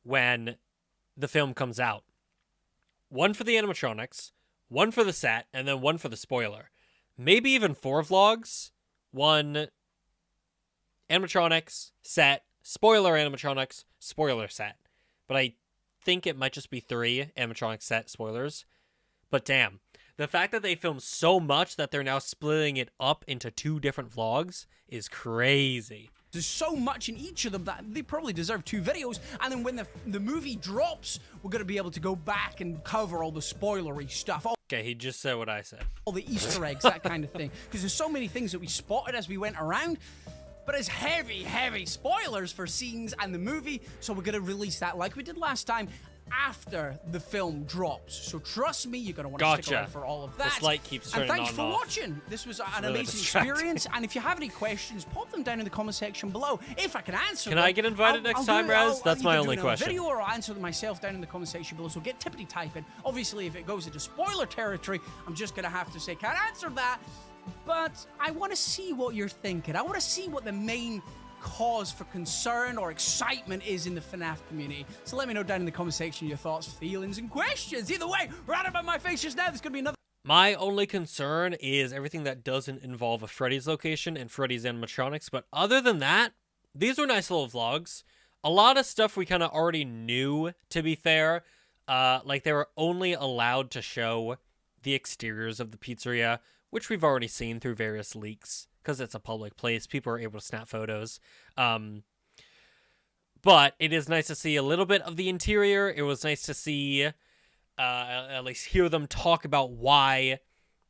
when the film comes out. 1 for the animatronics, 1 for the set, and then 1 for the spoiler. Maybe even 4 vlogs. 1 animatronics, set, spoiler animatronics, spoiler set. But I think it might just be 3 animatronic set spoilers. But damn, the fact that they filmed so much that they're now splitting it up into 2 different vlogs is crazy. There's so much in each of them that they probably deserve 2 videos, and then when the movie drops, we're going to be able to go back and cover all the spoilery stuff. Okay, he just said what I said. All the Easter eggs, that kind of thing. Because there's so many things that we spotted as we went around, but it's heavy, heavy spoilers for scenes and the movie, so we're going to release that like we did last time, after the film drops. So trust me, you're going to want to stick around for all of that. This light keeps turning on and thanks for watching. This was an amazing experience. And if you have any questions, pop them down in the comment section below. If I can answer them. Can I get invited next time, Raz? That's my only question. Video, or I'll answer them myself down in the comment section below. So get tippity typing. Obviously, if it goes into spoiler territory, I'm just going to have to say, can't answer that. But I want to see what you're thinking. I want to see what the main cause for concern or excitement is in the FNAF community. So let me know down in the comment section your thoughts, feelings, and questions. Either way, right about my face just now, there's going to be another... My only concern is everything that doesn't involve a Freddy's location and Freddy's animatronics, but other than that, these were nice little vlogs. A lot of stuff we kind of already knew, to be fair. Like, they were only allowed to show the exteriors of the pizzeria, which we've already seen through various leaks. Because it's a public place, people are able to snap photos. But it is nice to see a little bit of the interior. It was nice to see, at least hear them talk about why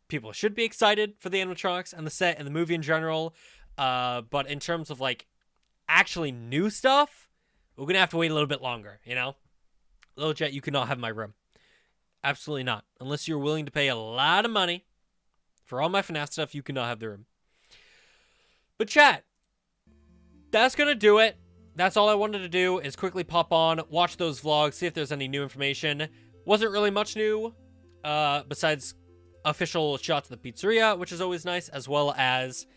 people should be excited for the animatronics and the set and the movie in general. But in terms of, like, actually new stuff, we're going to have to wait a little bit longer, you know? Little Jet, you cannot have my room. Absolutely not. Unless you're willing to pay a lot of money for all my FNAF stuff, you cannot have the room. But chat, that's going to do it. That's all I wanted to do is quickly pop on, watch those vlogs, see if there's any new information. Wasn't really much new, besides official shots of the pizzeria, which is always nice, as well as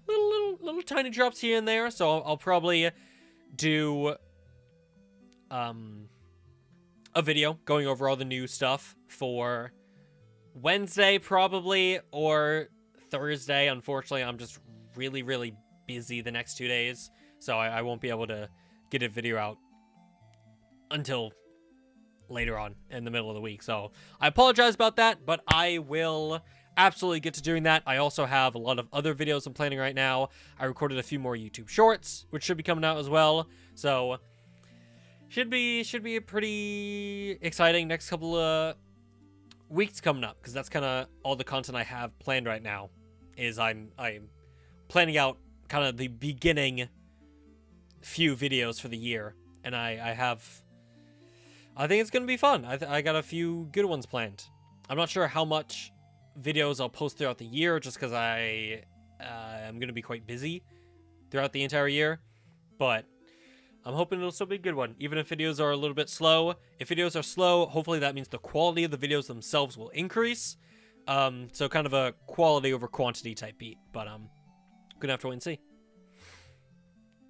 little tiny drops here and there. So I'll probably do a video going over all the new stuff for Wednesday, probably, or Thursday. Unfortunately, I'm just really busy the next 2 days, so I won't be able to get a video out until later on in the middle of the week. So I apologize about that, but I will absolutely get to doing that. I also have a lot of other videos I'm planning right now. I recorded a few more YouTube shorts, which should be coming out as well. So should be a pretty exciting next couple of weeks coming up, because that's kind of all the content I have planned right now. Is I'm planning out kind of the beginning few videos for the year, and I think it's gonna be fun. I got a few good ones planned. I'm not sure how much videos I'll post throughout the year, just because I am gonna be quite busy throughout the entire year, but I'm hoping it'll still be a good one, even if videos are a little bit slow. If videos are slow, hopefully that means the quality of the videos themselves will increase. So kind of a quality over quantity type beat, but gonna have to wait and see.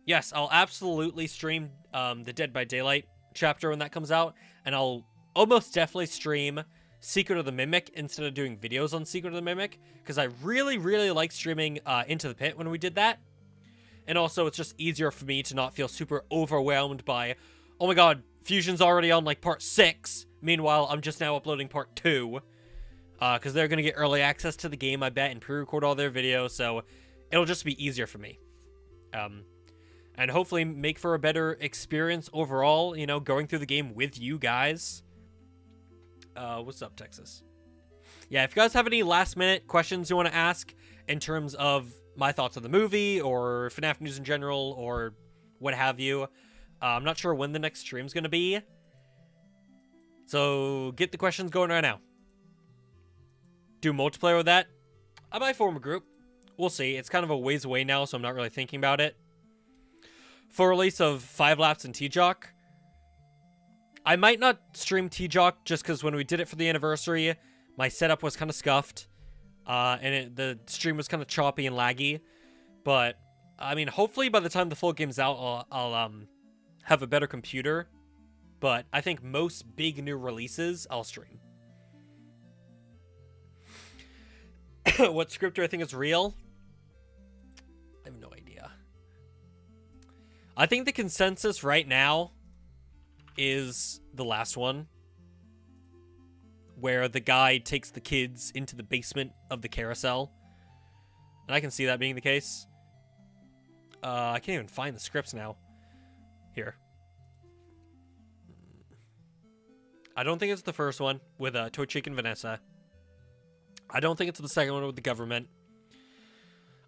Yes, I'll absolutely stream the Dead by Daylight chapter when that comes out, and I'll almost definitely stream Secret of the Mimic instead of doing videos on Secret of the Mimic, because I really like streaming Into the Pit when we did that. And also, it's just easier for me to not feel super overwhelmed by, oh my god, Fusion's already on, like, part 6. Meanwhile, I'm just now uploading part 2. Because they're going to get early access to the game, I bet, and pre-record all their videos, so it'll just be easier for me. And hopefully make for a better experience overall, you know, going through the game with you guys. What's up, Texas? Yeah, if you guys have any last-minute questions you want to ask in terms of my thoughts on the movie, or FNAF news in general, or what have you, I'm not sure when the next stream's going to be. So get the questions going right now. Do multiplayer with that? I might form a group. We'll see. It's kind of a ways away now, so I'm not really thinking about it. For release of 5 Laps and T-Jock, I might not stream T-Jock just because when we did it for the anniversary, my setup was kind of scuffed. And the stream was kind of choppy and laggy. But, I mean, hopefully by the time the full game's out, I'll have a better computer. But I think most big new releases, I'll stream. What scripter I think is real? I have no idea. I think the consensus right now is the last one, where the guy takes the kids into the basement of the carousel. And I can see that being the case. I can't even find the scripts now. Here. I don't think it's the first one with Toy Chick and Vanessa. I don't think it's the second one with the government.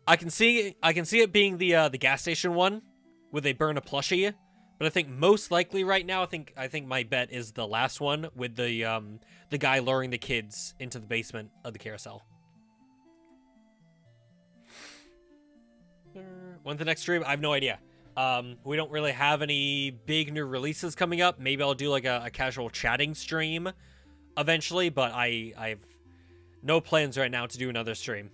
I can see it being the gas station one where they burn a plushie, but I think most likely right now, I think my bet is the last one with the guy luring the kids into the basement of the carousel. When's the next stream? I have no idea. We don't really have any big new releases coming up. Maybe I'll do like a casual chatting stream eventually, but I've no plans right now to do another stream.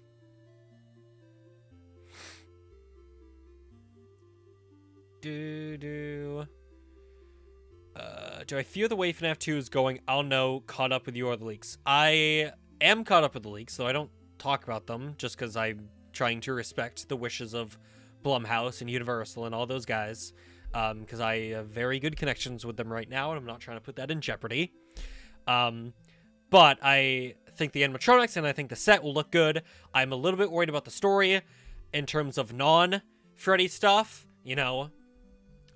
Do I fear the way FNAF 2 is going? I'll know. Caught up with you or the leaks. I am caught up with the leaks, though I don't talk about them just because I'm trying to respect the wishes of Blumhouse and Universal and all those guys, because I have very good connections with them right now, and I'm not trying to put that in jeopardy. But I think the animatronics and I think the set will look good. I'm a little bit worried about the story in terms of non-Freddy stuff. You know,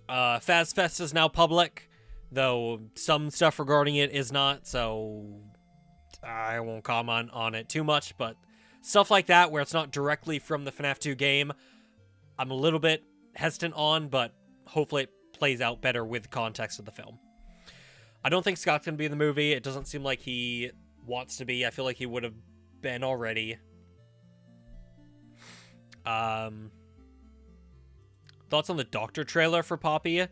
Faz Fest is now public, though some stuff regarding it is not, so I won't comment on it too much, but stuff like that where it's not directly from the FNAF 2 game, I'm a little bit hesitant on, but hopefully it plays out better with context of the film. I don't think Scott's going to be in the movie. It doesn't seem like he wants to be. I feel like he would have been already. Thoughts on the Doctor trailer for Poppy? I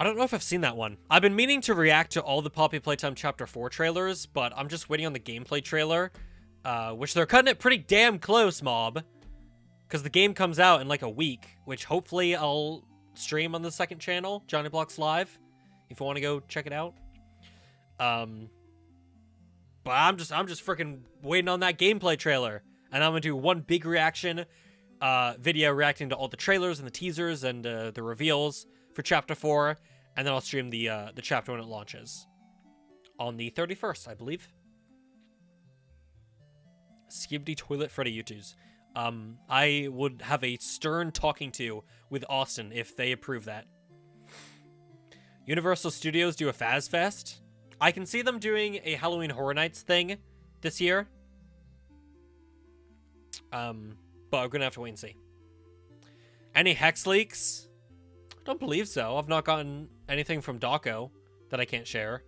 don't know if I've seen that one. I've been meaning to react to all the Poppy Playtime Chapter 4 trailers, but I'm just waiting on the gameplay trailer, which they're cutting it pretty damn close, Mob. Because the game comes out in like a week, which hopefully I'll stream on the second channel, JonnyBlox Live, if you want to go check it out. But I'm just freaking waiting on that gameplay trailer, and I'm gonna do one big reaction video reacting to all the trailers and the teasers and the reveals for Chapter 4, and then I'll stream the chapter when it launches on the 31st, I believe. Skibidi Toilet Freddy YouTubes. I would have a stern talking to with Austin if they approve that. Universal Studios do a Faz Fest. I can see them doing a Halloween Horror Nights thing this year. But we're gonna have to wait and see. Any hex leaks? I don't believe so. I've not gotten anything from Doco that I can't share.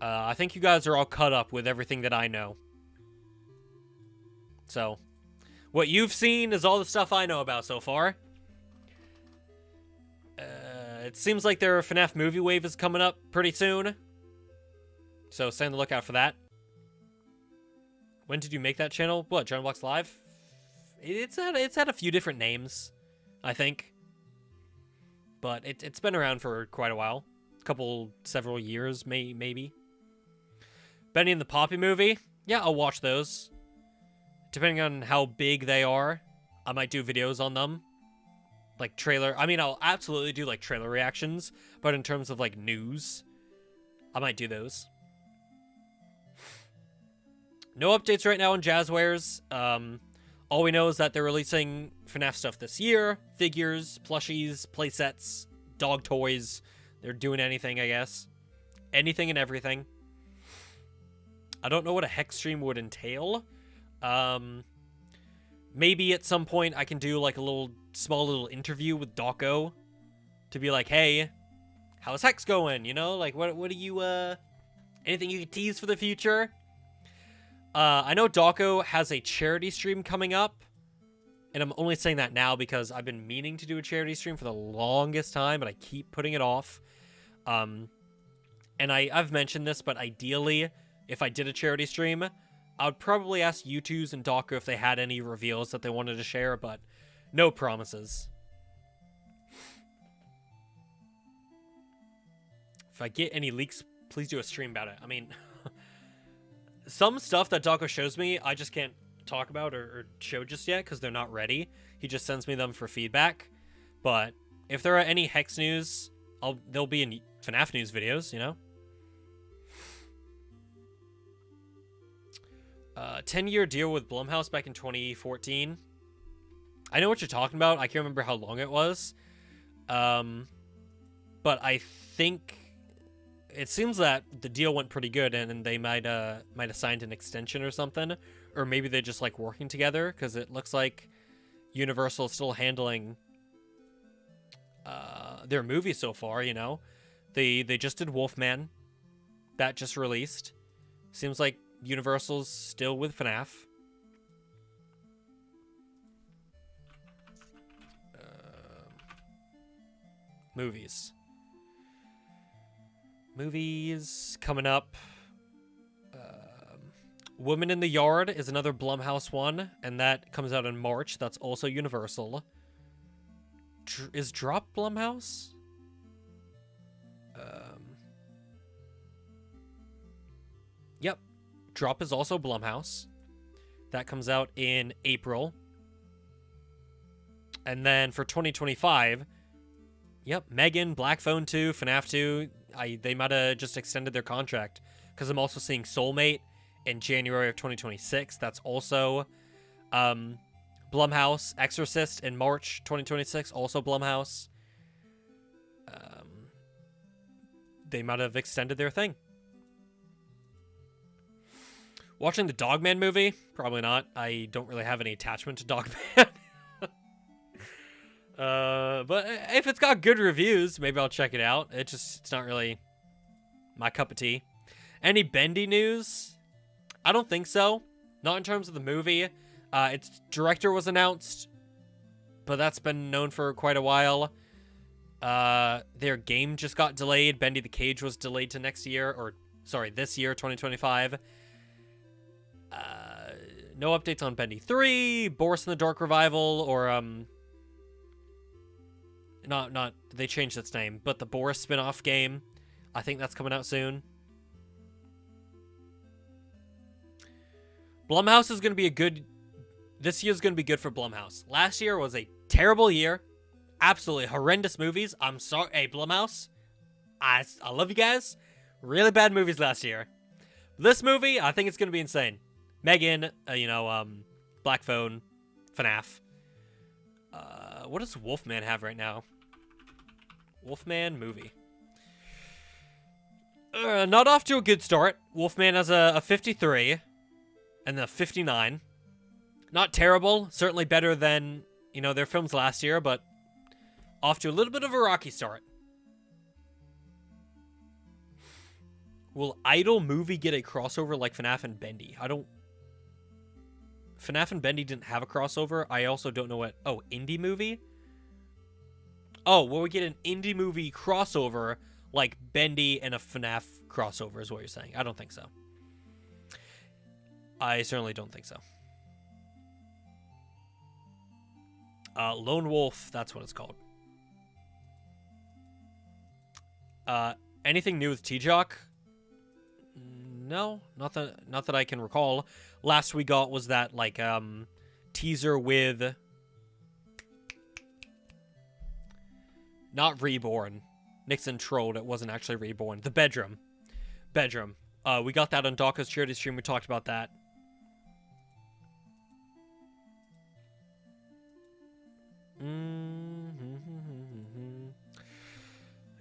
I think you guys are all caught up with everything that I know. So, what you've seen is all the stuff I know about so far. It seems like their FNAF movie wave is coming up pretty soon. So stay on the lookout for that. When did you make that channel? What, JonnyBlox Live? It's had a few different names, I think. But it's been around for quite a while. Several years, maybe. Benny and the Poppy movie? Yeah, I'll watch those. Depending on how big they are, I might do videos on them. Like trailer. I mean, I'll absolutely do like trailer reactions, but in terms of like news, I might do those. No updates right now on Jazzwares. All we know is that they're releasing FNAF stuff this year. Figures, plushies, playsets, dog toys. They're doing anything, I guess. Anything and everything. I don't know what a hex stream would entail. Maybe at some point I can do like a small little interview with Doco to be like, hey, how's Hex going? You know, like what do you, anything you can tease for the future? I know Doco has a charity stream coming up, and I'm only saying that now because I've been meaning to do a charity stream for the longest time, but I keep putting it off. And I've mentioned this, but ideally, if I did a charity stream, I would probably ask U2s and Doco if they had any reveals that they wanted to share, but no promises. If I get any leaks, please do a stream about it. I mean, some stuff that Doco shows me, I just can't talk about or show just yet because they're not ready. He just sends me them for feedback. But if there are any Hex news, they'll be in FNAF news videos, you know. 10-year deal with Blumhouse back in 2014. I know what you're talking about. I can't remember how long it was. But I think it seems that the deal went pretty good, and they might have signed an extension or something, or maybe they just like working together, because it looks like Universal is still handling their movies so far. You know, they just did Wolfman, that just released. Seems like Universal's still with FNAF. Movies coming up. Woman in the Yard is another Blumhouse one, and that comes out in March. That's also Universal. Is Drop Blumhouse? Yep. Drop is also Blumhouse. That comes out in April. And then for 2025, yep, Megan, Black Phone 2, FNAF 2, they might have just extended their contract, because I'm also seeing Soulmate in January of 2026. That's also Blumhouse. Exorcist in March 2026, also Blumhouse. They might have extended their thing. Watching the Dogman movie? Probably not. I don't really have any attachment to Dogman. But if it's got good reviews, maybe I'll check it out. It's not really my cup of tea. Any Bendy news? I don't think so. Not in terms of the movie. Its director was announced, but that's been known for quite a while. Their game just got delayed. Bendy the Cage was delayed to this year, 2025. No updates on Bendy 3, Boris in the Dark Revival, or not they changed its name, but the Boris spin-off game. I think that's coming out soon. Blumhouse is going to be this year's going to be good for Blumhouse. Last year was a terrible year. Absolutely horrendous movies. I'm sorry. Hey, Blumhouse, I love you guys. Really bad movies last year. This movie, I think it's going to be insane. Megan, Black Phone, FNAF. What does Wolfman have right now? Wolfman movie. Not off to a good start. Wolfman has a 53 and a 59. Not terrible. Certainly better than, their films last year, but off to a little bit of a rocky start. Will Idol movie get a crossover like FNAF and Bendy? FNAF and Bendy didn't have a crossover. I also don't know what... Oh, indie movie? Oh, will we get an indie movie crossover like Bendy and a FNAF crossover is what you're saying. I don't think so. I certainly don't think so. Lone Wolf, that's what it's called. Anything new with T-Jock? No, not that I can recall. Last we got was that teaser with not Reborn. Nixon trolled. It wasn't actually Reborn. The Bedroom. We got that on Doco's charity stream. We talked about that.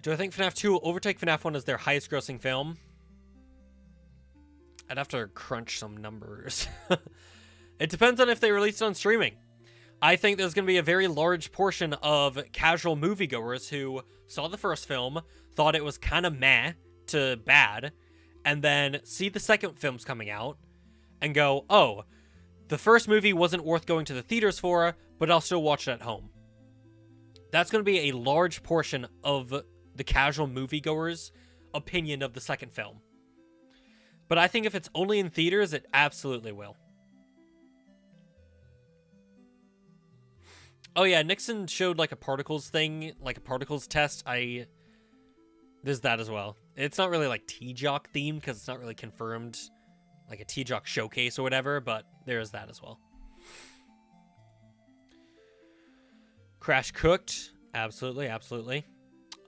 Do I think FNAF 2 will overtake FNAF 1 as their highest grossing film? I'd have to crunch some numbers. It depends on if they release it on streaming. I think there's going to be a very large portion of casual moviegoers who saw the first film, thought it was kind of meh to bad, and then see the second film's coming out and go, oh, the first movie wasn't worth going to the theaters for, but I'll still watch it at home. That's going to be a large portion of the casual moviegoers' opinion of the second film. But I think if it's only in theaters, it absolutely will. Oh yeah, Nixon showed a particles thing, a particles test. There's that as well. It's not really T-Jock themed because it's not really confirmed, a T-Jock showcase or whatever, but there's that as well. Crash Cooked, absolutely.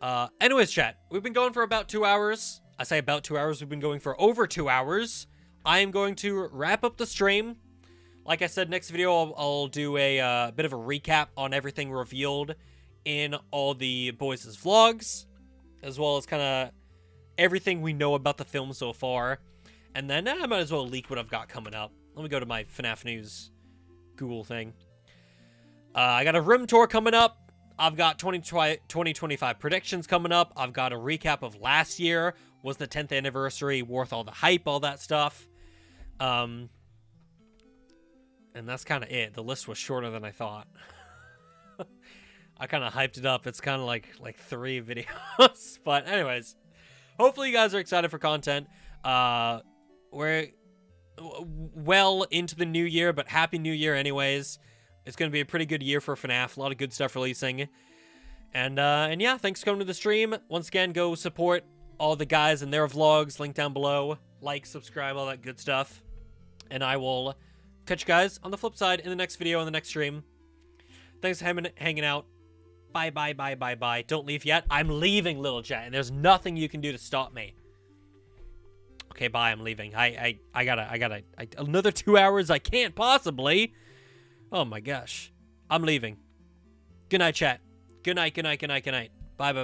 Anyways, chat, we've been going for about 2 hours. I say about 2 hours. We've been going for over 2 hours. I am going to wrap up the stream. Like I said, next video I'll do a bit of a recap on everything revealed in all the boys' vlogs, as well as kind of everything we know about the film so far. And then I might as well leak what I've got coming up. Let me go to my FNAF News Google thing. I got a room tour coming up. I've got 2025 predictions coming up. I've got a recap of last year. Was the 10th anniversary worth all the hype, all that stuff? And that's kind of it. The list was shorter than I thought. I kind of hyped it up. It's kind of like 3 videos. But anyways, hopefully you guys are excited for content. We're well into the new year, but happy new year anyways. It's going to be a pretty good year for FNAF. A lot of good stuff releasing. And yeah, thanks for coming to the stream. Once again, go support all the guys and their vlogs. Link down below. Like, subscribe, all that good stuff. And I will catch you guys on the flip side in the next video, in the next stream. Thanks for hanging out. Bye, bye, bye, bye, bye. Don't leave yet. I'm leaving, little chat, and there's nothing you can do to stop me. Okay, bye, I'm leaving. I gotta, another 2 hours? I can't possibly. Oh my gosh. I'm leaving. Good night, chat. Good night, good night, good night, good night. Bye, bye.